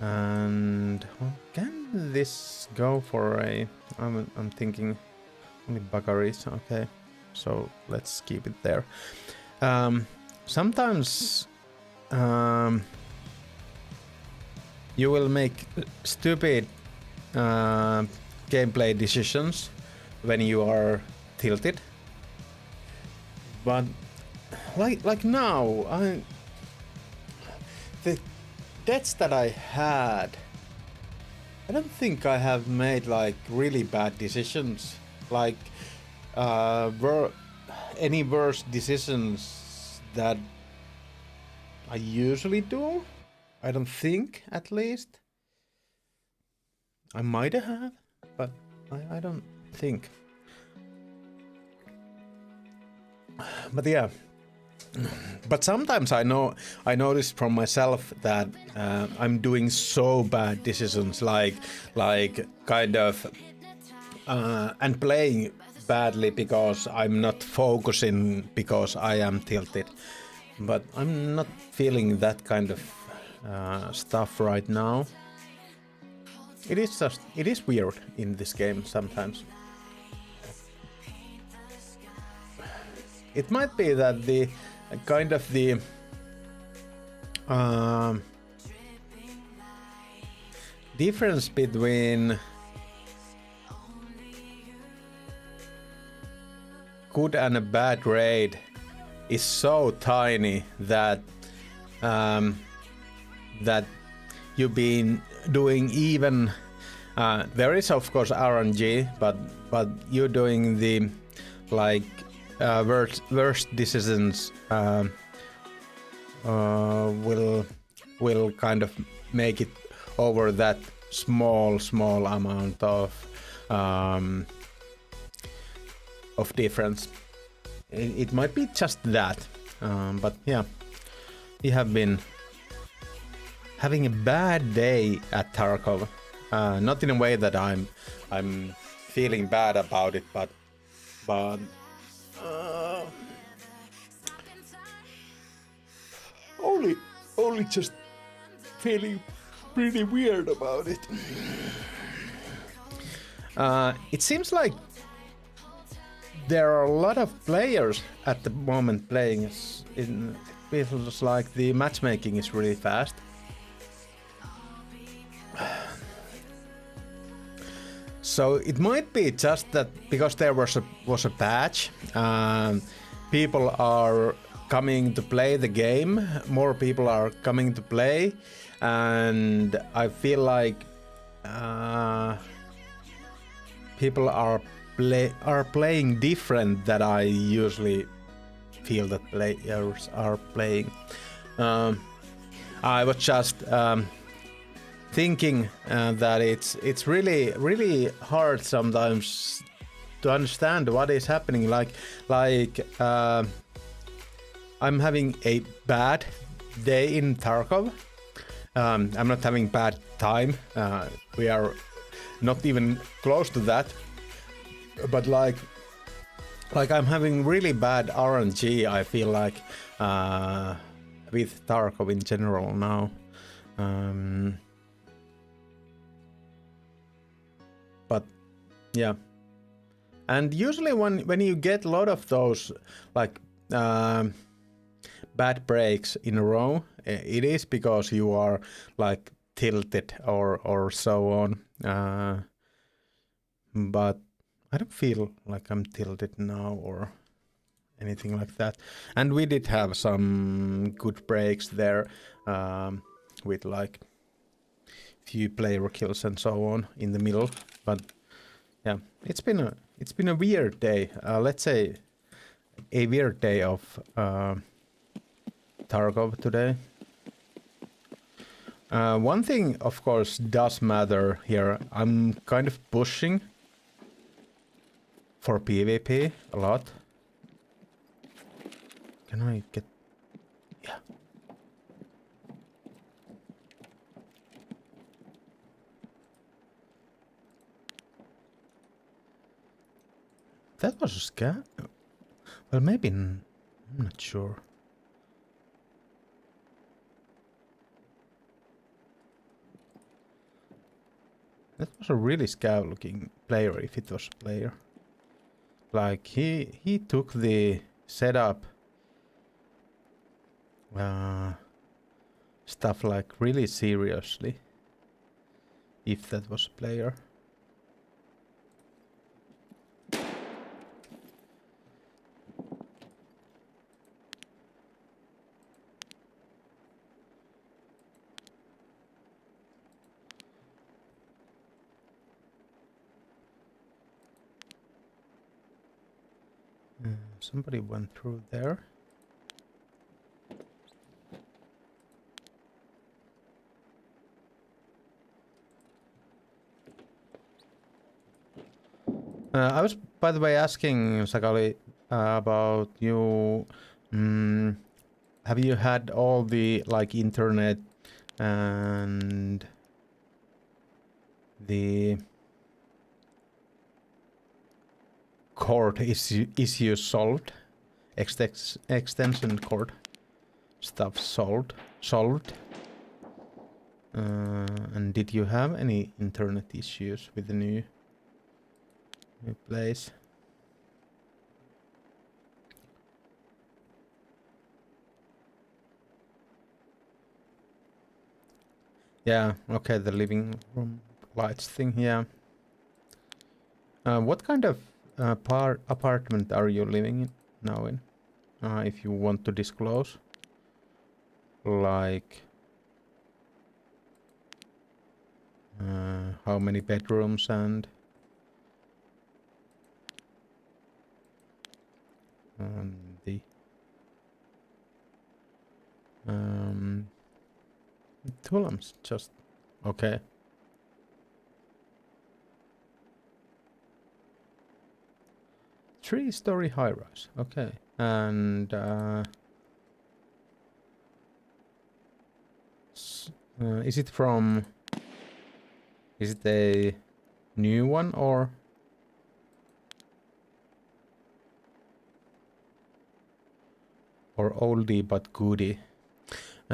And can this go for a? I'm thinking only buggeries. Okay, so let's keep it there. Sometimes you will make stupid gameplay decisions when you are tilted, but like now, the deaths that I had, I don't think I have made like really bad decisions, like any worse decisions that I usually do. I don't think, at least. I might have, but I don't think. But yeah. But sometimes I notice from myself that I'm doing so bad decisions, like kind of, and playing badly because I'm not focusing because I am tilted. But I'm not feeling that kind of stuff right now. It is weird in this game sometimes. It might be that the kind of the difference between good and a bad raid is so tiny that that you've been doing even there is of course RNG, but you're doing the like worst decisions will kind of make it over that small amount of difference. It might be just that, but yeah, we have been having a bad day at Tarkov. Not in a way that I'm feeling bad about it, but only just feeling pretty weird about it. It seems like there are a lot of players at the moment playing. It feels like the matchmaking is really fast. So it might be just that because there was a patch, people are coming to play the game. More people are coming to play, and I feel like people are playing different than I usually feel that players are playing. I was just thinking that it's really hard sometimes to understand what is happening. Like I'm having a bad day in Tarkov. I'm not having bad time. We are not even close to that. But like I'm having really bad RNG, I feel like, with Tarkov in general now. But yeah, and usually when you get a lot of those like bad breaks in a row, it is because you are like tilted or so on. But I don't feel like I'm tilted now or anything like that. And we did have some good breaks there, with like few player kills and so on in the middle. But yeah, it's been a weird day. Let's say a weird day of Tarkov today. One thing, of course, does matter here. I'm kind of pushing for PvP a lot. Can I get... Yeah. That was a scam? Well, maybe... I'm not sure. That was a really scav looking player, if it was a player. Like, he took the setup stuff like really seriously. If that was a player. Somebody went through there. I was, by the way, asking Sakali about you. Have you had all the like internet and the cord issues solved? Extension cord stuff solved? And did you have any internet issues with the new place? Yeah, okay, the living room lights thing, yeah. What kind of apartment are you living in now in? If you want to disclose. Like... how many bedrooms and... the... Tulums, just... Okay. Three-story high-rise, okay. And... is it from... Is it a new one or... Or oldie but goodie?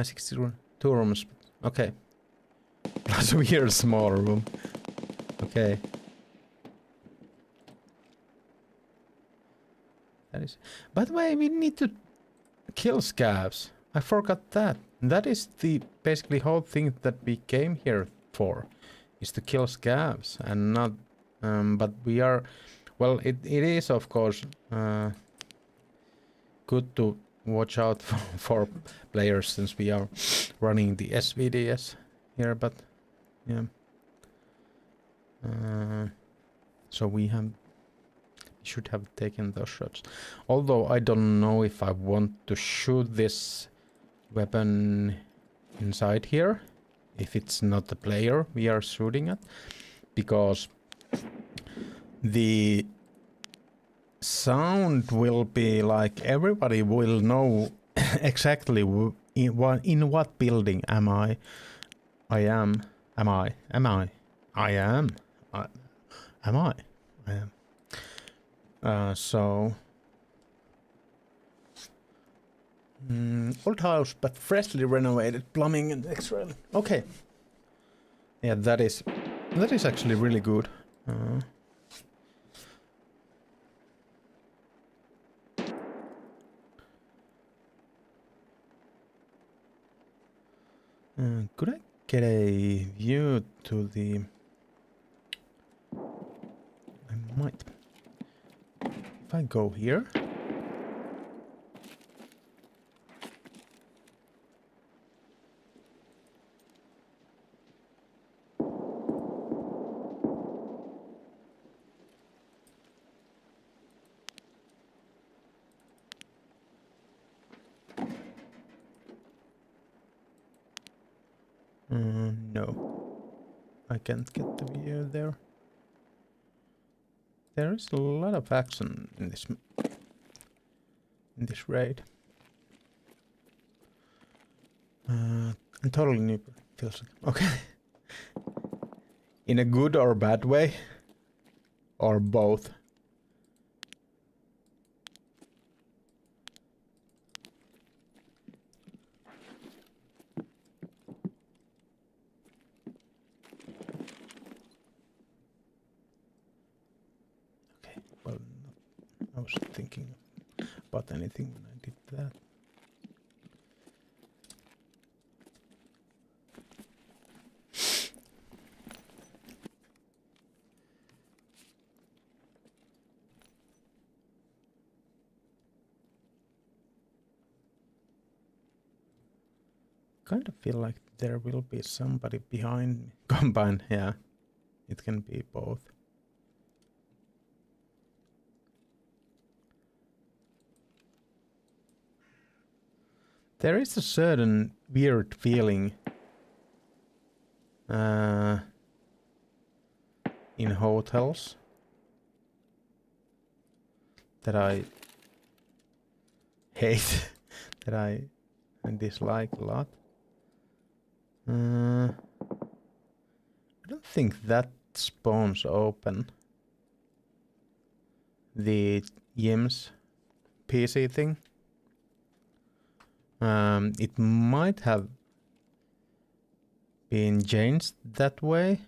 62 rooms, okay. Plus weird small room. Okay. That is... By the way, we need to kill scabs. I forgot that. That is the basically whole thing that we came here for. Is to kill scabs and not... but we are... Well, it is of course good to watch out for players since we are running the SVDS here, but yeah. So we should have taken those shots. Although I don't know if I want to shoot this weapon inside here, if it's not the player we are shooting at, because the sound will be like everybody will know exactly in what building am I. So old house but freshly renovated, plumbing and X-ray. Okay. Yeah, that is actually really good. Could I get a view to the... I might. If I go here... no. I can't get the view there. There is a lot of action in this raid. And totally new feels okay. In a good or bad way? Or both? I was thinking about anything when I did that. Kind of feel like there will be somebody behind me. Combine, yeah. It can be both. There is a certain weird feeling in hotels that I hate, that I dislike a lot. I don't think that spawns open the Yims PC thing. It might have been changed that way.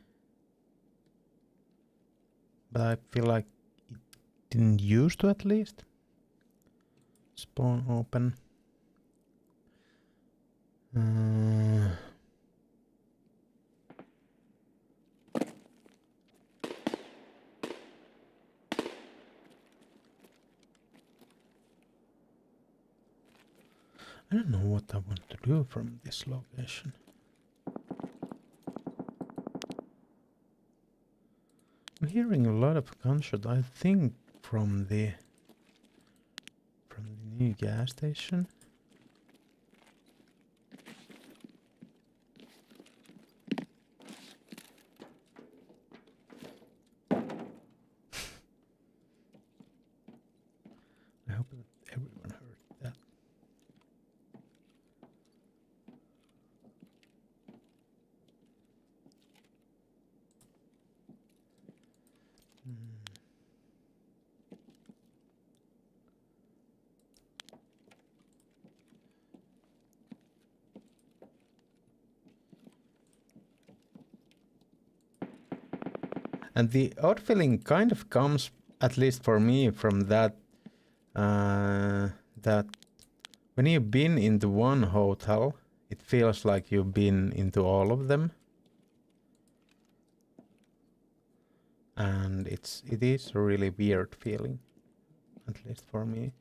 But I feel like it didn't used to, at least. Spawn open. I don't know what I want to do from this location. I'm hearing a lot of gunshot, I think, from the new gas station. I hope that everyone heard that. And the odd feeling kind of comes, at least for me, from that that when you've been into one hotel, it feels like you've been into all of them. And it is a really weird feeling, at least for me.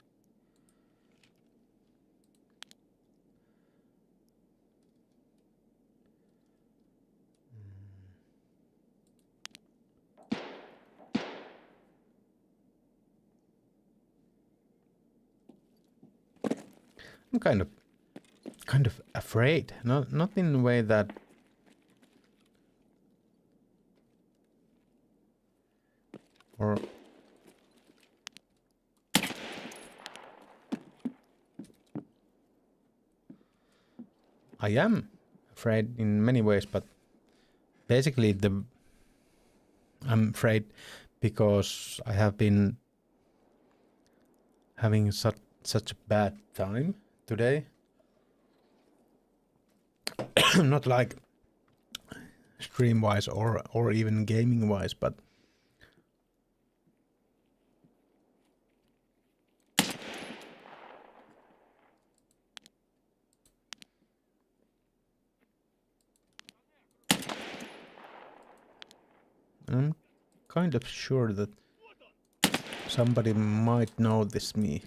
I'm kind of afraid. Not in a way that or I am afraid in many ways, but basically I'm afraid because I have been having such a bad time today. Not like stream wise or even gaming wise, but I'm kind of sure that somebody might notice me.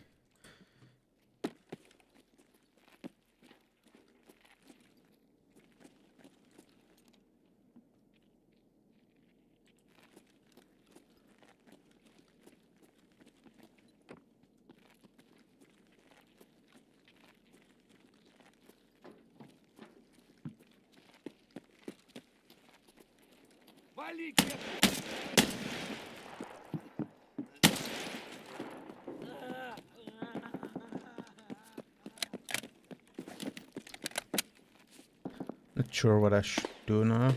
Not sure what I should do now.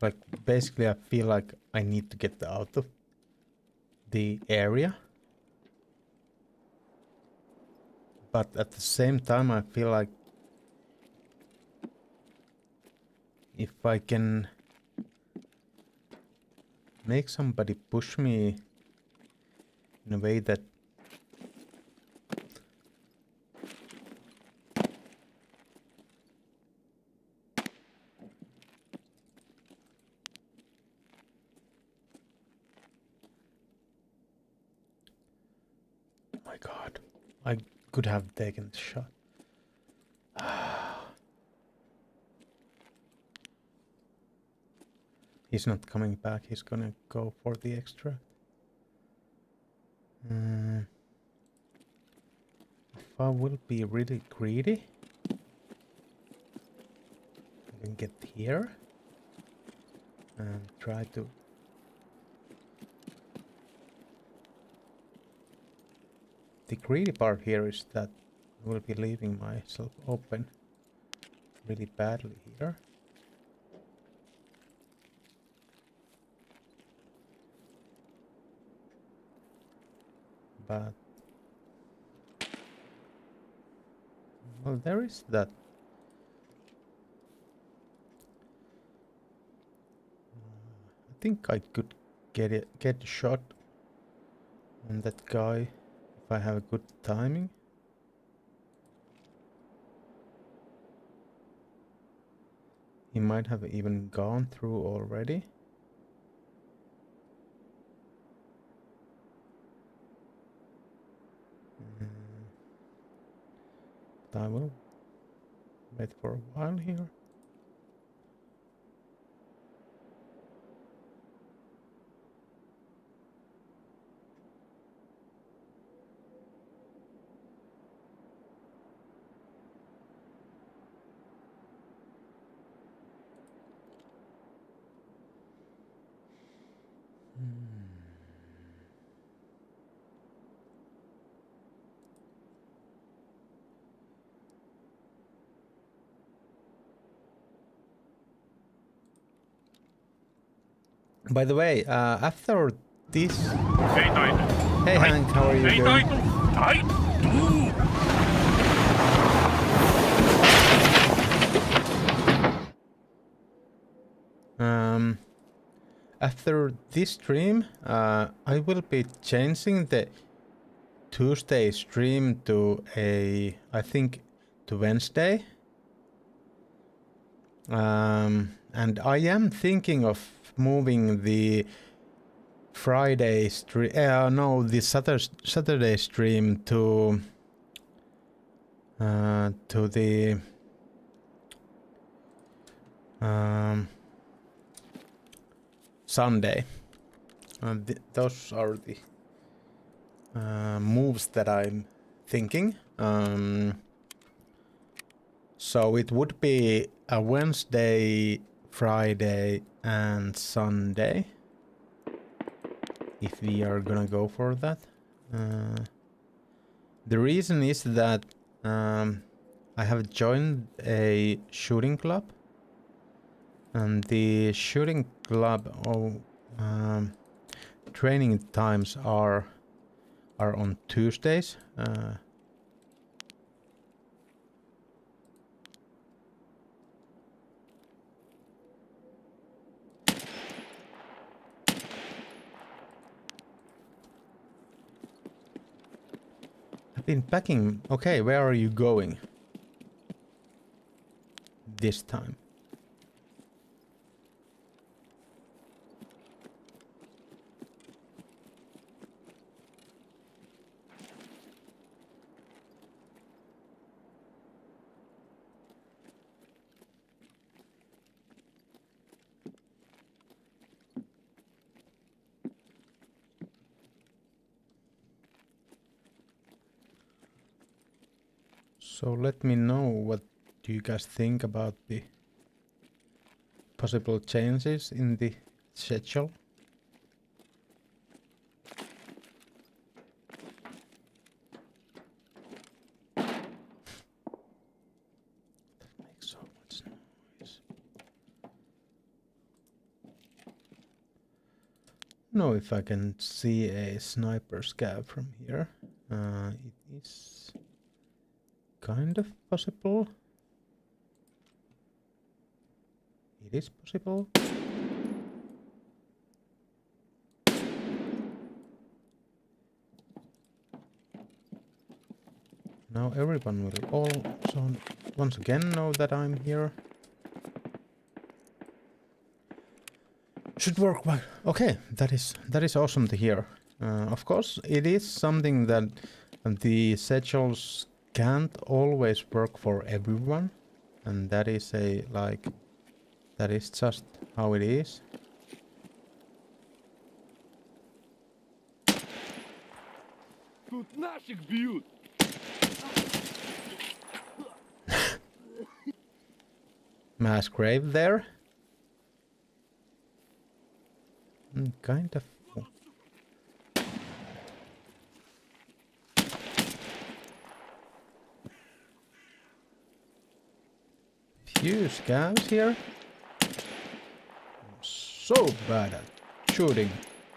Like, basically I feel like I need to get out of the area. But at the same time I feel like if I can make somebody push me in a way that my god, I could have taken the shot. He's not coming back, he's gonna go for the extract. If I will be really greedy, I can get here and try to the greedy part here is that I will be leaving myself open really badly here. But well, there is that think I could get a shot on that guy if I have good timing. He might have even gone through already. But I will wait for a while here. By the way, after this... Hei Taitu! Hey Hank, how are you Hei doing? Taitu! Taitu! After this stream, I will be changing the Tuesday stream to I think to Wednesday. And I am thinking of moving the Friday stream, no, the Saturday stream to the Sunday. Those are the moves that I'm thinking. So it would be a Wednesday, Friday, and Sunday. If we are gonna go for that. The reason is that I have joined a shooting club. And the shooting club training times are on Tuesdays. I've been packing. Okay, where are you going this time? So let me know what do you guys think about the possible changes in the schedule. That makes so much noise. Know if I can see a sniper scav from here. It is kind of possible. It is possible. Now everyone will also once again know that I'm here. Should work well. Okay, that is awesome to hear. Of course, it is something that the schedules can't always work for everyone, and that is that is just how it is. Тут наших бьют. Mass grave there. Kind of. Few scavs here. I'm so bad at shooting.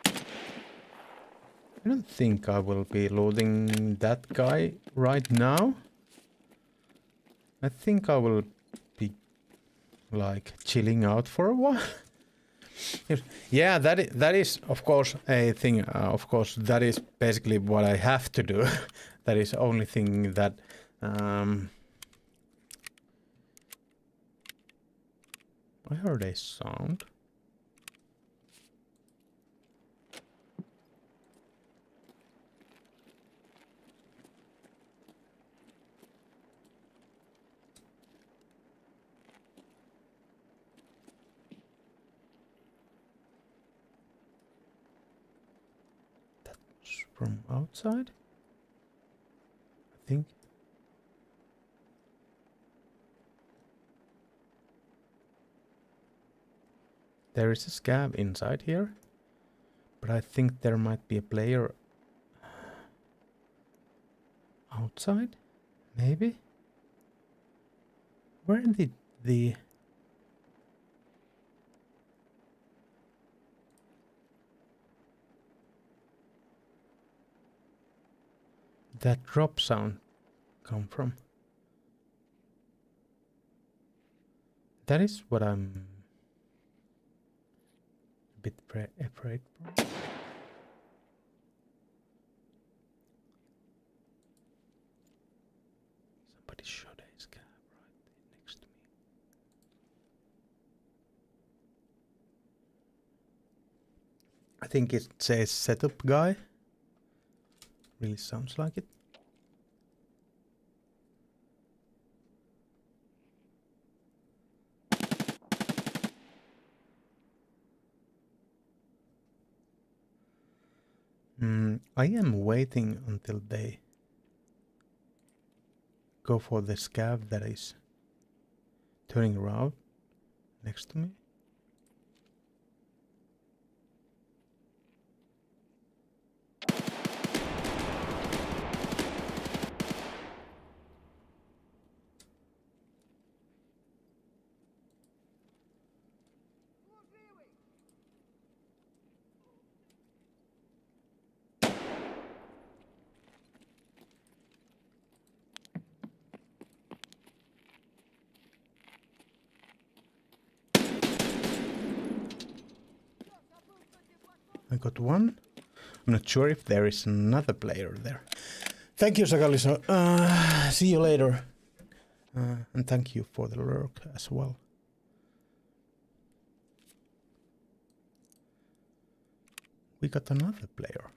I don't think I will be loading that guy right now. I think I will be like chilling out for a while. Yeah, that is of course a thing. Of course, that is basically what I have to do. That is the only thing that. I heard a sound. From outside, I think. There is a scab inside here, but I think there might be a player outside, maybe. Where did the that drop sound come from? That is what I'm a bit afraid for. Somebody shot a scab right next to me. I think it's a setup guy. Really sounds like it. I am waiting until they go for the scab that is turning around next to me. I got one. I'm not sure if there is another player there. Thank you, Sakaliso. See you later. And thank you for the lurk as well. We got another player.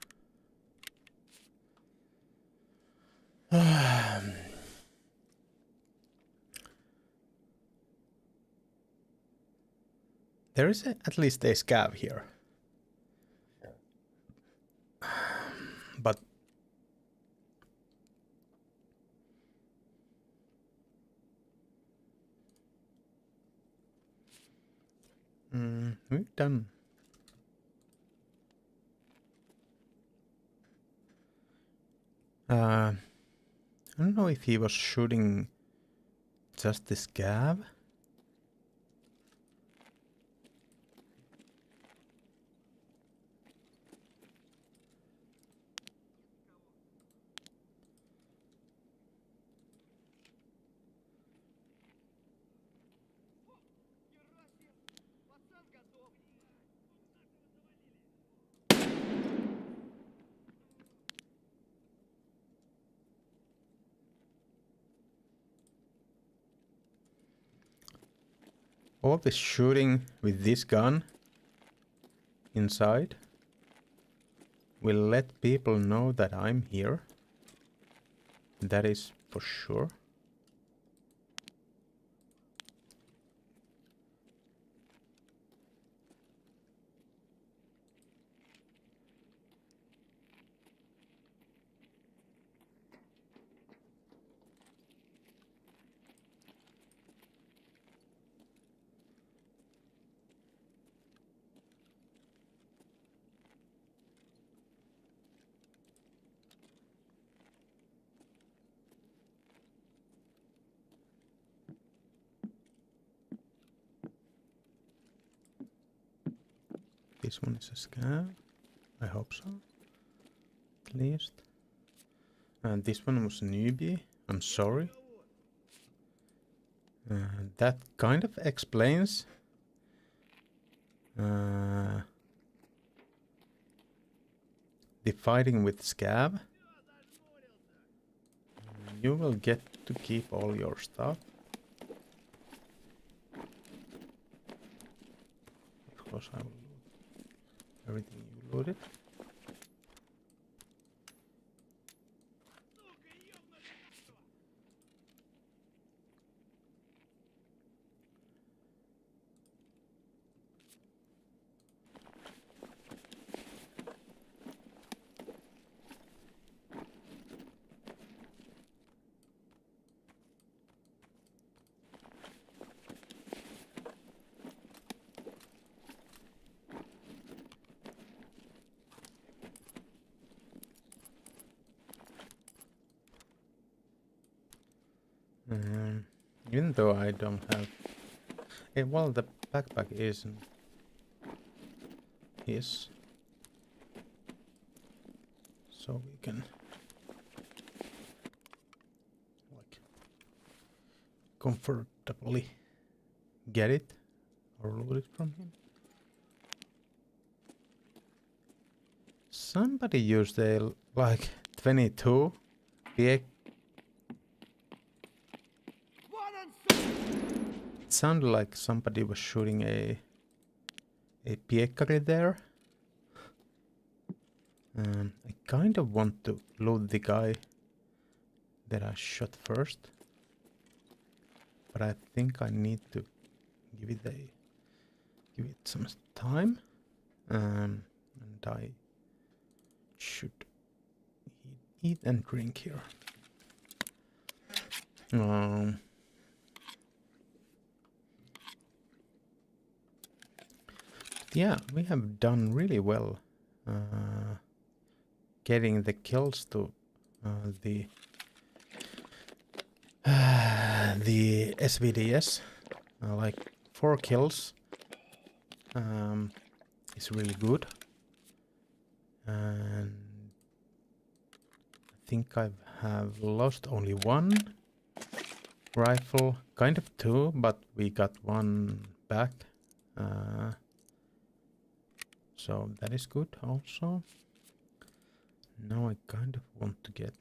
There is at least a scab here. But we're done. I don't know if he was shooting just the scab. All this shooting with this gun inside will let people know that I'm here. That is for sure. This one is a scab. I hope so. At least. And this one was a newbie. I'm sorry. That kind of explains The fighting with Scab. You will get to keep all your stuff. Of course I will loot everything you looted. Even though I don't have... well, the backpack isn't his. So we can... like... comfortably get it or loot it from him. Somebody used a like 22 PX. It sounded like somebody was shooting a piekkari there. I kind of want to loot the guy that I shot first, but I think I need to give it some time, and I should eat and drink here. Yeah, we have done really well getting the kills to the SVDS. Like 4 kills is really good, and I think I have lost only 1 rifle, kind of 2, but we got 1 back. So that is good also. Now I kind of want to get...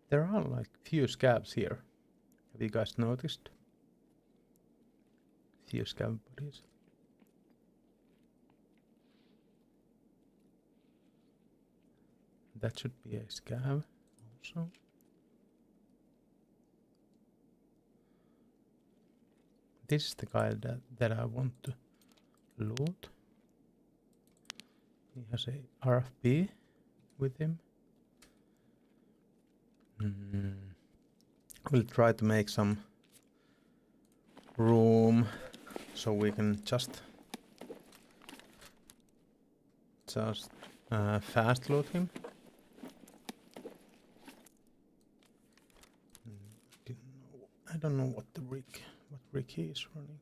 There are like few scabs here. Have you guys noticed? Few scab bodies. That should be a scab also. This is the guy that I want to loot. He has a RFB with him. We'll try to make some room so we can just fast loot him. I don't know what rig he is running.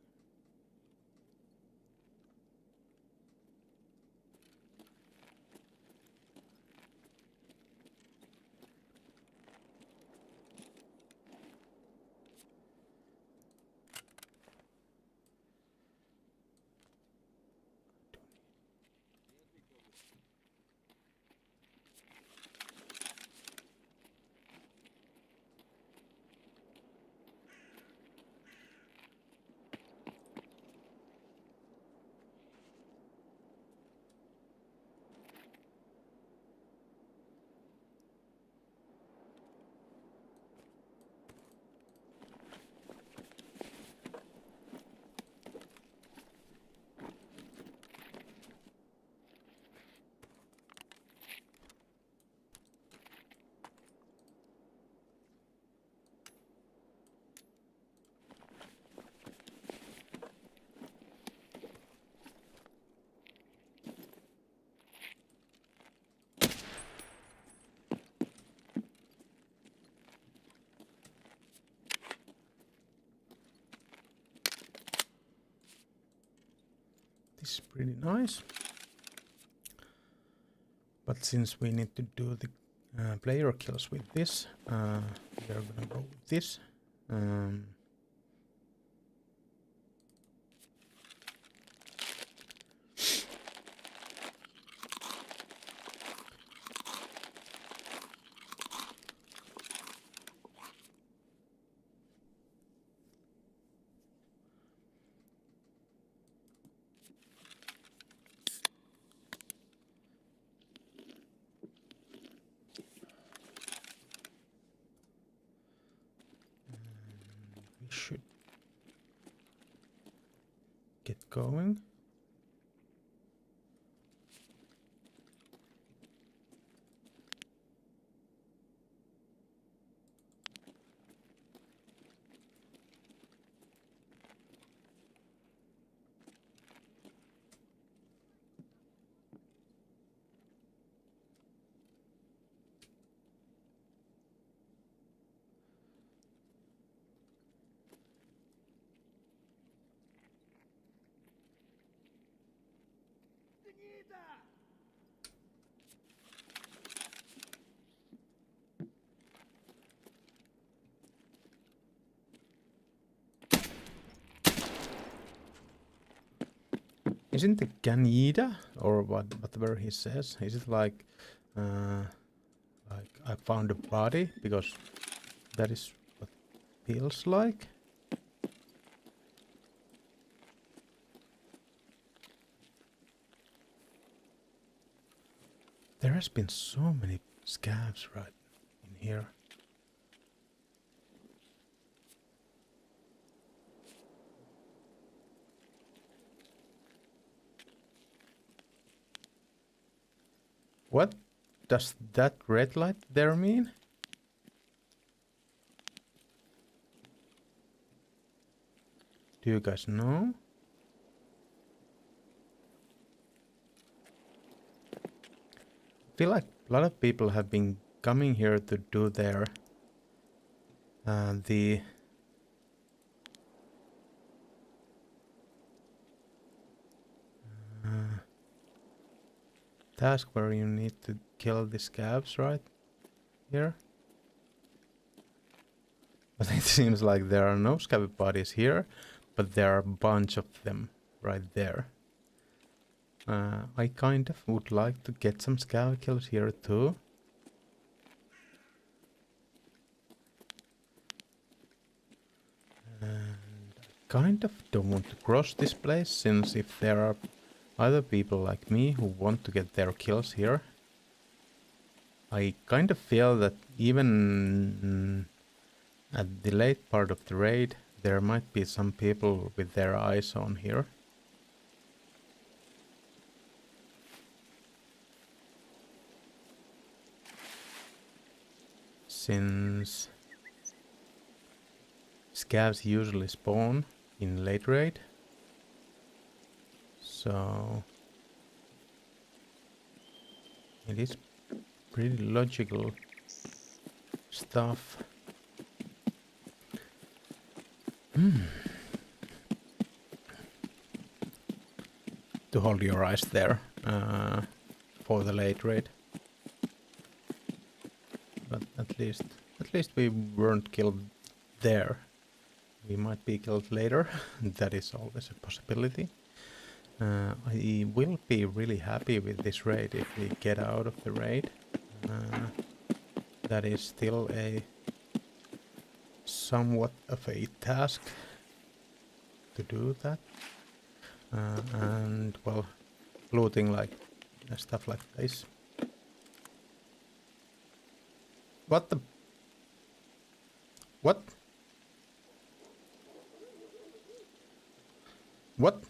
is pretty nice. But since we need to do the player kills with this, we are gonna go with this. We should get going. Isn't the Ganida or whatever he says? Is it like I found a body because that is what it feels like? There has been so many scavs right in here. What does that red light there mean? Do you guys know? I feel like a lot of people have been coming here to do their the task where you need to kill the scabs, right? Here. But it seems like there are no scab bodies here, but there are a bunch of them right there. I kind of would like to get some scab kills here too. And I kind of don't want to cross this place, since if there are other people like me who want to get their kills here, I kind of feel that even at the late part of the raid, there might be some people with their eyes on here. Since scavs usually spawn in late raid. So it is pretty logical stuff. To hold your eyes there for the late raid. But at least we weren't killed there. We might be killed later. That is always a possibility. I will be really happy with this raid if we get out of the raid. That is still a somewhat of a task to do that. And well, looting like stuff like this. What the? What? What?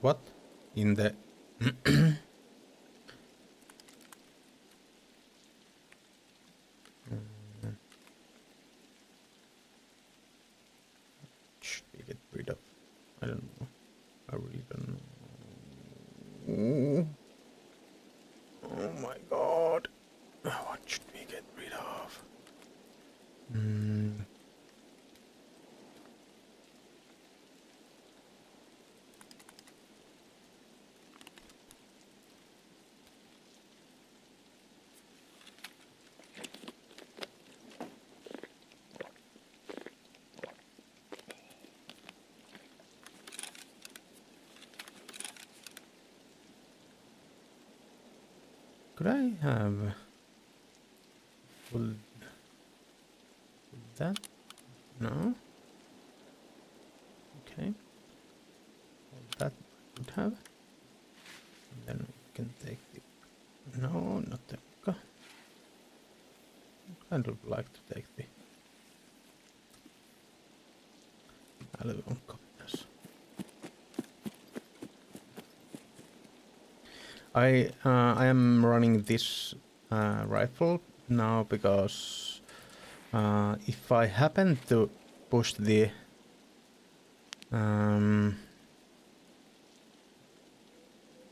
What? In the... Should we get rid of... I don't know. I really don't know. Oh my god. Could I have would that? No. Okay. Well, that would have. And then we can take the. No, not the. I would like to take the. Yes. I am running this rifle now because if I happen to push the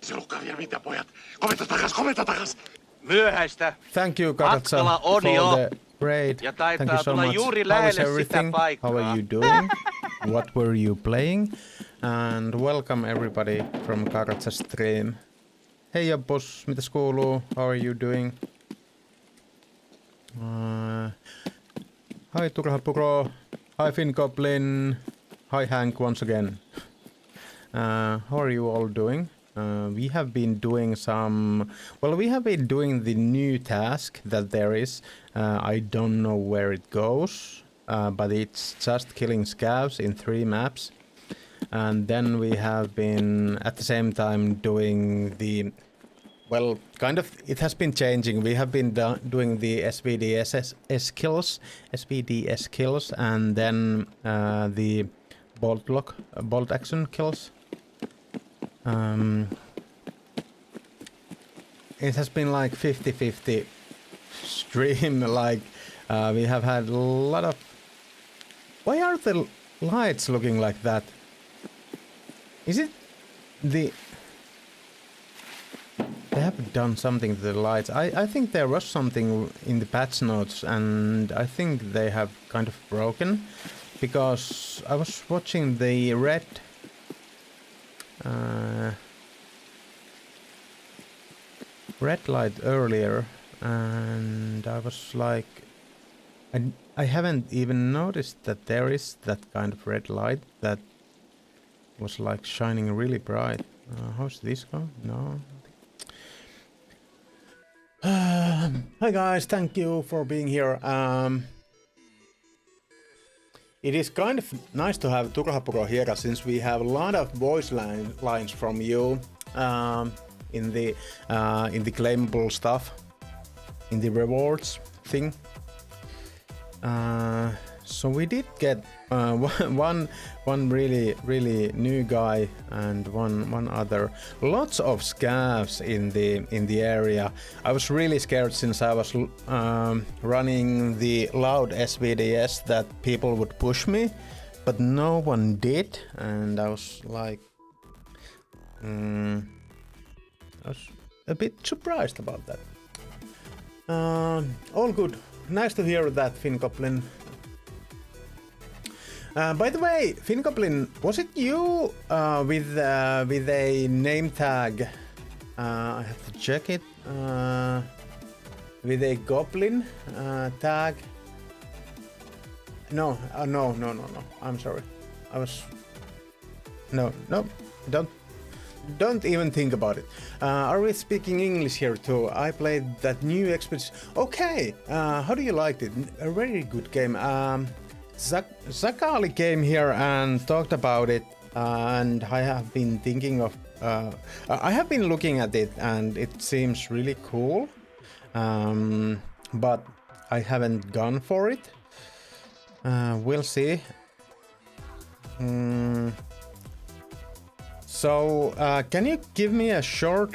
Se lukkaa vielä mitä, pojat. Komenta takas! Myöhäistä. Thank you, Karatsa, Matkalla on for jo. the raid. Ja Thank you taitaa so tulla much. juuri How is lähelle sitä everything? paikkaa. How are you doing? What were you playing? And welcome everybody from Karatsa stream. Hei Jabbos, mitäs kuuluu? How are you doing? Hi Turhapuro. Hi Finn Goblin. Hi Hank once again. How are you all doing? We have been doing we have been doing the new task that there is. I don't know where it goes, but it's just killing scavs in 3 maps. And then we have been at the same time doing the, well, kind of, it has been changing. We have been doing the SVDS kills, and then the bolt action kills. It has been like 50-50 stream, like we have had a lot of... Why are the lights looking like that? Is it the... They have done something to the lights. I think there was something in the patch notes, and I think they have kind of broken, because I was watching the red light earlier, and I was like, I haven't even noticed that there is that kind of red light that was like shining really bright. How's this going? No. Hi guys, thank you for being here. It is kind of nice to have Turhapuro here, since we have a lot of voice lines from you in the claimable stuff, in the rewards thing. So we did get one really new guy and one other. Lots of scavs in the area. I was really scared, since I was running the loud SVDS, that people would push me, but no one did, and I was like, I was a bit surprised about that. All good. Nice to hear that, Finn Goblin. By the way, Finn Goblin, was it you with a name tag? I have to check it. With a goblin tag? No, no. I'm sorry. I was. No. Don't even think about it. Are we speaking English here too? I played that new expedition. Okay, how do you like it? A very good game. Zakali came here and talked about it, and I have been thinking of. I have been looking at it, and it seems really cool. But I haven't gone for it. We'll see. So, can you give me a short,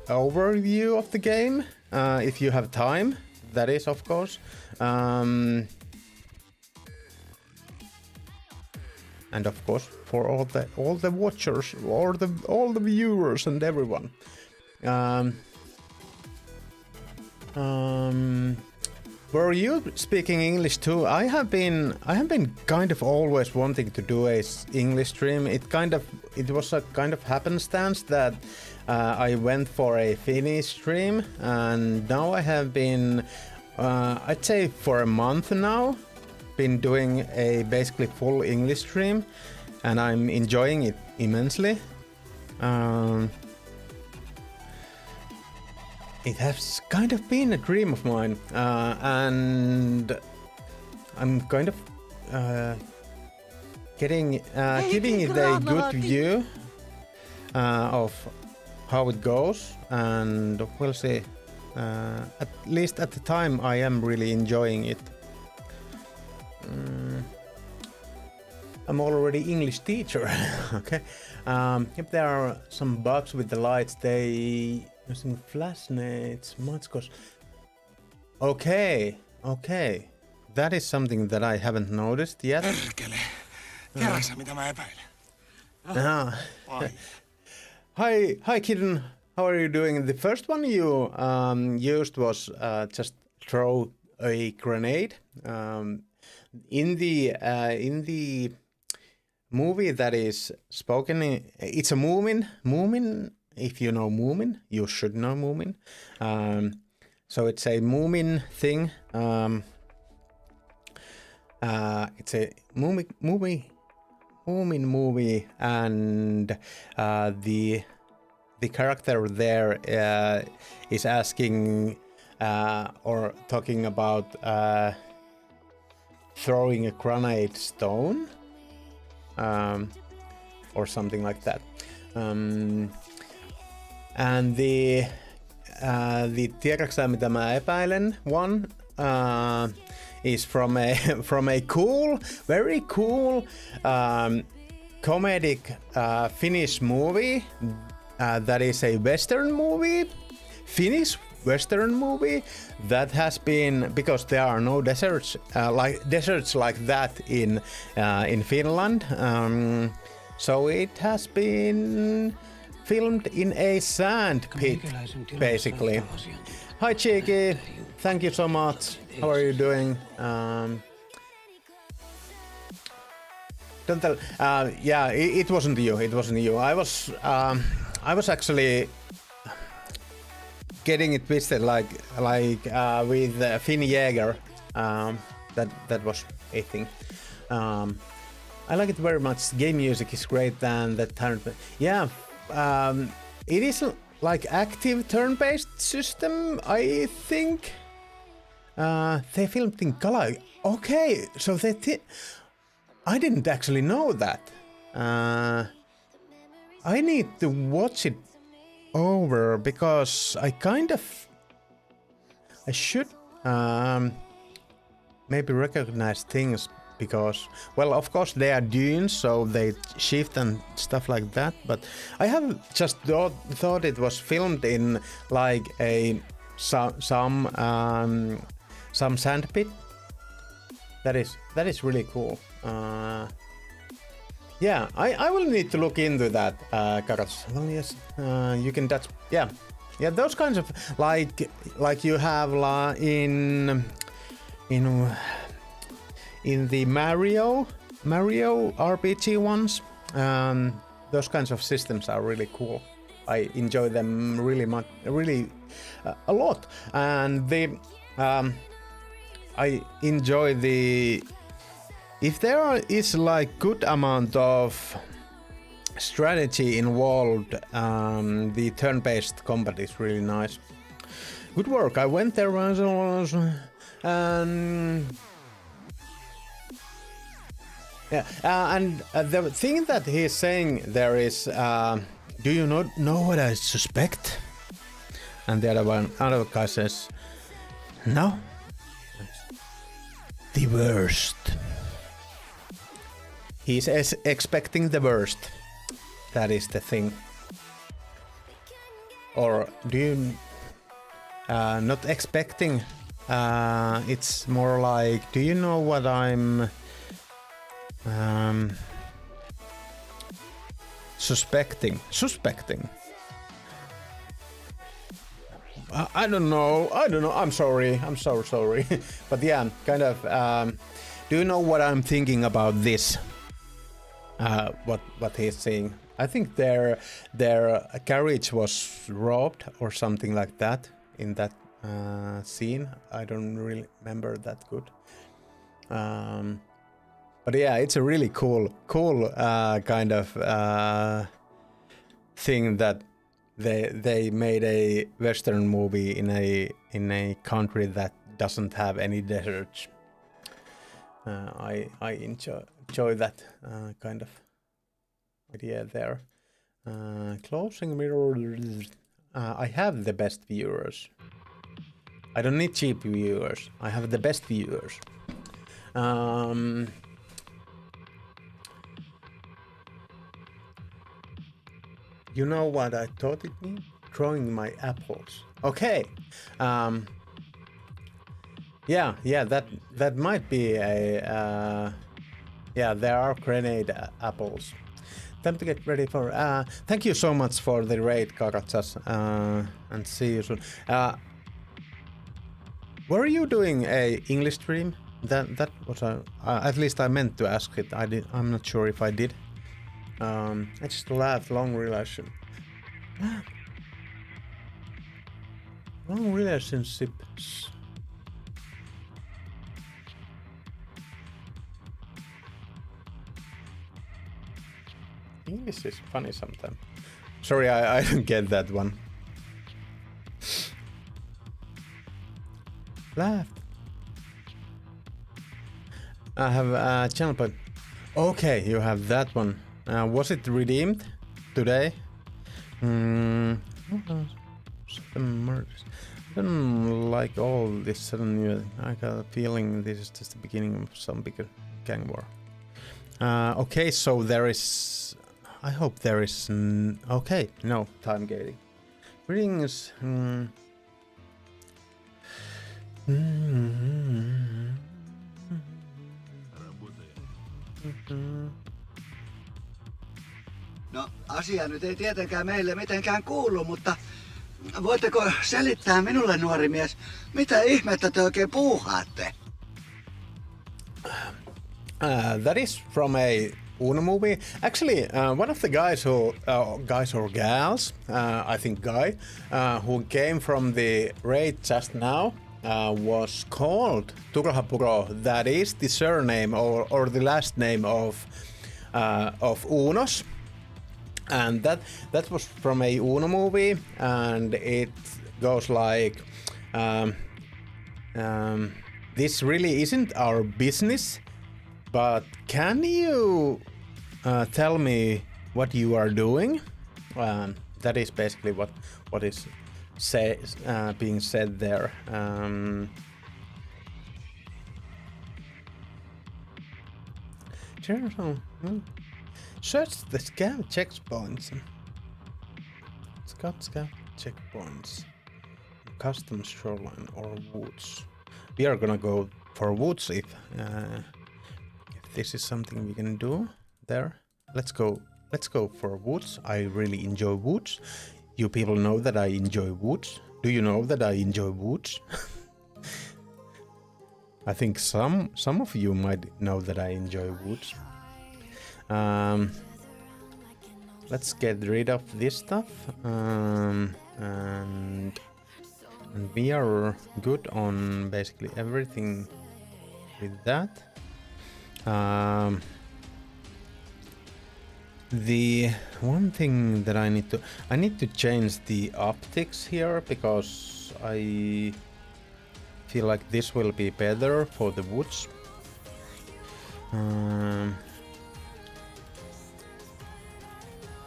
overview of the game, if you have time? That is, of course. And of course, for all the watchers, or all the viewers and everyone. Were you speaking English too? I have been kind of always wanting to do a English stream. It was a kind of happenstance that I went for a Finnish stream, and now I have been, I'd say for a month now, been doing a basically full English stream, and I'm enjoying it immensely. it has kind of been a dream of mine, and I'm kind of giving it a good view of how it goes, and we'll see. At least at the time, I am really enjoying it. I'm already English teacher. Okay. If there are some bugs with the lights, they using flashlights, matchkos. Okay. That is something that I haven't noticed yet. Perkele. Kerro sä, mitä mä epäilen. Hi, Kitten. How are you doing? The first one you used was just throw a grenade. In the movie that is spoken, it's a Moomin. If you know Moomin, you should know Moomin. So it's a Moomin thing. It's a Moomin movie, and the character there is asking or talking about throwing a grenade stone or something like that. And the tiedäksä mitä mä epäilen one is from a cool, very cool comedic Finnish movie that is a Western movie, Finnish Western movie that has been, because there are no deserts like that in Finland, so it has been filmed in a sand pit, basically. Hi Cheeky, thank you so much. How are you doing? Don't tell. Yeah, it wasn't you. It wasn't you. I was actually getting it twisted, like with Finn Jäger. That was a thing. I like it very much. Game music is great, and the turn. Yeah, it is like active turn-based system, I think. They filmed in Kala. Okay, so I didn't actually know that. I need to watch it over because I should maybe recognize things because, well, of course they are dunes, so they shift and stuff like that. But I have just thought it was filmed in like some sandpit. That is really cool. Yeah, I will need to look into that, Karas. Well, yes, you can touch. Yeah, those kinds of like you have in the Mario RPG ones. Those kinds of systems are really cool. I enjoy them really much, really a lot, and I enjoy if there is like good amount of strategy involved, the turn-based combat is really nice. Good work. I went there and yeah, and the thing that he's saying there is, do you not know what I suspect? And the other guy says, no. The worst. He's expecting the worst. That is the thing. Or do you not expecting? It's more like, do you know what I'm suspecting? I don't know. I'm sorry. I'm so sorry. But yeah, kind of. Do you know what I'm thinking about this? What he's saying. I think their carriage was robbed or something like that in that scene. I don't really remember that good. But yeah, it's a really cool kind of thing that they made a Western movie in a country that doesn't have any deserts. I enjoy that kind of idea there. Closing mirrors. I have the best viewers. I don't need cheap viewers. I have the best viewers. You know what I thought it meant? Throwing my apples. Okay. Yeah, that might be a. Yeah, there are grenade apples. Time to get ready for. Thank you so much for the raid, Kakatsas. And see you soon. Were you doing a English stream? That was at least I meant to ask it. I'm not sure if I did. I just laughed. Long relation. Long relationships. English is funny sometimes. Sorry, I didn't get that one. Laugh. I have a channel point. Okay, you have that one. Was it redeemed today? Murders. I don't like all this sudden news. I got a feeling this is just the beginning of some bigger gang war. Okay, so there is. I hope there is. Okay, no time gating. Greetings. No, asia nyt ei tietenkään meille mitenkään kuulu, mutta voitteko selittää minulle, nuori mies, mitä ihmettä te oikein puuhaatte? That is from a Uno movie. Actually, one of the guys guys or gals, I think guy, who came from the raid just now, was called Turhapuro. That is the surname or the last name of Unos. And that was from a Uno movie, and it goes like, this really isn't our business, but can you tell me what you are doing? That is basically what is being said there. Search the scout checkpoints. Scout checkpoints. Custom shoreline or woods. We are gonna go for woods if this is something we can do there. Let's go for woods. I really enjoy woods. You people know that I enjoy woods. Do you know that I enjoy woods? I think some of you might know that I enjoy woods. Let's get rid of this stuff, and we are good on basically everything with that. The one thing that I need to change the optics here, because I feel like this will be better for the woods.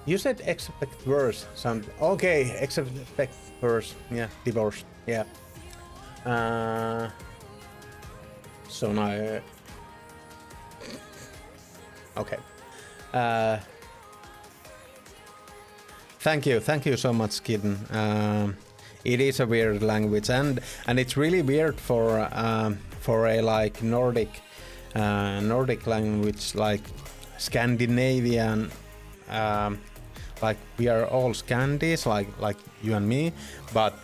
You said expect worse. Okay, expect worse. Yeah, divorce. Yeah. So now. Okay. Thank you so much, Kitten. It is a weird language, and it's really weird for a like Nordic language, like Scandinavian. Like we are all Scandis, like you and me, but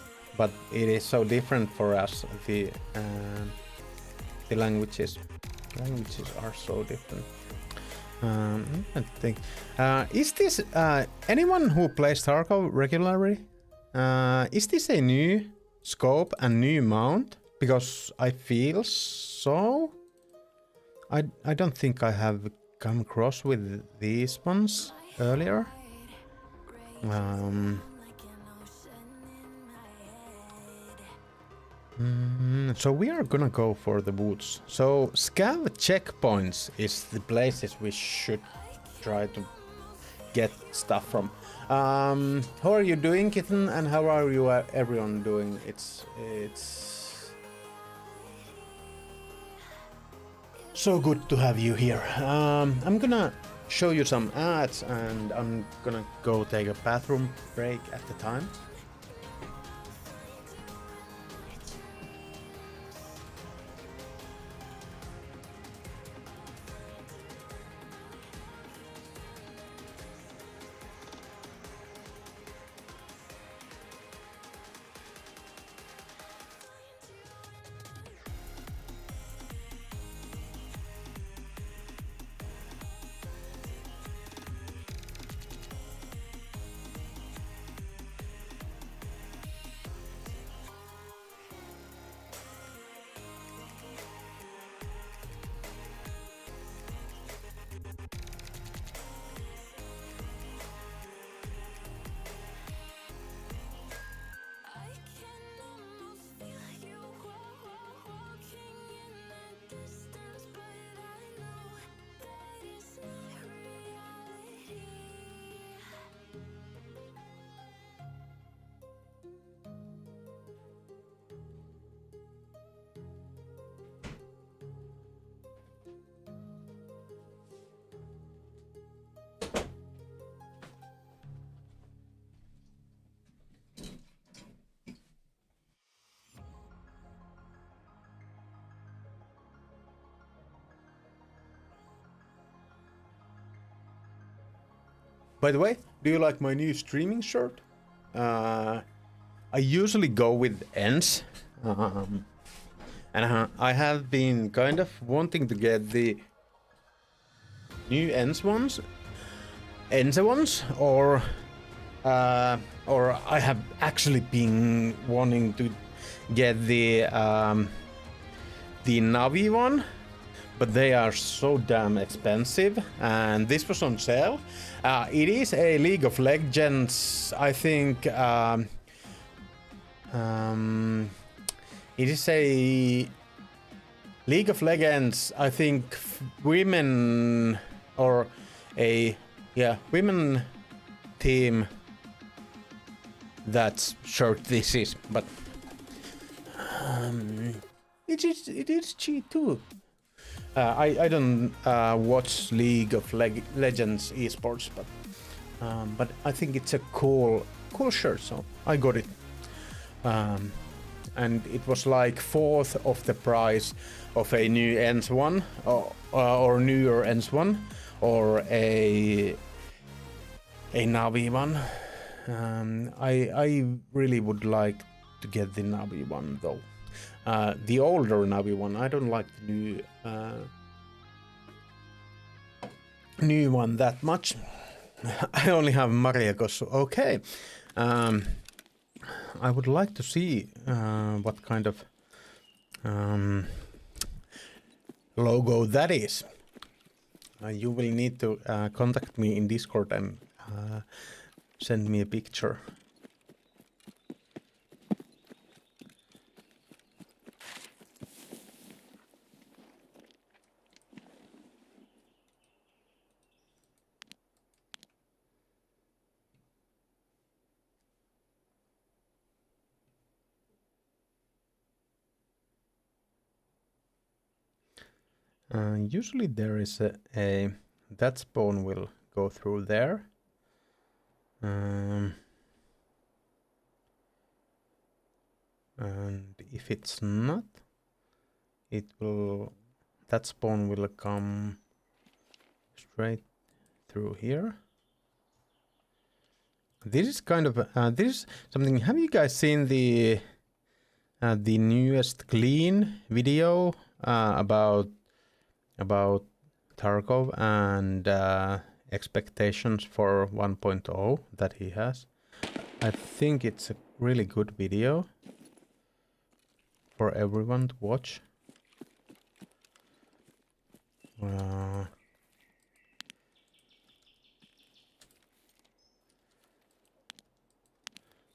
it is so different for us. The languages are so different. I think is this anyone who plays Tarkov regularly? Is this a new scope and new mount? Because I feel so. I don't think I have come across with these ones earlier. So we are gonna go for the woods. So scav checkpoints is the places we should try to get stuff from. How are you doing, Kitten? And how are you everyone doing? It's so good to have you here. I'm gonna show you some ads and I'm gonna go take a bathroom break at the time. By the way, do you like my new streaming shirt? I usually go with ends. And I have been kind of wanting to get the new ends ones. Or I have actually been wanting to get the Navi one, but they are so damn expensive, and this was on sale. It is a League of Legends, I think. It is a League of Legends, I think, women or a women team. That's shirt this is, but it is cheap too. I don't watch League of Legends esports, but I think it's a cool shirt, so I got it. And it was like fourth of the price of a new ENS one or newer ENS one or a Navi one. I really would like to get the Navi one though. The older Navi one. I don't like the new one that much. I only have Maria Kossu. Okay. I would like to see what kind of logo that is. You will need to contact me in Discord and send me a picture. Usually there is a that spawn will go through there. And if it's not, that spawn will come straight through here. This is kind of this is something. Have you guys seen the newest clean video about Tarkov and expectations for 1.0 that he has? I think it's a really good video for everyone to watch.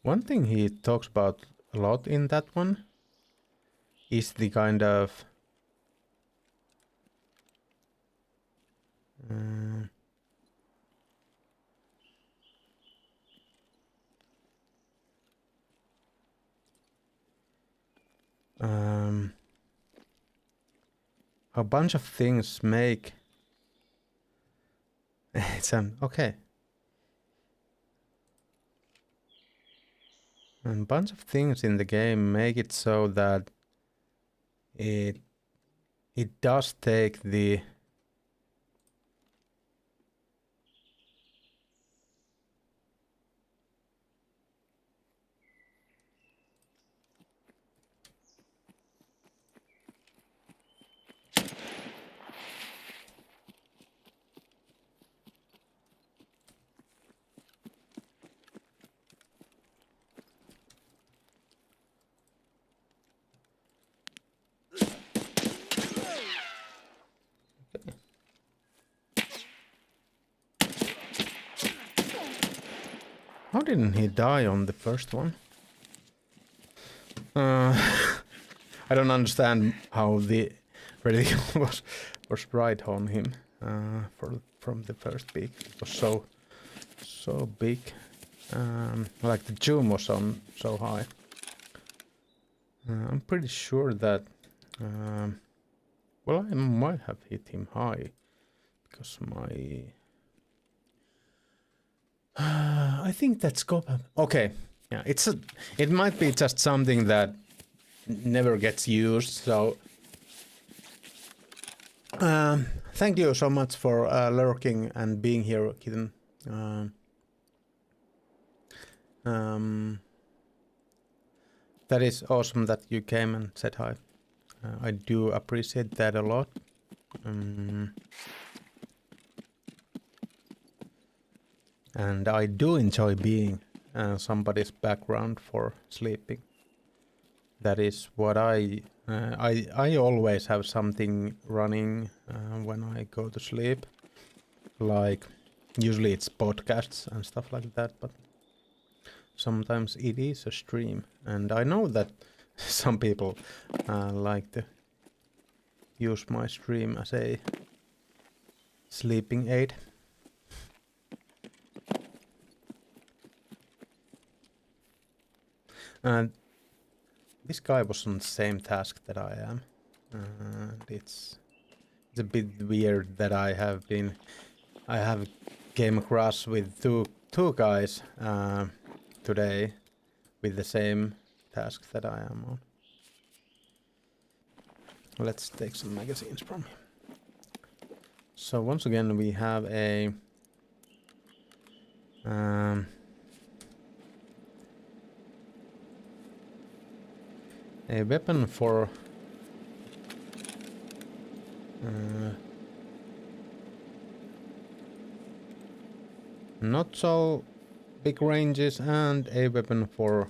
One thing he talks about a lot in that one is the kind of a bunch of things make it's okay. A bunch of things in the game make it so that it does take the How didn't he die on the first one? I don't understand how the reticle was right on him from the first peak. It was so big. Like the zoom was on so high. I'm pretty sure that well, I might have hit him high because my I think that's scope. Okay, yeah, it might be just something that never gets used. So thank you so much for lurking and being here, Kitten. That is awesome that you came and said hi. I do appreciate that a lot. And I do enjoy being somebody's background for sleeping. That is what I always have something running when I go to sleep. Like usually it's podcasts and stuff like that, but sometimes it is a stream. And I know that some people like to use my stream as a sleeping aid. And this guy was on the same task that I am. It's a bit weird that I have came across with two guys today with the same task that I am on. Let's take some magazines from him. So once again we have a weapon for not so big ranges and a weapon for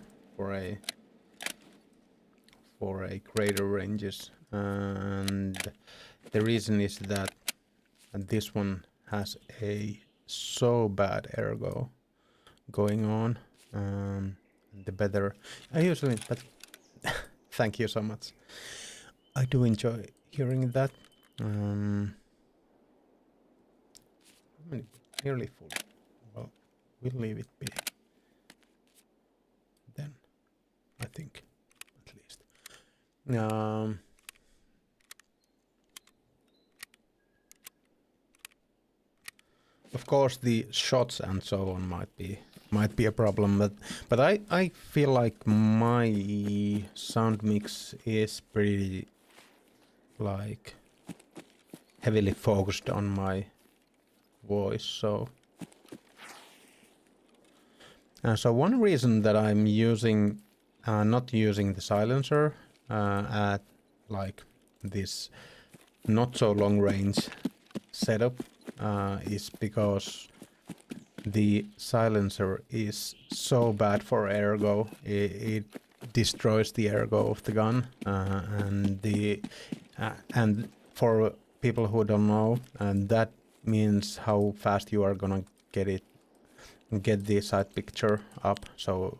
greater ranges, and the reason is that this one has a so bad ergo going on. The better I usually, but thank you so much. I do enjoy hearing that. Nearly full. Well, we'll leave it be. Then, I think, at least. Of course, the shots and so on might be a problem, but I feel like my sound mix is pretty like heavily focused on my voice, so one reason that I'm using not using the silencer at like this not so long range setup is because the silencer is so bad for ergo. It destroys the ergo of the gun, and for people who don't know, and that means how fast you are gonna get the side picture up. So,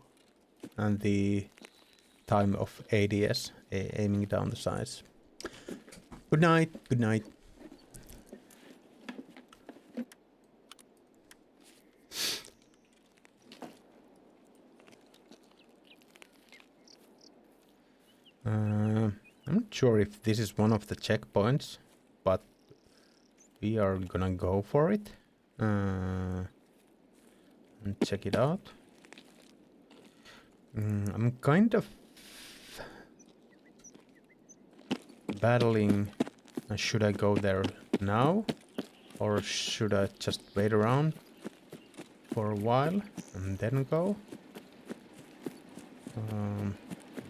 and the time of ADS, aiming down the sights. Good night. Good night. I'm not sure if this is one of the checkpoints, but we are gonna go for it and check it out. I'm kind of battling. Should I go there now, or should I just wait around for a while and then go?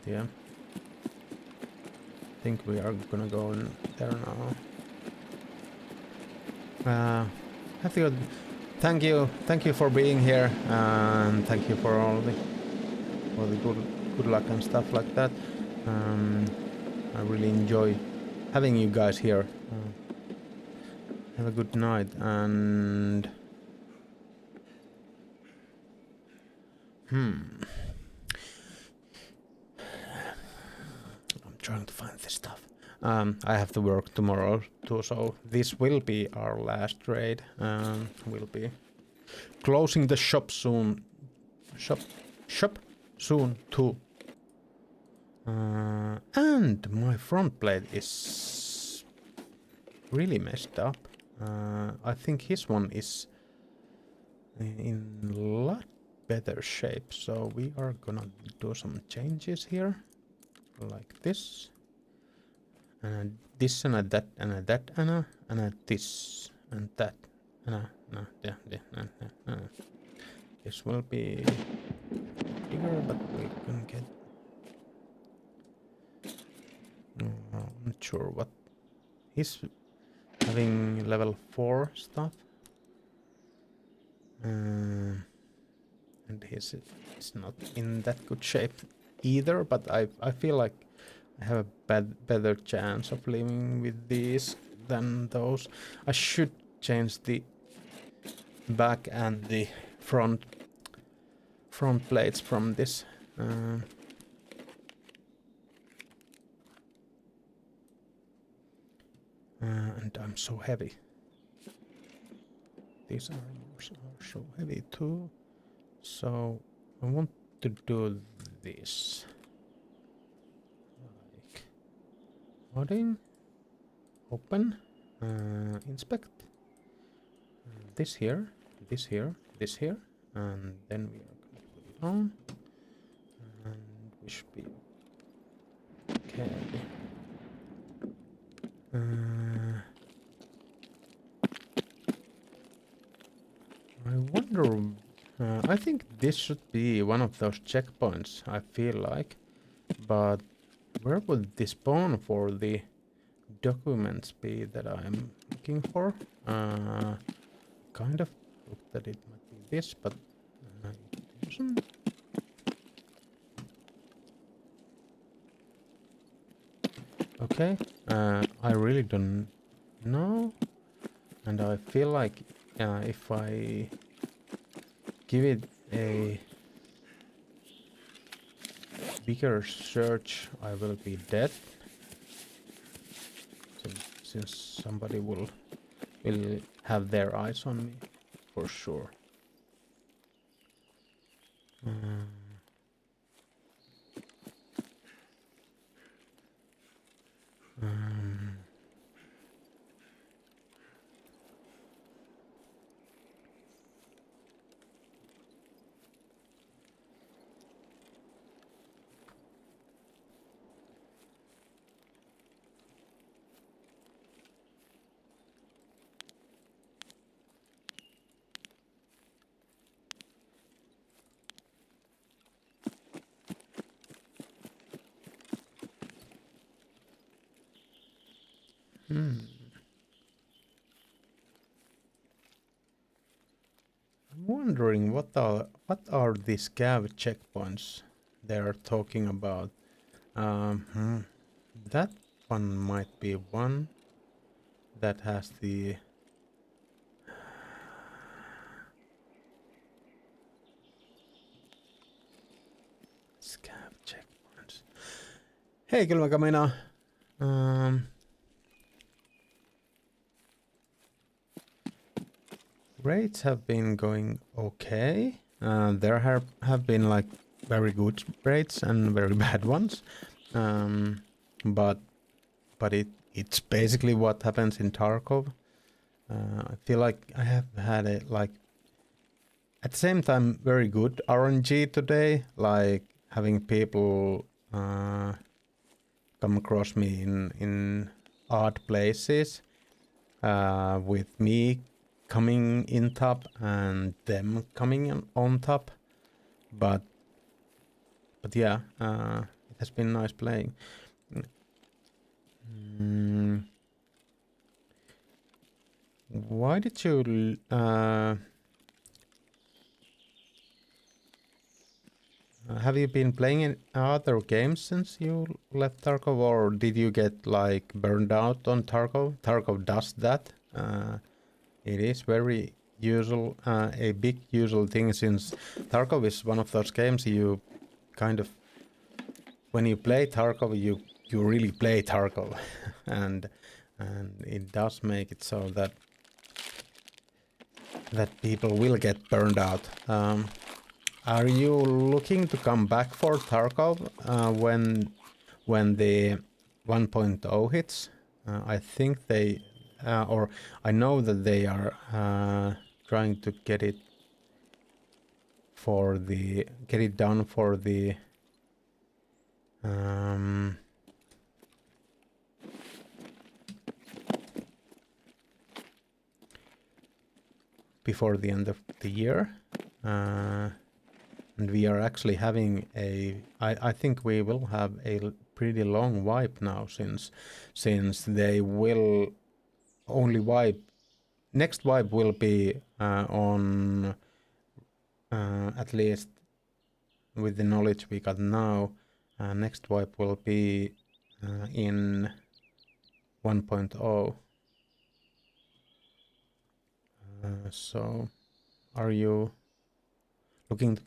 Yeah. I think we are gonna go in there now. Thank you for being here, and thank you for all the good luck and stuff like that. I really enjoy having you guys here. Have a good night, and I'm trying to find this stuff. I have to work tomorrow too, so this will be our last raid. We'll be closing the shop soon. Shop soon too. And my front plate is really messed up. I think his one is in a lot better shape, so we are gonna do some changes here, like this, and this, and that, and that, and this, and that, and this will be bigger, but we can get. I'm not sure what he's having level 4 stuff, and his is not in that good shape either. But I feel like I have a better chance of living with these than those. I should change the back and the front plates from this. And I'm so heavy. These armors are so heavy too. So I want to do this. Like hoarding, open, inspect. This here, this here, this here, and then we are going to put it on, and we should be okay. I wonder. I think this should be one of those checkpoints, I feel like. But where would the spawn for the documents be that I'm looking for? Kind of looked that it might be this, but it isn't. Okay, I really don't know, and I feel like if I give it a bigger search, I will be dead. Since somebody will have their eyes on me for sure. I'm wondering what are these cav checkpoints they are talking about. That one might be one that has the scav checkpoints. Hei Kylmäkamina. Raids have been going okay. There have been like very good raids and very bad ones. But it's basically what happens in Tarkov. I feel like I have had a like at the same time very good RNG today, like having people come across me in odd places, with me coming in top and them coming on top, but yeah, it has been nice playing. Why did you have you been playing in other games since you left Tarkov, or did you get like burned out on Tarkov? Tarkov does that. It is very usual, a big usual thing, since Tarkov is one of those games you kind of, when you play Tarkov, you really play Tarkov, and it does make it so that people will get burned out. Are you looking to come back for Tarkov when the 1.0 hits? I think they, or I know that they are trying to get it done for the before the end of the year. And we are actually having I think we will have a pretty long wipe now, since they will only wipe. Next wipe will be on at least with the knowledge we got now. Next wipe will be in 1.0. So, are you looking to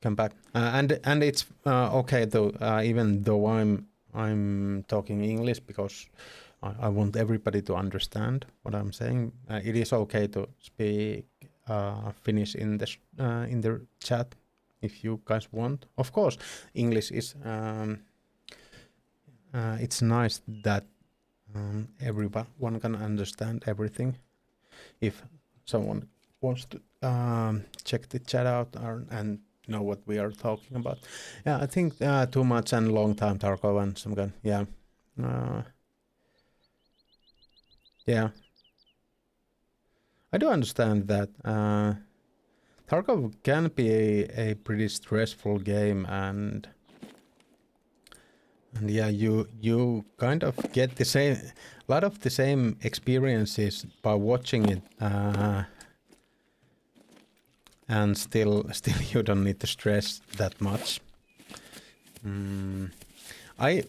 come back? And it's okay though. Even though I'm talking English, because I want everybody to understand what I'm saying. It is okay to speak Finnish in the chat if you guys want. Of course, English is. It's nice that everyone can understand everything. If someone wants to check the chat out and know what we are talking about. Yeah, I think too much and long time Tarkov and some kind. Yeah. Yeah. I do understand that Tarkov can be a pretty stressful game, and yeah, you kind of get a lot of the same experiences by watching it, and still you don't need to stress that much. When I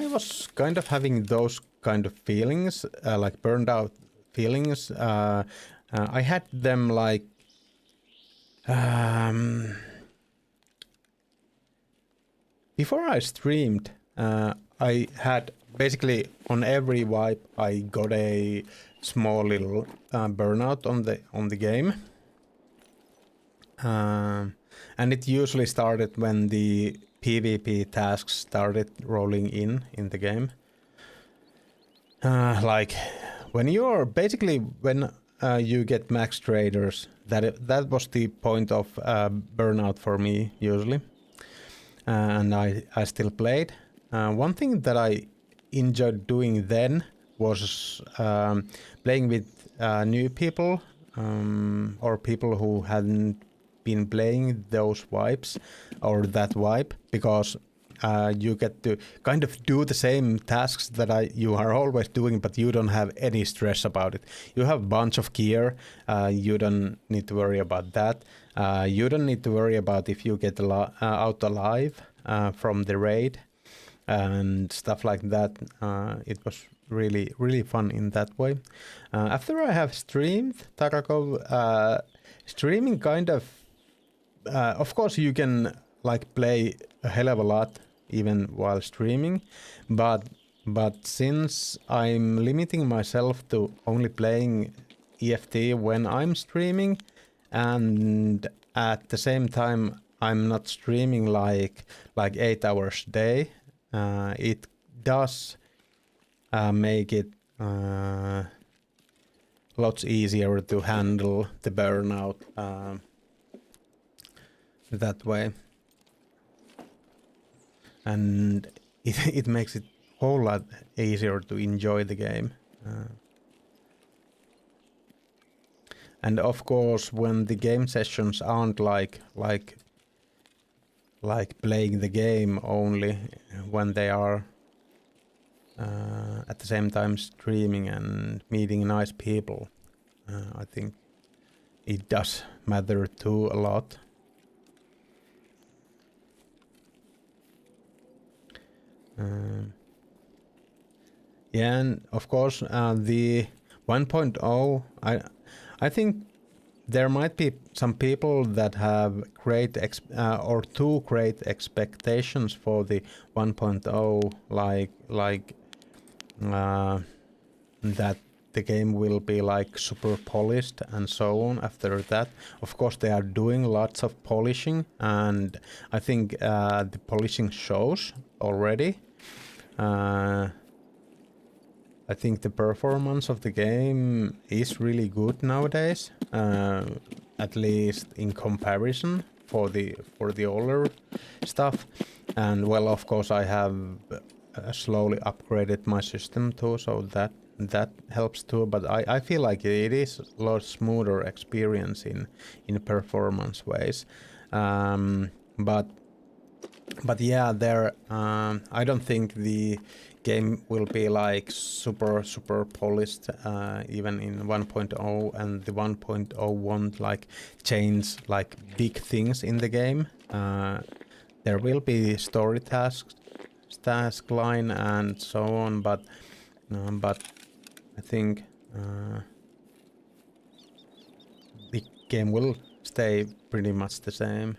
was kind of having those kind of feelings, like burned out feelings, I had them like before I streamed. I had basically on every wipe I got a small little burnout on the game, and it usually started when the PvP tasks started rolling in the game. Like when you're basically when you get max traders, that was the point of burnout for me usually, and I still played. One thing that I enjoyed doing then was playing with new people, or people who hadn't been playing those wipes or that wipe, because you get to kind of do the same tasks that you are always doing, but you don't have any stress about it. You have a bunch of gear, you don't need to worry about that. You don't need to worry about if you get out alive from the raid and stuff like that. It was really, really fun in that way. After I have streamed Tarkov, streaming kind of course you can like play a hell of a lot even while streaming, but since I'm limiting myself to only playing EFT when I'm streaming, and at the same time I'm not streaming like 8 hours a day, it does make it lots easier to handle the burnout that way, and it makes it whole lot easier to enjoy the game. And of course, when the game sessions aren't like playing the game only, when they are at the same time streaming and meeting nice people, I think it does matter too a lot. Yeah, and of course the 1.0, I think there might be some people that have great or too great expectations for the 1.0, like that the game will be like super polished and so on after that. Of course, they are doing lots of polishing, and I think the polishing shows already. I think the performance of the game is really good nowadays, at least in comparison for the older stuff. And well, of course, I have slowly upgraded my system too, so that helps too. But I feel like it is a lot smoother experience in performance ways. But yeah, there I don't think the game will be like super polished even in 1.0, and the 1.0 won't like change like big things in the game. There will be story tasks, task line and so on, but I think the game will stay pretty much the same.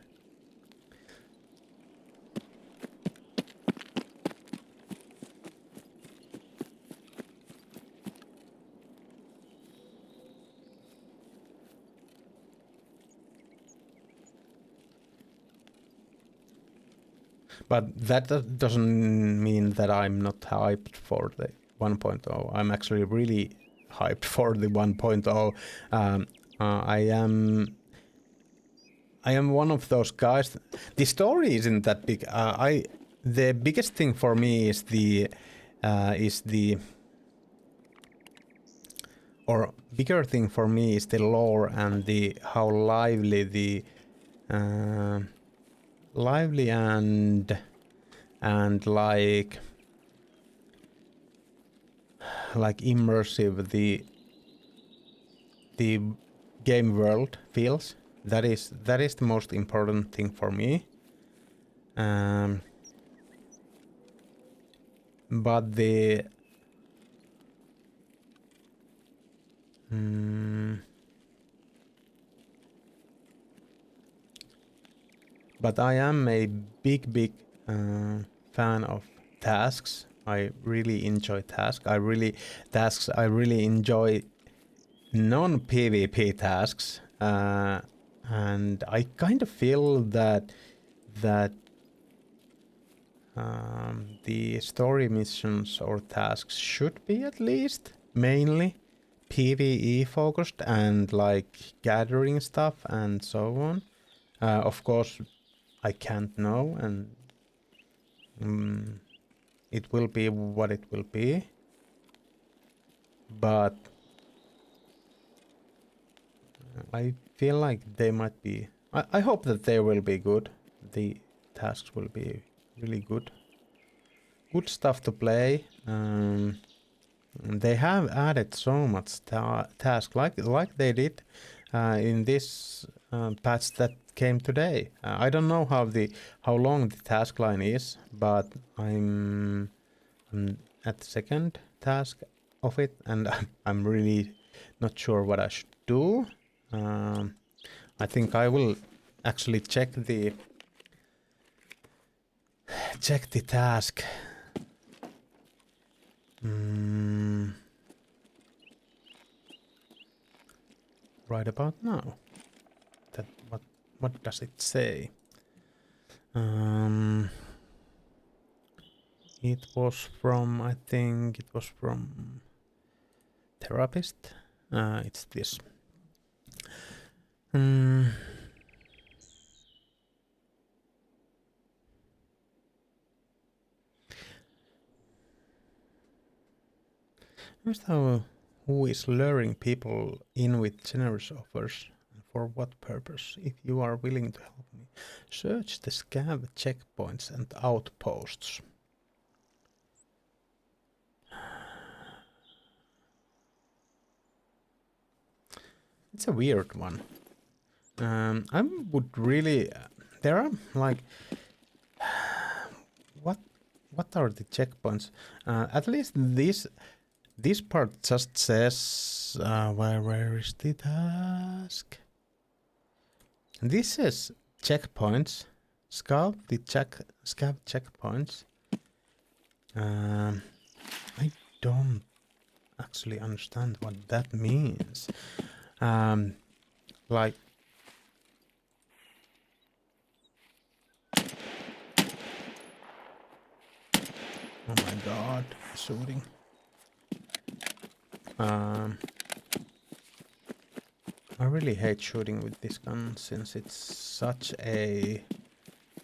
But that doesn't mean that I'm not hyped for the 1.0. I'm actually really hyped for the 1.0. I am one of those guys. The story isn't that big. The biggest thing for me is or bigger thing for me is the lore and the how lively the lively and like immersive the game world feels. That is the most important thing for me. But the but I am a big fan of tasks. I really enjoy tasks. I really enjoy non-PvP tasks, and I kind of feel that the story missions or tasks should be at least mainly PvE focused and like gathering stuff and so on. Of course, I can't know, and it will be what it will be. But I feel like they might be. I hope that they will be good. The tasks will be really good. Good stuff to play. They have added so much task like they did in this patch that came today. I don't know how long the task line is, but I'm at the second task of it, and I'm really not sure what I should do. I think I will actually check the check the task. Right about now. That what does it say? It was from, I think it was from therapist. It's this. Here's who is luring people in with generous offers and for what purpose. If you are willing to help me, search the scav checkpoints and outposts. It's a weird one. I would really. There are like. What are the checkpoints? At least this part just says where is the task? This says checkpoints. Scout the scav checkpoints. I don't actually understand what that means. Like. Oh my god, shooting. I really hate shooting with this gun since it's such a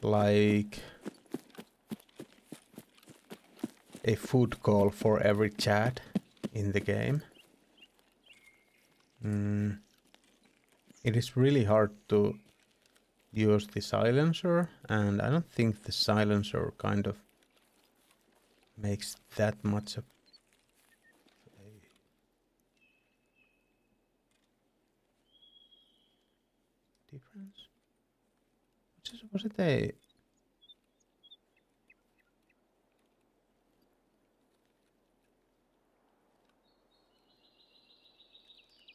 like a food call for every chat in the game. It is really hard to use the silencer, and I don't think the silencer kind of makes that much of a difference. Was it a...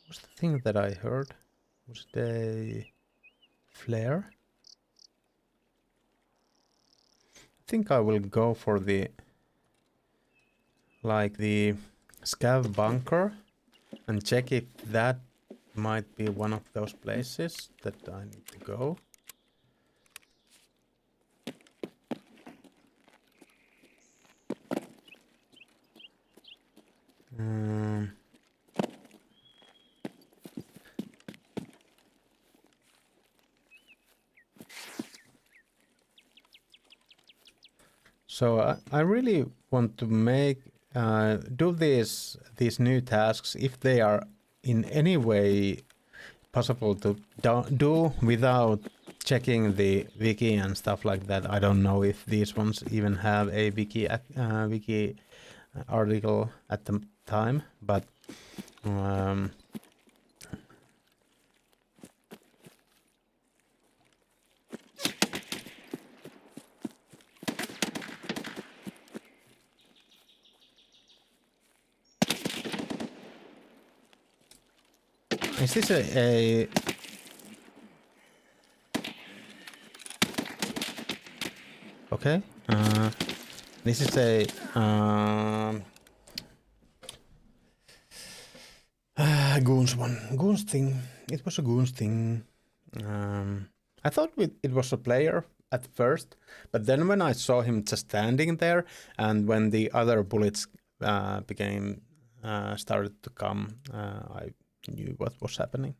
What's the thing that I heard? Was it a flare? I think I will go for the the scav bunker and check if that might be one of those places that I need to go. So I really want to make do these new tasks if they are in any way possible to do without checking the wiki and stuff like that. I don't know if these ones even have a wiki article at the time, but is this a okay? This is a goons one. Goons thing. It was a goons thing. I thought it was a player at first, but then when I saw him just standing there, and when the other bullets started to come, I knew what was happening.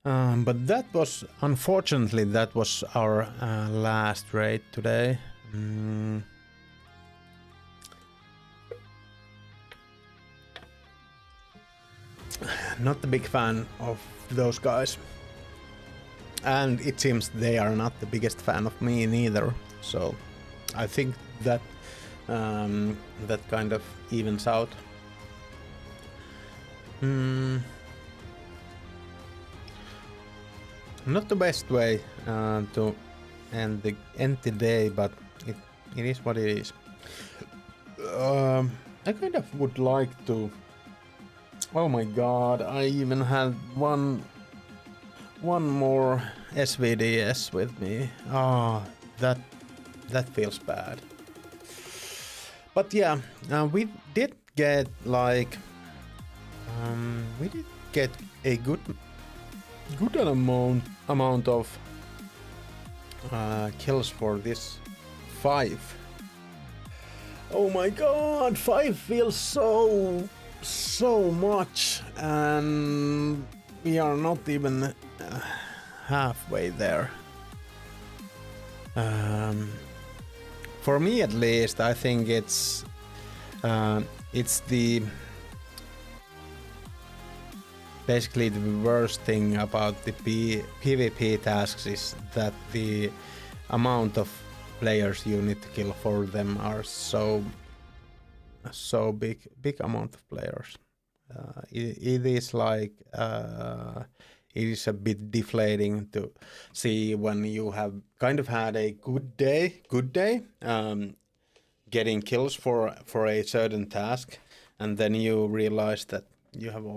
But that was, unfortunately, that was our last raid today. Not a big fan of those guys. And it seems they are not the biggest fan of me neither. So I think that that kind of evens out. Not the best way to end the day, but it is what it is. I kind of would like to. Oh my god! I even had one more SVDS with me. Ah, that that feels bad. But yeah, we did get like a good amount of kills for this 5. Oh my god, 5 feels so much, and we are not even halfway there. For me at least, I think it's the basically the worst thing about the PvP tasks is that the amount of players you need to kill for them are so big amount of players. It is like it is a bit deflating to see when you have kind of had a good day, getting kills for a certain task, and then you realize that you have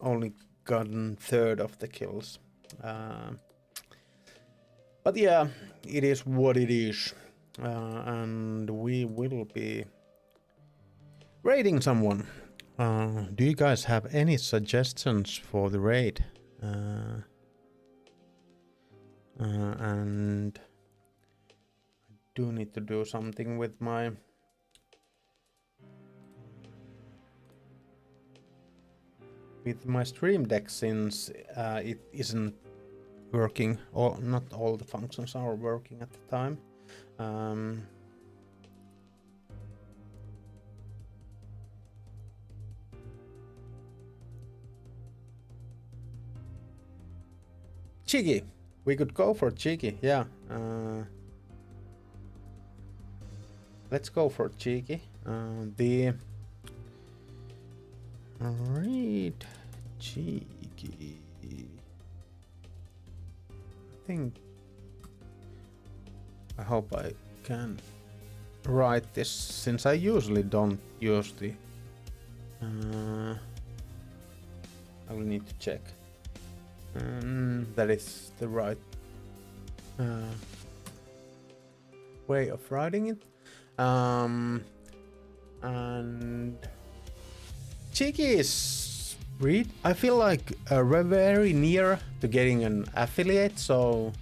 only gotten third of the kills. But yeah, it is what it is, and we will be raiding someone. Do you guys have any suggestions for the raid? And I do need to do something with my Stream Deck, since it isn't working, or not all the functions are working at the time. Cheeky, we could go for Cheeky, yeah. Let's go for Cheeky. The raid Cheeky. I hope I can write this, since I usually don't use the I will need to check that is the right way of writing it. And Cheeky is I feel like we're very near to getting an affiliate, so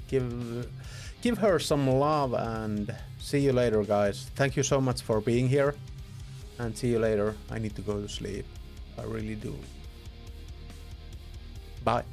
give her some love, and see you later, guys. Thank you so much for being here, and see you later. I need to go to sleep. I really do. Bye.